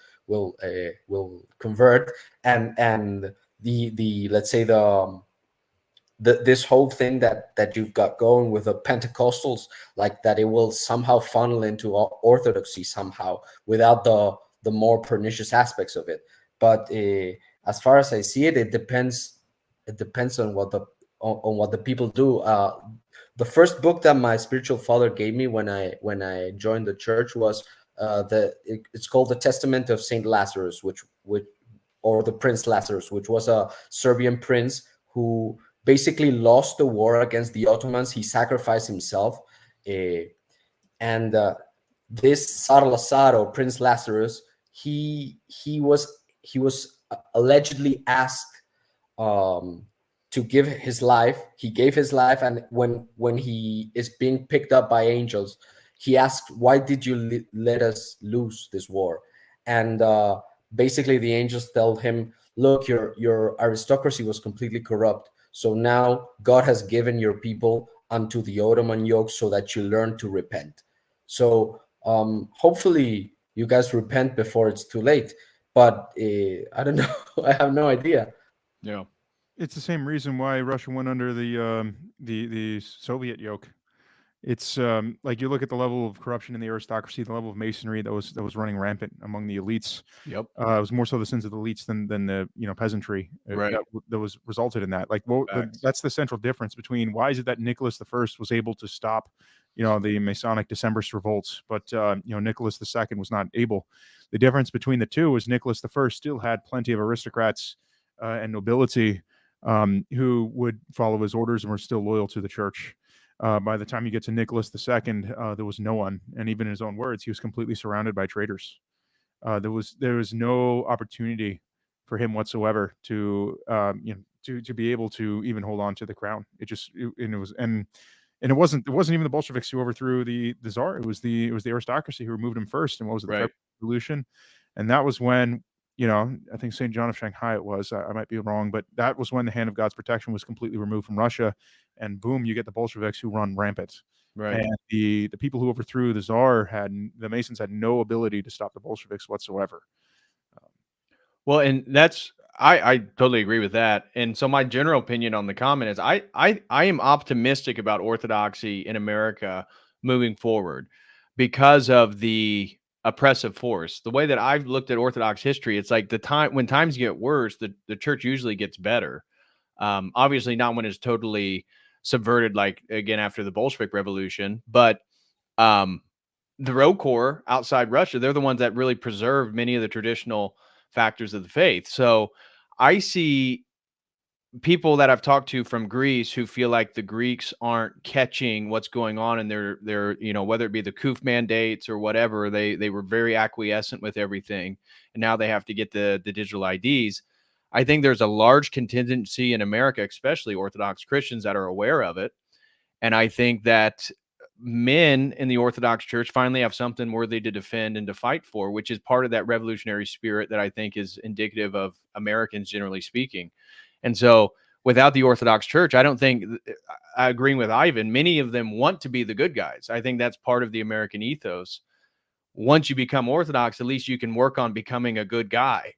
convert, and the let's say this whole thing that you've got going with the Pentecostals, like that, it will somehow funnel into Orthodoxy somehow without the more pernicious aspects of it. But as far as I see it, it depends. It depends on on what the people do. The first book that my spiritual father gave me when I joined the church was it's called the Testament of Saint Lazarus, which or the Prince Lazarus, which was a Serbian prince who basically lost the war against the Ottomans. He sacrificed himself, and this Tsar Lazar, or Prince Lazarus, he was allegedly asked to give his life. He gave his life, and when he is being picked up by angels, he asked, "Why did you let us lose this war?" And basically, the angels tell him, "Look, your aristocracy was completely corrupt. So now God has given your people unto the Ottoman yoke, so that you learn to repent." So hopefully, you guys repent before it's too late. But I don't know. I have no idea. Yeah. It's the same reason why Russia went under the Soviet yoke. It's like you look at the level of corruption in the aristocracy, the level of masonry that was running rampant among the elites. Yep. It was more so the sins of the elites than the peasantry Right. that was resulted in that. Like, well, Facts. that's the central difference between why is it that Nicholas the First was able to stop, the Masonic Decembrist revolts, but Nicholas the Second was not able. The difference between the two is Nicholas the First still had plenty of aristocrats and nobility who would follow his orders and were still loyal to the church. By the time you get to Nicholas II, there was no one, and even in his own words, he was completely surrounded by traitors. There was no opportunity for him whatsoever to to be able to even hold on to the crown. And it wasn't even the Bolsheviks who overthrew the Tsar. It was the aristocracy who removed him first. And what was it, the Right. February Revolution? And that was when, I think St. John of Shanghai it was. I might be wrong, but that was when the hand of God's protection was completely removed from Russia, and boom, you get the Bolsheviks who run rampant. Right. And the people who overthrew the Tsar the Masons had no ability to stop the Bolsheviks whatsoever. Well, and that's I totally agree with that. And so my general opinion on the comment is I am optimistic about Orthodoxy in America moving forward because of the oppressive force. The way that I've looked at Orthodox history, it's like when times get worse, the church usually gets better. Obviously not when it's totally subverted, like again after the Bolshevik Revolution, but the Row Corps outside Russia, they're the ones that really preserved many of the traditional factors of the faith. So I see people that I've talked to from Greece who feel like the Greeks aren't catching what's going on in their whether it be the Kuf mandates or whatever, they were very acquiescent with everything, and now they have to get the digital IDs. I think there's a large contingency in America, especially Orthodox Christians, that are aware of it. And I think that men in the Orthodox Church finally have something worthy to defend and to fight for, which is part of that revolutionary spirit that I think is indicative of Americans, generally speaking. And so without the Orthodox Church, I don't think, I agree with Ivan, many of them want to be the good guys. I think that's part of the American ethos. Once you become Orthodox, at least you can work on becoming a good guy.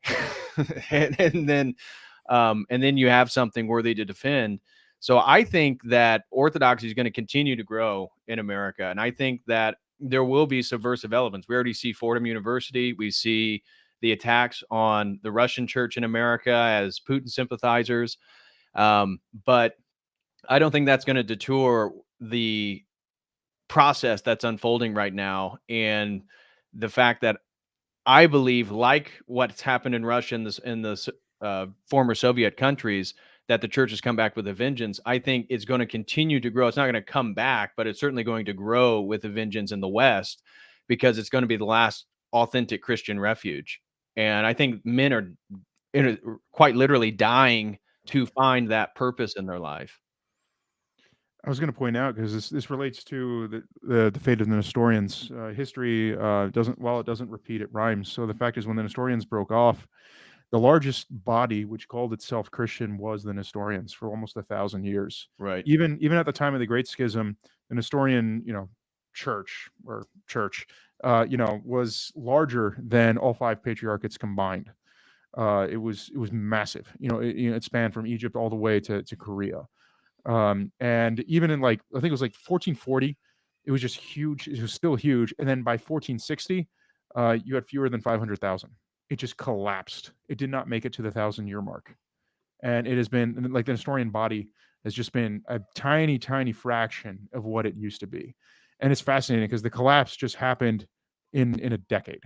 and then you have something worthy to defend. So I think that Orthodoxy is going to continue to grow in America. And I think that there will be subversive elements. We already see Fordham University. We see the attacks on the Russian church in America as Putin sympathizers. But I don't think that's going to detour the process that's unfolding right now. And the fact that I believe, like what's happened in Russia and in the former Soviet countries, that the church has come back with a vengeance. I think it's going to continue to grow. It's not going to come back, but it's certainly going to grow with a vengeance in the West, because it's going to be the last authentic Christian refuge. And I think men are quite literally dying to find that purpose in their life. I was going to point out, because this relates to the fate of the Nestorians. History doesn't repeat, it rhymes. So the fact is, when the Nestorians broke off, the largest body which called itself Christian was the Nestorians for almost 1,000 years. Right. Even at the time of the Great Schism, the Nestorian, church, was larger than all 5 patriarchates combined. It was massive. It spanned from Egypt all the way to Korea. And even in, I think it was 1440, it was just huge. It was still huge. And then by 1460, you had fewer than 500,000. It just collapsed. It did not make it to the 1,000-year mark. And it has been, the Nestorian body has just been a tiny, tiny fraction of what it used to be. And it's fascinating because the collapse just happened in a decade,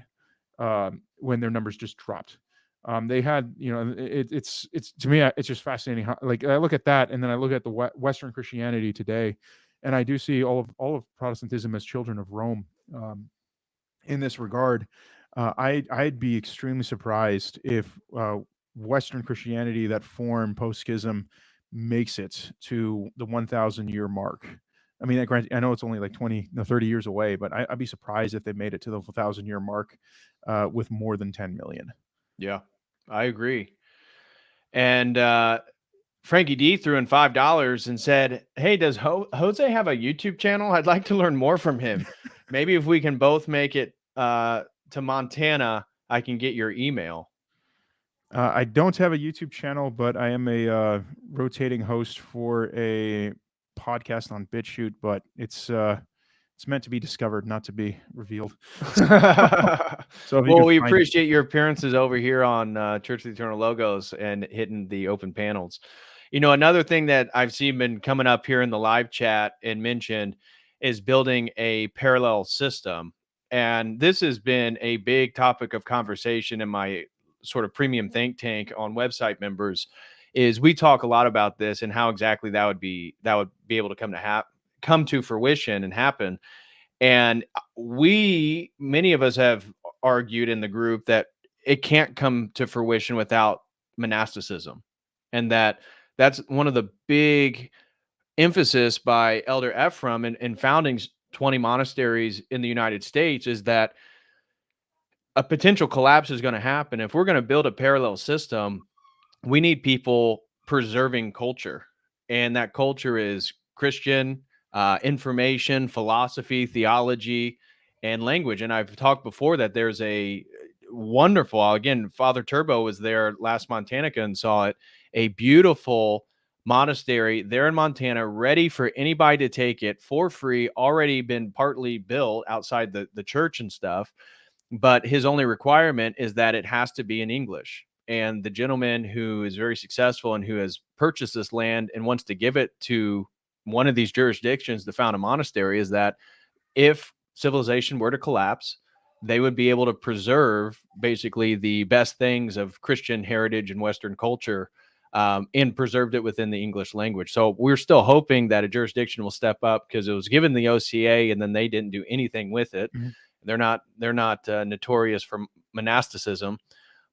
when their numbers just dropped. They had, it's to me, it's just fascinating how, I look at that, and then I look at the Western Christianity today, and I do see all of Protestantism as children of Rome. In this regard, I'd be extremely surprised if Western Christianity that formed post-schism makes it to the 1,000-year mark. I mean, I know it's only 30 years away, but I'd be surprised if they made it to the 1,000-year mark with more than 10 million. Yeah, I agree. And Frankie D threw in $5 and said, "Hey, does Jose have a YouTube channel? I'd like to learn more from him. Maybe if we can both make it to Montana, I can get your email." I don't have a YouTube channel, but I am a rotating host for a podcast on BitChute, but it's meant to be discovered, not to be revealed. So we appreciate your appearances over here on Church of the Eternal Logos and hitting the open panels. Another thing that I've seen been coming up here in the live chat and mentioned is building a parallel system. And this has been a big topic of conversation in my sort of premium think tank on website members. Is we talk a lot about this and how exactly that would be able to come to fruition and happen. And many of us have argued in the group that it can't come to fruition without monasticism, and that's one of the big emphasis by Elder Ephraim in founding 20 monasteries in the United States, is that a potential collapse is going to happen. If we're going to build a parallel system, we need people preserving culture, and that culture is Christian information, philosophy, theology, and language. And I've talked before that there's a wonderful, again, Father Turbo was there last Montanica and saw it, a beautiful monastery there in Montana, ready for anybody to take it for free, already been partly built outside the church and stuff. But his only requirement is that it has to be in English. And the gentleman who is very successful and who has purchased this land and wants to give it to one of these jurisdictions to found a monastery, is that if civilization were to collapse, they would be able to preserve basically the best things of Christian heritage and Western culture, and preserved it within the English language. So we're still hoping that a jurisdiction will step up, because it was given the OCA and then they didn't do anything with it. Mm-hmm. They're not notorious for monasticism,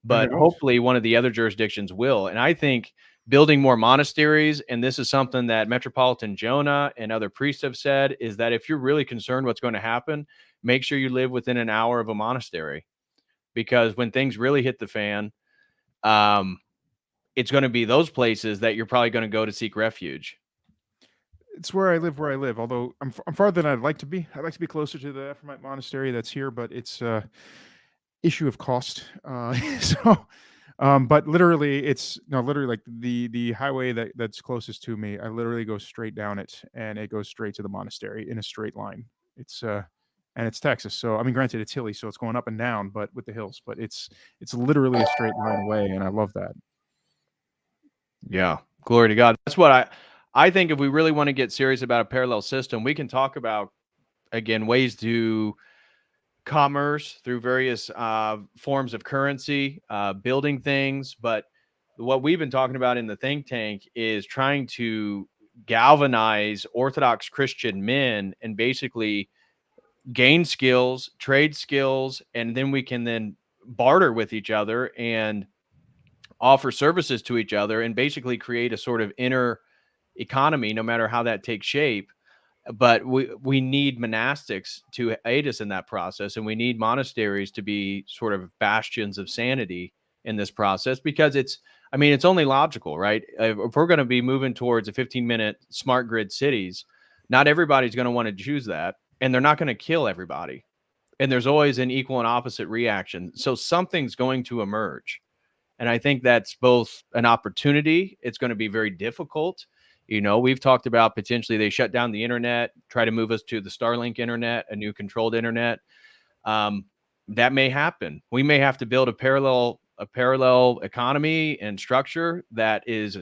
but knows? hopefully one of the other jurisdictions will. And I think building more monasteries, and this is something that Metropolitan Jonah and other priests have said, is that if you're really concerned what's going to happen, make sure you live within an hour of a monastery, because when things really hit the fan, it's going to be those places that you're probably going to go to seek refuge. It's where I live. Although I'm farther than I'd like to be. I'd like to be closer to the Ephraimite monastery that's here, but it's issue of cost. But literally, it's literally like the highway that's closest to me. I literally go straight down it, and it goes straight to the monastery in a straight line. It's and it's Texas, so I mean, granted, it's hilly, so it's going up and down, but with the hills. But it's literally a straight line away, and I love that. Yeah, glory to God. That's what I think. If we really want to get serious about a parallel system, we can talk about, again, ways to commerce through various forms of currency, building things. But what we've been talking about in the think tank is trying to galvanize Orthodox Christian men and basically gain skills, trade skills, and then we can then barter with each other and offer services to each other and basically create a sort of inner economy, no matter how that takes shape. But we need monastics to aid us in that process, and we need monasteries to be sort of bastions of sanity in this process, because it's only logical, right? If we're going to be moving towards a 15-minute smart grid cities, not everybody's going to want to choose that, and they're not going to kill everybody. And there's always an equal and opposite reaction. So something's going to emerge. And I think that's both an opportunity. It's going to be very difficult. We've talked about potentially they shut down the internet, try to move us to the Starlink internet, a new controlled internet. That may happen. We may have to build a parallel economy and structure that is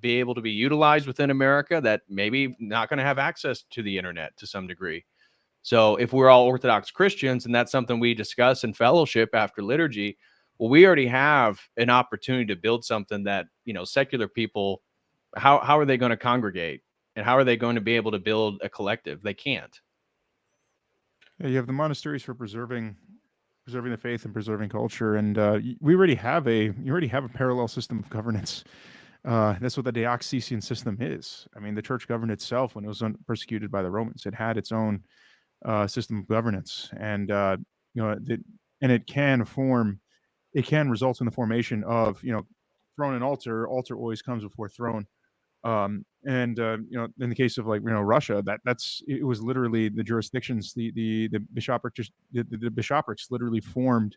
be able to be utilized within America, that maybe not going to have access to the internet to some degree. So if we're all Orthodox Christians, and that's something we discuss in fellowship after liturgy, well, we already have an opportunity to build something that, secular people, how are they going to congregate, and how are they going to be able to build a collective? They can't. Yeah, you have the monasteries for preserving the faith and preserving culture, and you already have a parallel system of governance. That's what the diocesan system is. I mean, the church governed itself when it was persecuted by the Romans. It had its own system of governance, and it can result in the formation of throne and altar. Altar always comes before throne. In the case of Russia, it was literally the jurisdictions, the bishoprics literally formed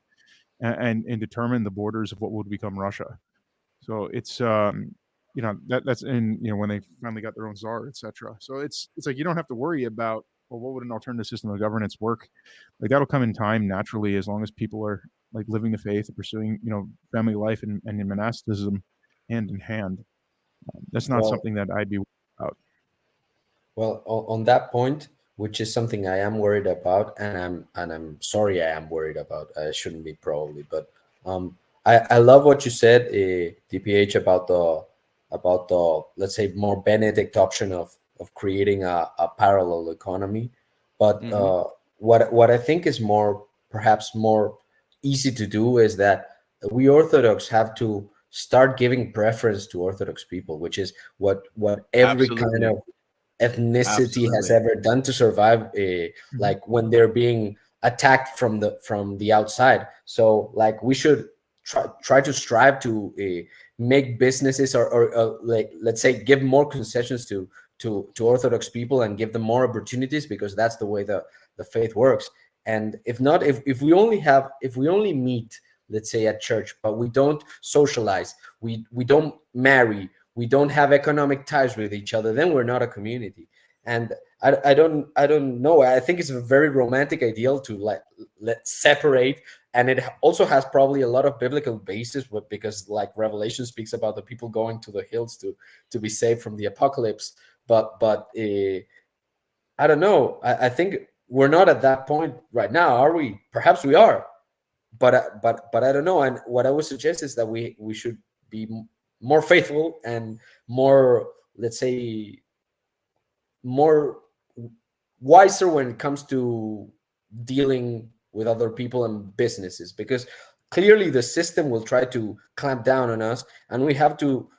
and determined the borders of what would become Russia. So it's that's when they finally got their own czar, etc. So it's like you don't have to worry about, well, what would an alternative system of governance work? Like that'll come in time naturally, as long as people are like living the faith and pursuing family life and in monasticism hand in hand. That's not something that I'd be worried about. Well, on that point, which is something I am worried about, and I'm sorry I am worried about. I shouldn't be, probably, but I love what you said, DPH, about the let's say more Benedict option of creating a parallel economy. But what I think is perhaps more easy to do is that we Orthodox have to start giving preference to Orthodox people, which is what every kind of ethnicity has ever done to survive, like when they're being attacked from the outside. So like we should try to strive to make businesses or like, let's say, give more concessions to Orthodox people and give them more opportunities, because that's the way the faith works. And if not, if we only meet, let's say, at church, but we don't socialize, we don't marry, we don't have economic ties with each other, then we're not a community. And I don't know. I think it's a very romantic ideal to let's separate, and it also has probably a lot of biblical basis, because like Revelation speaks about the people going to the hills to be saved from the apocalypse. But I don't know. I think we're not at that point right now, are we? Perhaps we are, but I don't know. And what I would suggest is that we should be more faithful and more, let's say, more wiser when it comes to dealing with other people and businesses, because clearly the system will try to clamp down on us, and we have to.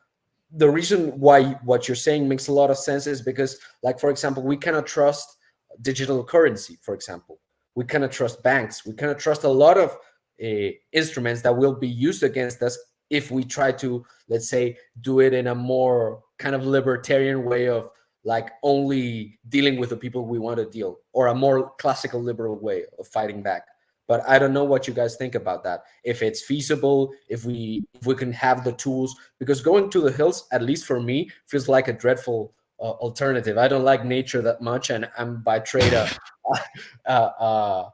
The reason why what you're saying makes a lot of sense is because, like, for example, we cannot trust digital currency. For example, we cannot trust banks. We cannot trust a lot of instruments that will be used against us if we try to, let's say, do it in a more kind of libertarian way of like only dealing with the people we want to deal, or a more classical liberal way of fighting back. But I don't know what you guys think about that. If it's feasible, if we can have the tools, because going to the hills, at least for me, feels like a dreadful alternative. I don't like nature that much, and I'm by trade a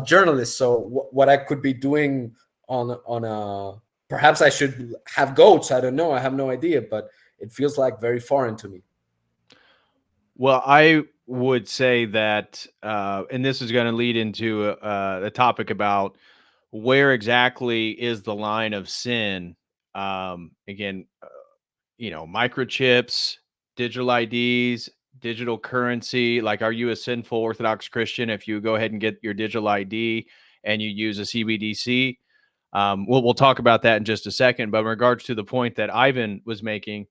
journalist. So what I could be doing on a, perhaps I should have goats. I don't know. I have no idea, but it feels like very foreign to me. Well, I would say that, and this is going to lead into the topic about where exactly is the line of sin. Again, microchips, digital IDs, digital currency. Like, are you a sinful Orthodox Christian if you go ahead and get your digital ID and you use a CBDC? We'll talk about that in just a second. But in regards to the point that Ivan was making,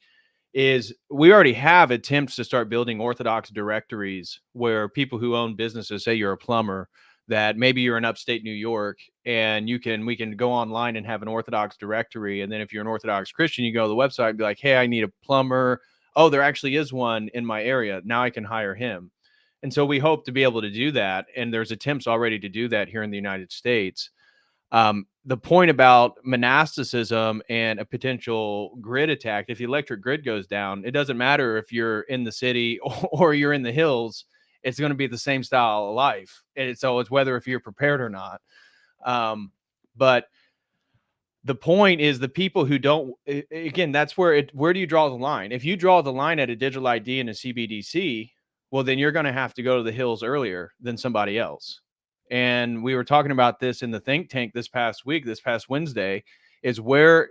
is we already have attempts to start building Orthodox directories where people who own businesses, say you're a plumber, that maybe you're in upstate New York, and we can go online and have an Orthodox directory. And then if you're an Orthodox Christian, you go to the website and be like, hey, I need a plumber. Oh, there actually is one in my area. Now I can hire him. And so we hope to be able to do that. And there's attempts already to do that here in the United States. The point about monasticism and a potential grid attack, if the electric grid goes down, it doesn't matter if you're in the city or you're in the hills, it's going to be the same style of life. And so it's whether if you're prepared or not. But the point is, the people who don't, again, that's where do you draw the line? If you draw the line at a digital ID and a CBDC, well, then you're going to have to go to the hills earlier than somebody else. And we were talking about this in the think tank this past Wednesday, is where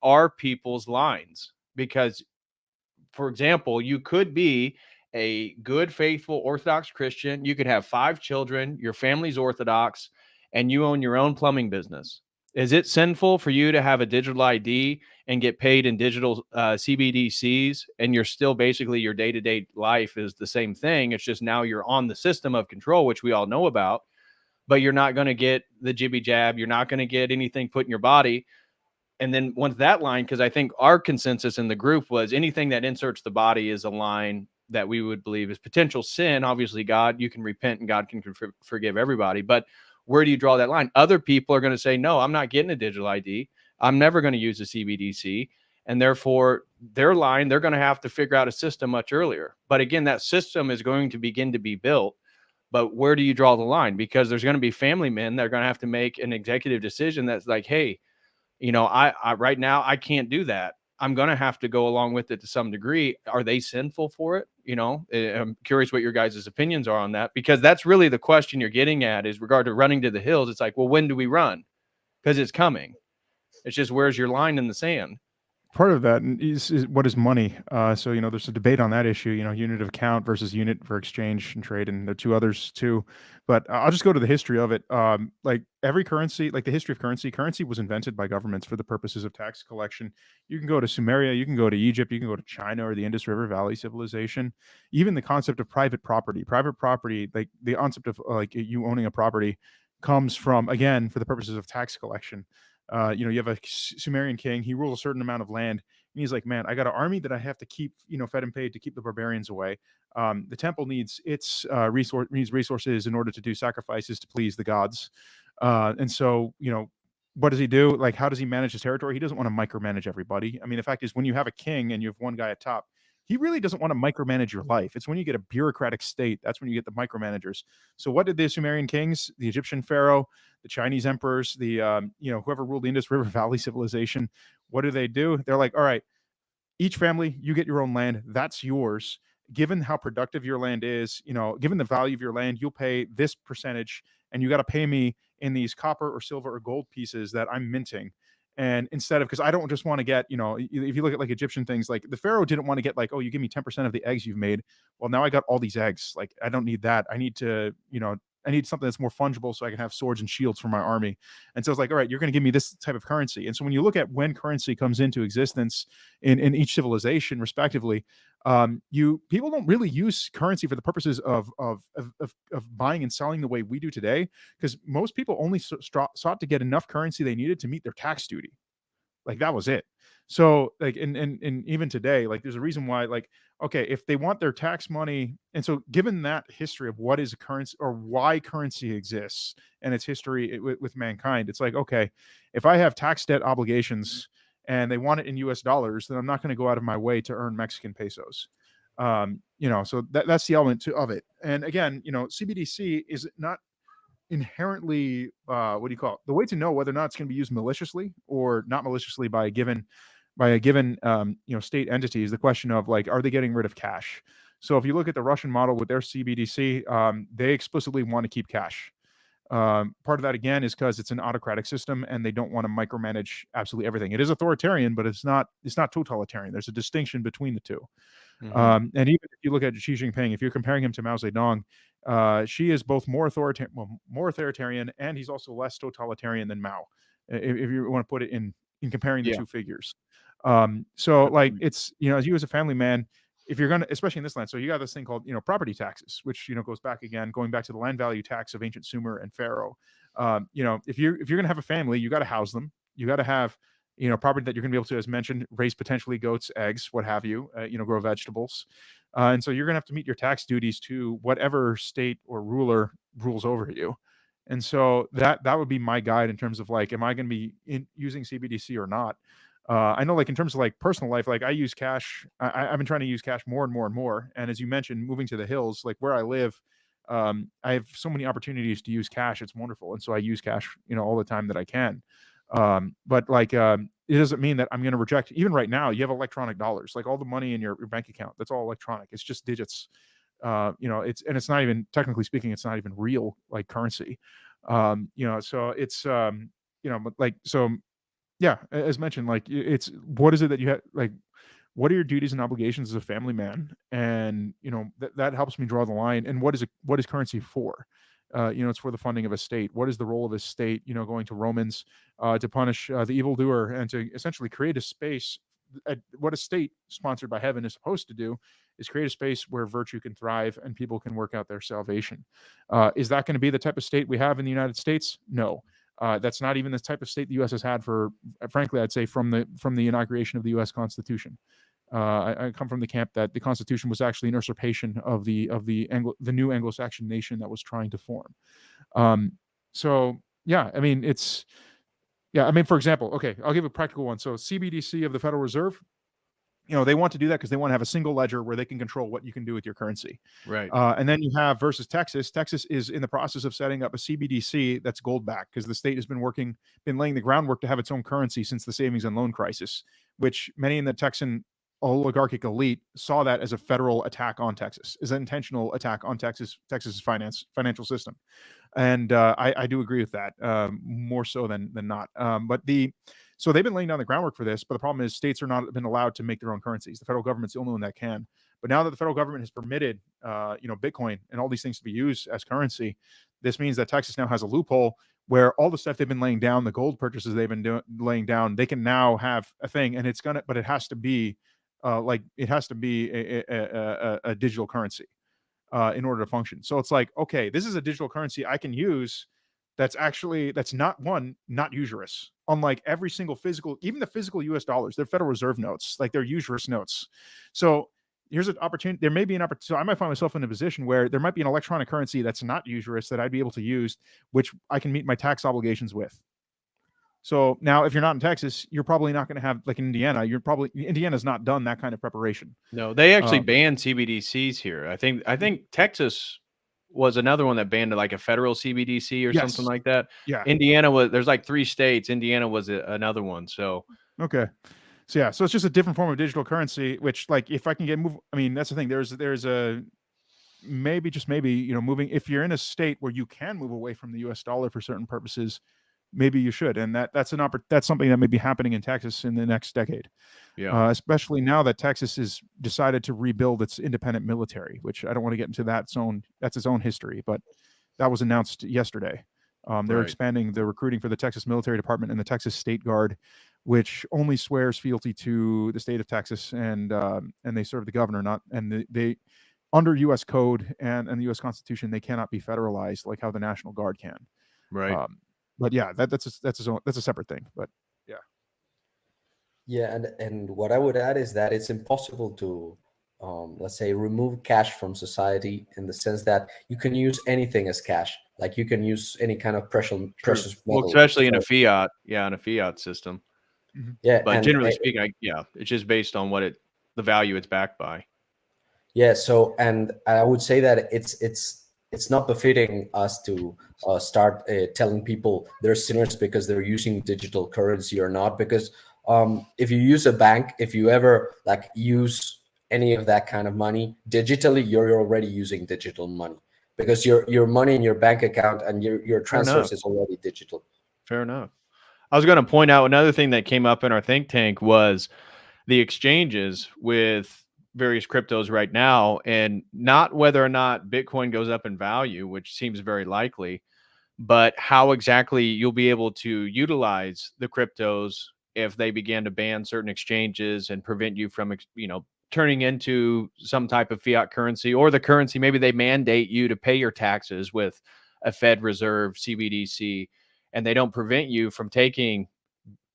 are people's lines? Because, for example, you could be a good, faithful Orthodox Christian. You could have 5 children, your family's Orthodox, and you own your own plumbing business. Is it sinful for you to have a digital ID and get paid in digital CBDCs, and you're still basically, your day-to-day life is the same thing? It's just now you're on the system of control, which we all know about, but you're not going to get the jibby jab. You're not going to get anything put in your body. And then once that line, because I think our consensus in the group was anything that inserts the body is a line that we would believe is potential sin. Obviously, God, you can repent and God can forgive everybody. But where do you draw that line? Other people are going to say, no, I'm not getting a digital ID. I'm never going to use a CBDC. And therefore, their line, they're going to have to figure out a system much earlier. But again, that system is going to begin to be built. But where do you draw the line? Because there's going to be family men that are going to have to make an executive decision that's like, hey, I right now, I can't do that. I'm going to have to go along with it to some degree. Are they sinful for it? I'm curious what your guys' opinions are on that, because that's really the question you're getting at, is regard to running to the hills. It's like, well, when do we run? Because it's coming. It's just, where's your line in the sand? Part of that is what is money. So there's a debate on that issue. Unit of account versus unit for exchange and trade, and there are 2 others too. But I'll just go to the history of it. Like every currency, like the history of currency was invented by governments for the purposes of tax collection. You can go to Sumeria, you can go to Egypt, you can go to China or the Indus River Valley civilization. Even the concept of private property, like the concept of like you owning a property, comes from, again, for the purposes of tax collection. You have a Sumerian king. He rules a certain amount of land, and he's like, man, I got an army that I have to keep, fed and paid to keep the barbarians away. The temple needs its resources in order to do sacrifices to please the gods. And so, what does he do? Like, how does he manage his territory? He doesn't want to micromanage everybody. I mean, the fact is, when you have a king and you have one guy at top, he really doesn't want to micromanage your life. It's when you get a bureaucratic state, that's when you get the micromanagers. So what did the Sumerian kings, the Egyptian pharaoh, the Chinese emperors, the whoever ruled the Indus River Valley civilization, what do? They're like, all right, each family, you get your own land. That's yours. Given how productive your land is, given the value of your land, you'll pay this percentage, and you got to pay me in these copper or silver or gold pieces that I'm minting. And instead of, because I don't just want to get, if you look at like Egyptian things, like the pharaoh didn't want to get like, oh, you give me 10% of the eggs you've made. Well, now I got all these eggs. Like, I don't need that. I need to, I need something that's more fungible so I can have swords and shields for my army. And so it's like, all right, you're going to give me this type of currency. And so when you look at when currency comes into existence in each civilization, respectively, people don't really use currency for the purposes of buying and selling the way we do today, because most people only sought to get enough currency they needed to meet their tax duty. Like that was it. So like, and even today, like there's a reason why, like, okay, if they want their tax money, and so given that history of what is a currency or why currency exists and its history with mankind, it's like, okay, if I have tax debt obligations and they want it in US dollars, then I'm not going to go out of my way to earn Mexican pesos. So that's the element of it. And again, CBDC is not inherently what do you call it? The way to know whether or not it's going to be used maliciously or not maliciously by a given state entity is the question of, like, are they getting rid of cash? So if you look at the Russian model with their CBDC, they explicitly want to keep cash. Part of that, again, is because it's an autocratic system and they don't want to micromanage absolutely everything. It is authoritarian, but it's not totalitarian. There's a distinction between the two. And even if you look at Xi Jinping, if you're comparing him to Mao Zedong, Xi is both more authoritarian, and he's also less totalitarian than Mao, if you want to put it in comparing the two figures. So like, it's, as you as a family man, if you're going to, especially in this land, so you got this thing called, property taxes, which, goes back to the land value tax of ancient Sumer and Pharaoh. If you're going to have a family, you got to house them. You got to have, property that you're going to be able to, as mentioned, raise potentially goats, eggs, what have you, grow vegetables. And so you're going to have to meet your tax duties to whatever state or ruler rules over you. And so that would be my guide in terms of, like, am I going to be using CBDC or not? I know, like, in terms of, like, personal life, like, I use cash. I've been trying to use cash more and more and more. And as you mentioned, moving to the hills, like where I live, I have so many opportunities to use cash. It's wonderful. And so I use cash, all the time that I can. But like, it doesn't mean that I'm going to reject. Even right now, you have electronic dollars, like all the money in your bank account. That's all electronic. It's just digits. It's not even, technically speaking, it's not even real, like, currency. So it's, but like, so yeah, as mentioned, like, it's, what is it that you have, like, what are your duties and obligations as a family man? And, that helps me draw the line. And what is currency for? It's for the funding of a state. What is the role of a state, going to Romans, to punish the evildoer and to essentially create a space. What a state sponsored by heaven is supposed to do is create a space where virtue can thrive and people can work out their salvation. Is that going to be the type of state we have in the United States? No. That's not even the type of state the U.S. has had for, frankly, I'd say from the inauguration of the U.S. Constitution. I come from the camp that the Constitution was actually an usurpation of the new Anglo-Saxon nation that was trying to form. So yeah, I mean, for example, okay, I'll give a practical one. So CBDC of the Federal Reserve, they want to do that because they want to have a single ledger where they can control what you can do with your currency. Right. And then you have versus Texas. Texas is in the process of setting up a CBDC that's gold backed, because the state has been laying the groundwork to have its own currency since the savings and loan crisis, which many in the Texan oligarchic elite saw that as a federal attack on Texas, as an intentional attack on Texas's financial system. And I do agree with that, more so than not. So they've been laying down the groundwork for this, but the problem is states are not been allowed to make their own currencies. The federal government's the only one that can. But now that the federal government has permitted, Bitcoin and all these things to be used as currency, this means that Texas now has a loophole where all the stuff they've been laying down, the gold purchases they've been laying down, they can now have a thing, and but it has to be a digital currency in order to function. So it's like, okay, this is a digital currency I can use that's not usurious. Unlike every single physical, even the physical US dollars, they're Federal Reserve notes, like they're usurious notes. So here's an opportunity. There may be an opportunity. So I might find myself in a position where there might be an electronic currency that's not usurious that I'd be able to use, which I can meet my tax obligations with. So now, if you're not in Texas, you're probably not going to have, like in Indiana, Indiana's not done that kind of preparation. No, they actually banned CBDCs here. I think Texas was another one that banned like a federal CBDC or something like that. Yeah. Indiana there's like 3 states. Indiana was another one. So, okay. So yeah, so it's just a different form of digital currency, which, like, if I can that's the thing. There's a maybe, moving, if you're in a state where you can move away from the US dollar for certain purposes, maybe you should. And that's something that may be happening in Texas in the next decade. Yeah. Especially now that Texas has decided to rebuild its independent military, which I don't want to get into that's its own history, but that was announced yesterday. They're Right. expanding the recruiting for the Texas Military Department and the Texas State Guard, which only swears fealty to the state of Texas, and they serve the governor, not and they under U.S. code and the U.S. Constitution, they cannot be federalized like how the National Guard can. Right. But yeah, that's a separate thing. But yeah. Yeah, and what I would add is that it's impossible to, let's say, remove cash from society in the sense that you can use anything as cash. Like you can use any kind of precious metal. Well, especially in a fiat, in a fiat system. Yeah, but generally speaking, it's just based on the value it's backed by. Yeah. So, and I would say that it's not befitting us to start telling people they're sinners because they're using digital currency or not. Because if you use a bank, if you ever like use any of that kind of money digitally, you're already using digital money because your money in your bank account and your transfers is already digital. Fair enough. I was going to point out another thing that came up in our think tank was the exchanges with various cryptos right now, and not whether or not Bitcoin goes up in value, which seems very likely, but how exactly you'll be able to utilize the cryptos if they begin to ban certain exchanges and prevent you from, turning into some type of fiat currency, or the currency, maybe they mandate you to pay your taxes with a Fed Reserve CBDC, and they don't prevent you from taking,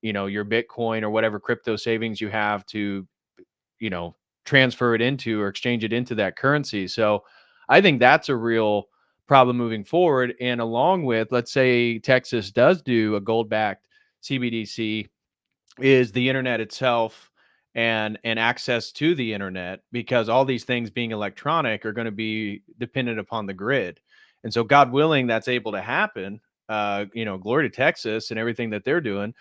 your Bitcoin or whatever crypto savings you have to, transfer it into or exchange it into that currency. So I think that's a real problem moving forward. And along with, let's say Texas does do a gold-backed CBDC, is the internet itself and access to the internet, because all these things being electronic are going to be dependent upon the grid. And so God willing, that's able to happen. Glory to Texas and everything that they're doing.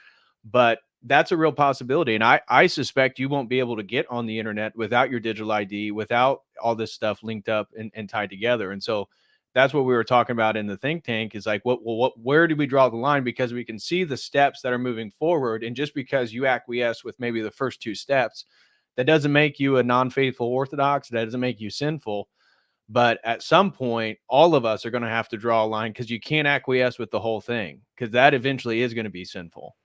But that's a real possibility. And I suspect you won't be able to get on the internet without your digital ID, without all this stuff linked up and tied together. And so that's what we were talking about in the think tank, is like, where do we draw the line? Because we can see the steps that are moving forward. And just because you acquiesce with maybe the first two steps, that doesn't make you a non-faithful Orthodox. That doesn't make you sinful. But at some point, all of us are going to have to draw a line, because you can't acquiesce with the whole thing, because that eventually is going to be sinful.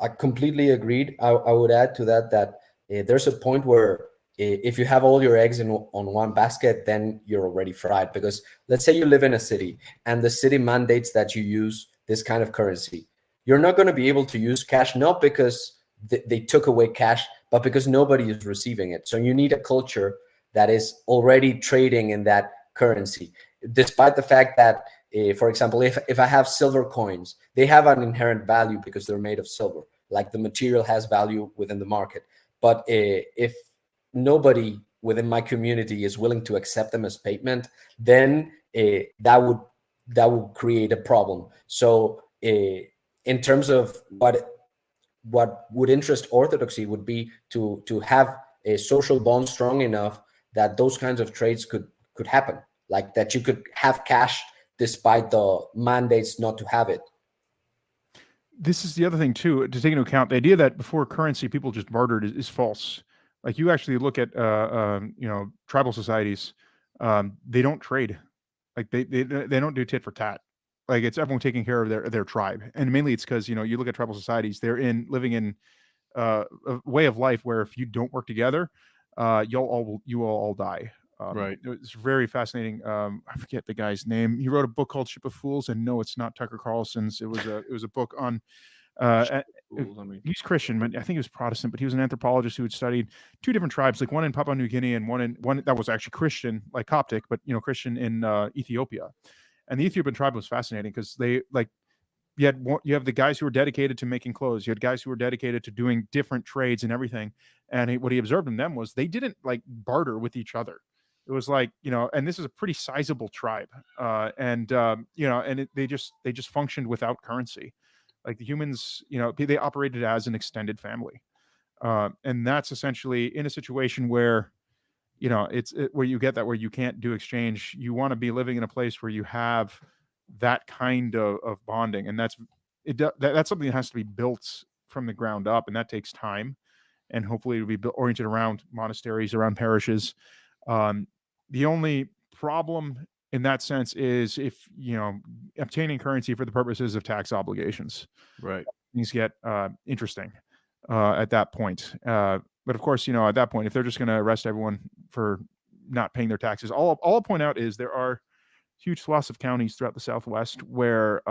I completely agreed. I would add to that there's a point where if you have all your eggs on one basket, then you're already fried. Because let's say you live in a city and the city mandates that you use this kind of currency. You're not going to be able to use cash, not because they took away cash, but because nobody is receiving it. So you need a culture that is already trading in that currency, despite the fact that, for example, if I have silver coins, they have an inherent value because they're made of silver. Like the material has value within the market. But if nobody within my community is willing to accept them as payment, then that would create a problem. So in terms of what would interest Orthodoxy would be to have a social bond strong enough that those kinds of trades could happen, like that you could have cash despite the mandates not to have it. This is the other thing too, to take into account. The idea that before currency people just bartered is false. Like you actually look at tribal societies, they don't trade. Like they don't do tit for tat. Like it's everyone taking care of their tribe, and mainly it's because you look at tribal societies, they're living in a way of life where if you don't work together, you will all die. Right. It's very fascinating. I forget the guy's name. He wrote a book called Ship of Fools, and no, it's not Tucker Carlson's. It was a book on. He's Christian, but I think he was Protestant. But he was an anthropologist who had studied two different tribes, like one in Papua New Guinea and one that was actually Christian, like Coptic, but Christian in Ethiopia. And the Ethiopian tribe was fascinating because they you have the guys who were dedicated to making clothes. You had guys who were dedicated to doing different trades and everything. And what he observed in them was they didn't like barter with each other. It was like, and this is a pretty sizable tribe. They just functioned without currency. Like the humans, they operated as an extended family. And that's essentially in a situation where, where you get that, where you can't do exchange. You want to be living in a place where you have that kind of bonding. And that's something that has to be built from the ground up. And that takes time. And hopefully it'll be oriented around monasteries, around parishes. The only problem in that sense is if, obtaining currency for the purposes of tax obligations. Right. Things get interesting at that point. But of course, at that point, if they're just going to arrest everyone for not paying their taxes, all I'll point out is there are huge swaths of counties throughout the Southwest where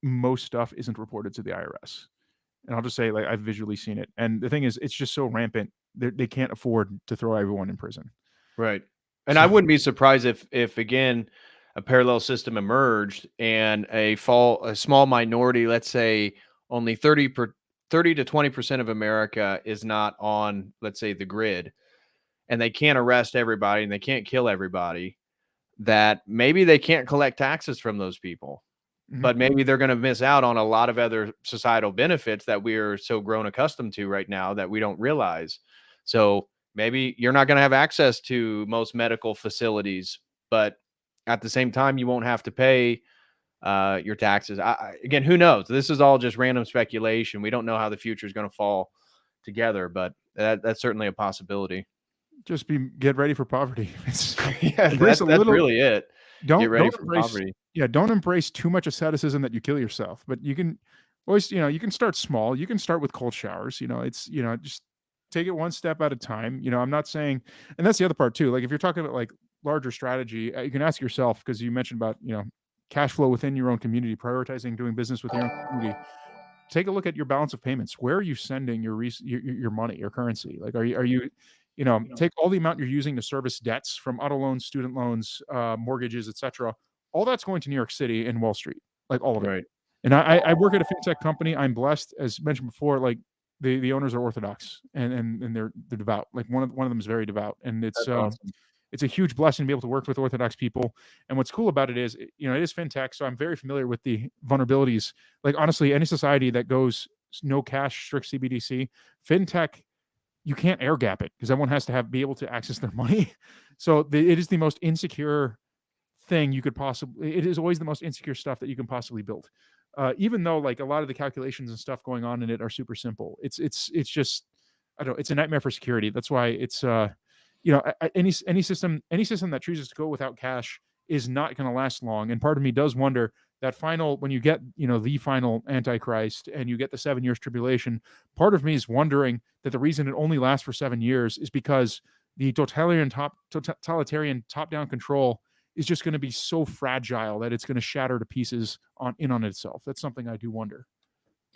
most stuff isn't reported to the IRS. And I'll just say, like, I've visually seen it. And the thing is, it's just so rampant, they can't afford to throw everyone in prison. Right. And I wouldn't be surprised if again, a parallel system emerged and a small minority, let's say only 30 to 20% of America is not on, let's say, the grid, and they can't arrest everybody and they can't kill everybody, that maybe they can't collect taxes from those people. But maybe they're going to miss out on a lot of other societal benefits that we're so grown accustomed to right now that we don't realize. So maybe you're not going to have access to most medical facilities, but at the same time, you won't have to pay your taxes. Again, who knows? This is all just random speculation. We don't know how the future is going to fall together, but that's certainly a possibility. Just get ready for poverty. Yeah, that's really it. Get ready for poverty. Yeah, don't embrace too much asceticism that you kill yourself. But you can always, you can start small. You can start with cold showers. It's just take it one step at a time. I'm not saying, and that's the other part too. Like if you're talking about like larger strategy, you can ask yourself, because you mentioned about cash flow within your own community, prioritizing doing business with your own community. Take a look at your balance of payments. Where are you sending your money, your currency? Like, are you take all the amount you're using to service debts from auto loans, student loans, mortgages, etc. All that's going to New York City and Wall Street, like all of it. Right. And I work at a fintech company. I'm blessed, as mentioned before. Like the owners are Orthodox and they're devout. Like one of them is very devout, and it's awesome. It's a huge blessing to be able to work with Orthodox people. And what's cool about it is, it is fintech, so I'm very familiar with the vulnerabilities. Like honestly, any society that goes no cash, strict CBDC, fintech, you can't air gap it because everyone has to be able to access their money. So it is the most insecure thing you could possibly. It is always the most insecure stuff that you can possibly build. Even though like a lot of the calculations and stuff going on in it are super simple, it's just, I don't know, it's a nightmare for security. That's why it's any system that chooses to go without cash is not going to last long. And part of me does wonder that when you get the final Antichrist and you get the 7 years tribulation, part of me is wondering that the reason it only lasts for 7 years is because the totalitarian top-down control is just going to be so fragile that it's going to shatter to pieces on itself. That's something I do wonder.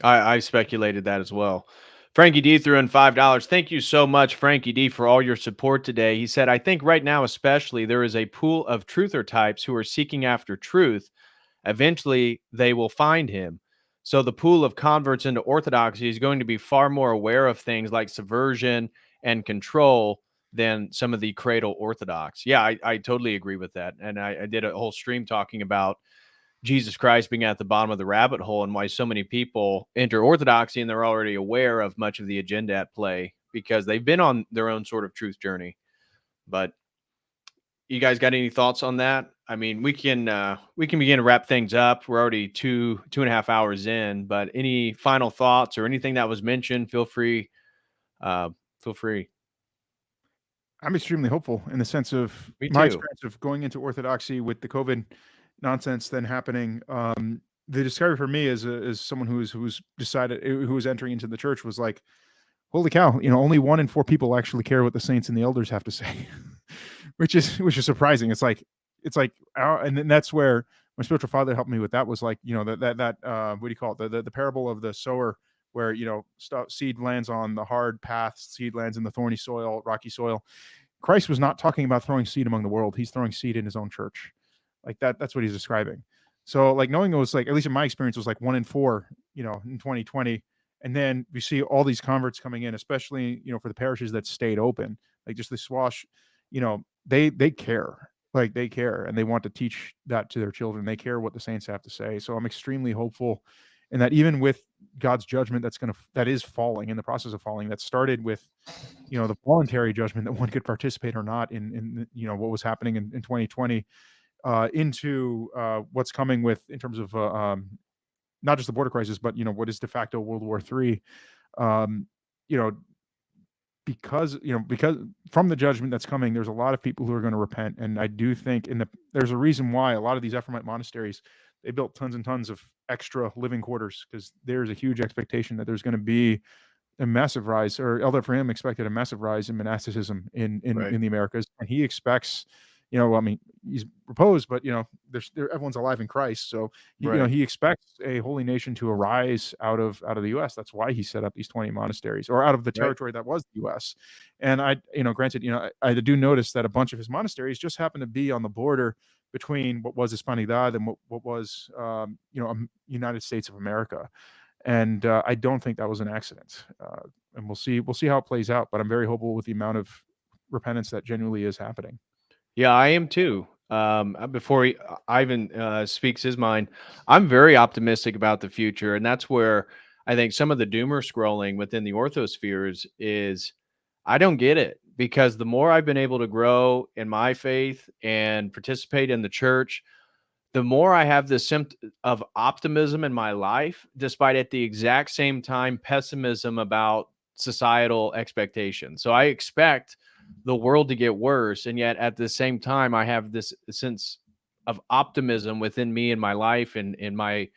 I speculated that as well. Frankie D threw in $5. Thank you so much, Frankie D, for all your support today. He said, I think right now especially there is a pool of truther types who are seeking after truth. Eventually they will find him. So the pool of converts into Orthodoxy is going to be far more aware of things like subversion and control than some of the cradle Orthodox. Yeah, I totally agree with that. And I did a whole stream talking about Jesus Christ being at the bottom of the rabbit hole and why so many people enter Orthodoxy and they're already aware of much of the agenda at play because they've been on their own sort of truth journey. But you guys got any thoughts on that? I mean, we can begin to wrap things up. We're already 2.5 hours in, but any final thoughts or anything that was mentioned, feel free. I'm extremely hopeful in the sense of my experience of going into Orthodoxy with the COVID nonsense then happening. The discovery for me as someone who was entering into the church was like, holy cow, only 1 in 4 people actually care what the saints and the elders have to say, which is surprising. It's like, and then that's where my spiritual father helped me with. That was like, that what do you call it? The parable of the sower, where, seed lands on the hard path, seed lands in the thorny soil, rocky soil. Christ was not talking about throwing seed among the world. He's throwing seed in his own church. Like that's what he's describing. So like knowing it was like, at least in my experience, was like 1 in 4, in 2020. And then we see all these converts coming in, especially, for the parishes that stayed open, like just the swash, they care, like they care, and they want to teach that to their children. They care what the saints have to say. So I'm extremely hopeful. And that even with God's judgment that is falling, in the process of falling, that started with, the voluntary judgment that one could participate or not in what was happening in 2020, into what's coming in terms of not just the border crisis, but what is de facto World War III. because from the judgment that's coming, there's a lot of people who are going to repent. And I do think there's a reason why a lot of these Ephraimite monasteries, they built tons and tons of extra living quarters, because there's a huge expectation that there's going to be a massive rise, or Elder Abraham expected a massive rise in monasticism in the Americas, and he expects, I mean, he's proposed, but everyone's alive in Christ, so he expects a holy nation to arise out of the U.S. That's why he set up these 20 monasteries, or out of the territory that was the U.S. And granted, I do notice that a bunch of his monasteries just happen to be on the border between what was Hispanidad and what was United States of America. And I don't think that was an accident. And we'll see how it plays out. But I'm very hopeful with the amount of repentance that genuinely is happening. Yeah, I am too. Before Ivan speaks his mind, I'm very optimistic about the future, and that's where I think some of the doomer scrolling within the orthospheres is, I don't get it, because the more I've been able to grow in my faith and participate in the church, the more I have this symptom of optimism in my life, despite at the exact same time pessimism about societal expectations. So I expect the world to get worse, and yet at the same time, I have this sense of optimism within me and my life, and my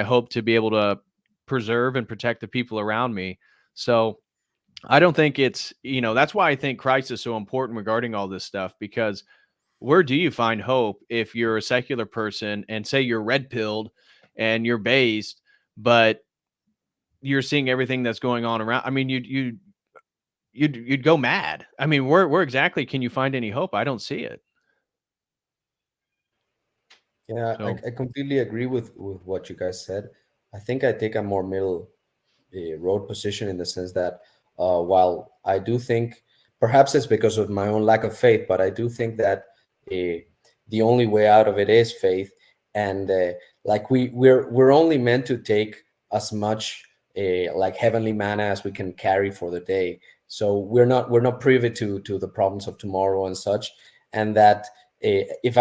hope to be able to preserve and protect the people around me. So I don't think it's, that's why I think Christ is so important regarding all this stuff, because where do you find hope if you're a secular person and say you're red pilled and you're based, but you're seeing everything that's going on around? I mean, you'd go mad. I mean, where exactly can you find any hope? I don't see it. Yeah, I completely agree with what you guys said. I think I take a more middle road position, in the sense that while I do think, perhaps it's because of my own lack of faith, but I do think that the only way out of it is faith. And like we're only meant to take as much like heavenly manna as we can carry for the day. So we're not privy to the problems of tomorrow and such. And that if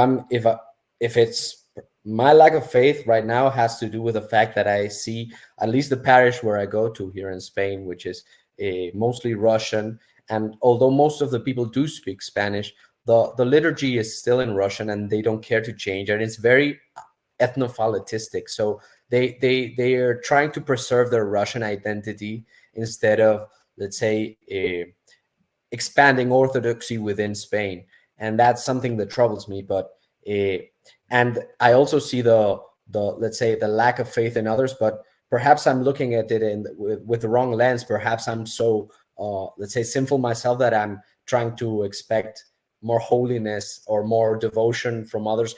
it's my lack of faith right now has to do with the fact that I see at least the parish where I go to here in Spain, which is mostly Russian. And although most of the people do speak Spanish, the liturgy is still in Russian, and they don't care to change. And it's very ethnophiletistic. So they are trying to preserve their Russian identity instead of, let's say, expanding Orthodoxy within Spain. And that's something that troubles me. But and I also see the let's say the lack of faith in others. But perhaps I'm looking at it with the wrong lens. Perhaps I'm so let's say sinful myself that I'm trying to expect more holiness or more devotion from others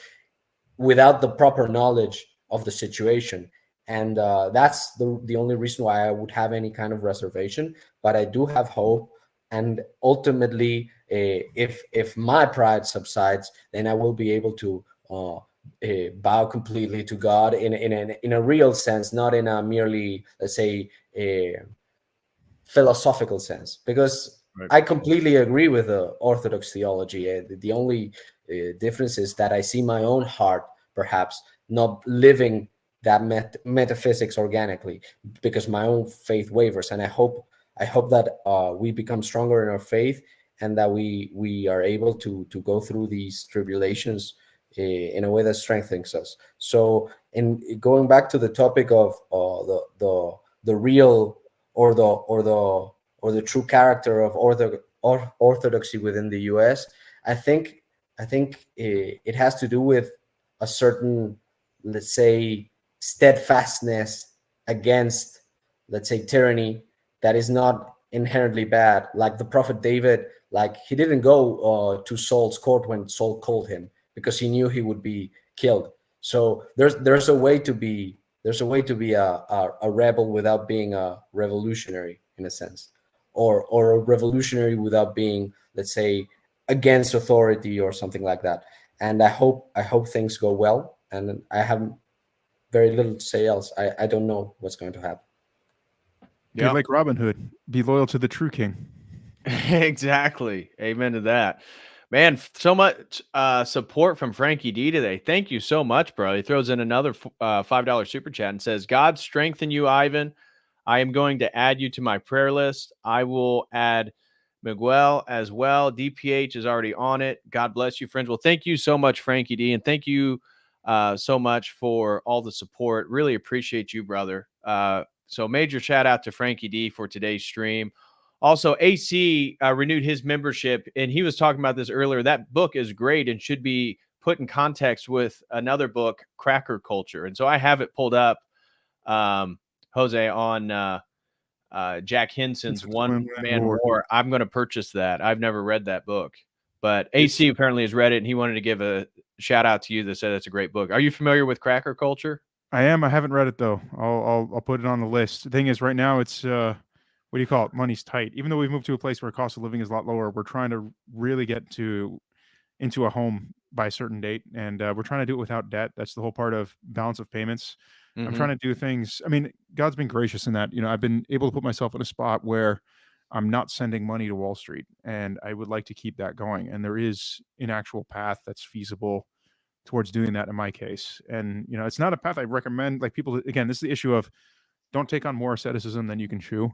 without the proper knowledge of the situation. And that's the only reason why I would have any kind of reservation. But I do have hope. And ultimately, if my pride subsides, then I will be able to bow completely to God in a real sense, not in a merely, let's say, philosophical sense. Because I completely agree with the Orthodox theology. The only difference is that I see my own heart perhaps not living that metaphysics organically, because my own faith wavers. And I hope that we become stronger in our faith, and that we are able to go through these tribulations in a way that strengthens us. So, in going back to the topic of the real or the true character of Orthodoxy within the U.S., I think it has to do with a certain, let's say, steadfastness against, let's say, tyranny that is not inherently bad. Like the prophet David, like he didn't go to Saul's court when Saul called him, because he knew he would be killed. So there's a way to be a rebel without being a revolutionary, in a sense, or a revolutionary without being, let's say, against authority or something like that. And I hope things go well. And I have very little to say else. I don't know what's going to happen. Be like Robin Hood. Be loyal to the true king. Exactly. Amen to that. Man, so much support from Frankie D today. Thank you so much, bro. He throws in another $5 super chat and says, God strengthen you, Ivan. I am going to add you to my prayer list. I will add Miguel as well. DPH is already on it. God bless you, friends. Well, thank you so much, Frankie D, and thank you so much for all the support. Really appreciate you, brother. So major shout out to Frankie D for today's stream. Also, AC renewed his membership, and he was talking about this earlier. That book is great and should be put in context with another book, Cracker Culture. And so I have it pulled up, Jose, on Jack Henson's One Man War. I'm going to purchase that. I've never read that book, but AC apparently has read it, and he wanted to give a shout out to you that said it's a great book. Are you familiar with Cracker Culture? I am. I haven't read it though. I'll put it on the list. The thing is, right now it's what do you call it? Money's tight. Even though we've moved to a place where cost of living is a lot lower, we're trying to really get into a home by a certain date, and we're trying to do it without debt. That's the whole part of balance of payments. I'm trying to do things. I mean, God's been gracious in that. I've been able to put myself in a spot where I'm not sending money to Wall Street, and I would like to keep that going. And there is an actual path that's feasible towards doing that in my case. And it's not a path I recommend. Like people, again, this is the issue of don't take on more asceticism than you can chew.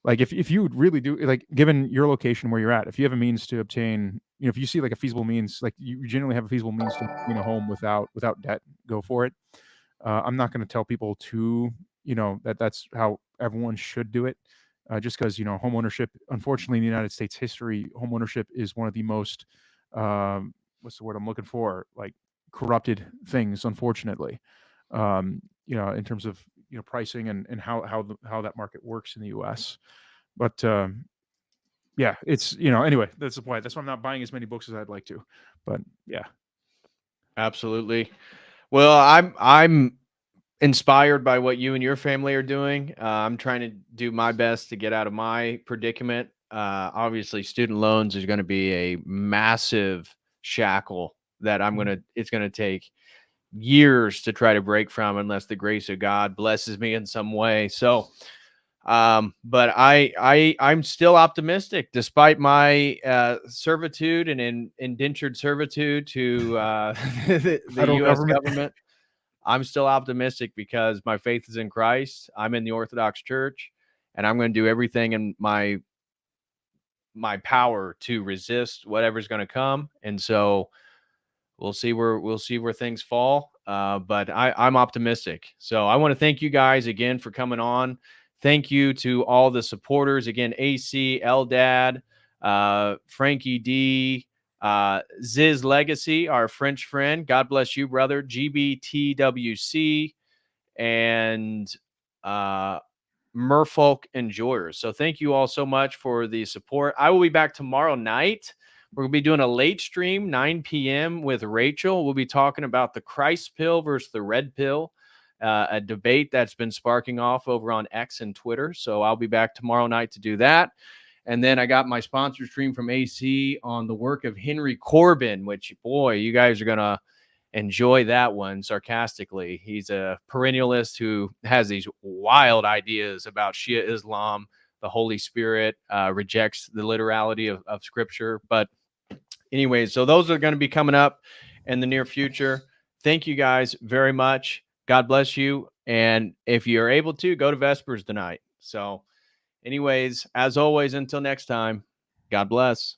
Like if you really do, like given your location where you're at, if you have a means to obtain, if you see like a feasible means, like you generally have a feasible means to obtain a home without debt, go for it. I'm not going to tell people to, that's how everyone should do it. Just because, home ownership, unfortunately, in the United States history, home ownership is one of the most, what's the word I'm looking for? Like corrupted things, unfortunately, in terms of, pricing and how that market works in the US. But, yeah, it's, anyway, that's the point. That's why I'm not buying as many books as I'd like to, but yeah. Absolutely. Well, I'm inspired by what you and your family are doing. I'm trying to do my best to get out of my predicament. Obviously, student loans is going to be a massive shackle that it's going to take years to try to break from unless the grace of God blesses me in some way. So, but I'm still optimistic despite my servitude and indentured servitude to the U.S. government. I'm still optimistic because my faith is in Christ. I'm in the Orthodox Church, and I'm going to do everything in my power to resist whatever's going to come. And so we'll see where things fall. But I'm optimistic. So I want to thank you guys again for coming on. Thank you to all the supporters again. AC, Eldad, Frankie D, Ziz Legacy, our French friend. God bless you, brother. GBTWC and Merfolk Enjoyers. So thank you all so much for the support. I will be back tomorrow night. We're going to be doing a late stream, 9 p.m. with Rachel. We'll be talking about the Christ pill versus the red pill, a debate that's been sparking off over on X and Twitter. So I'll be back tomorrow night to do that. And then I got my sponsor stream from AC on the work of Henry Corbin, which, boy, you guys are going to enjoy that one sarcastically. He's a perennialist who has these wild ideas about Shia Islam, the Holy Spirit, rejects the literality of Scripture. But anyways, so those are going to be coming up in the near future. Thank you guys very much. God bless you. And if you're able to, go to Vespers tonight. So anyways, as always, until next time, God bless.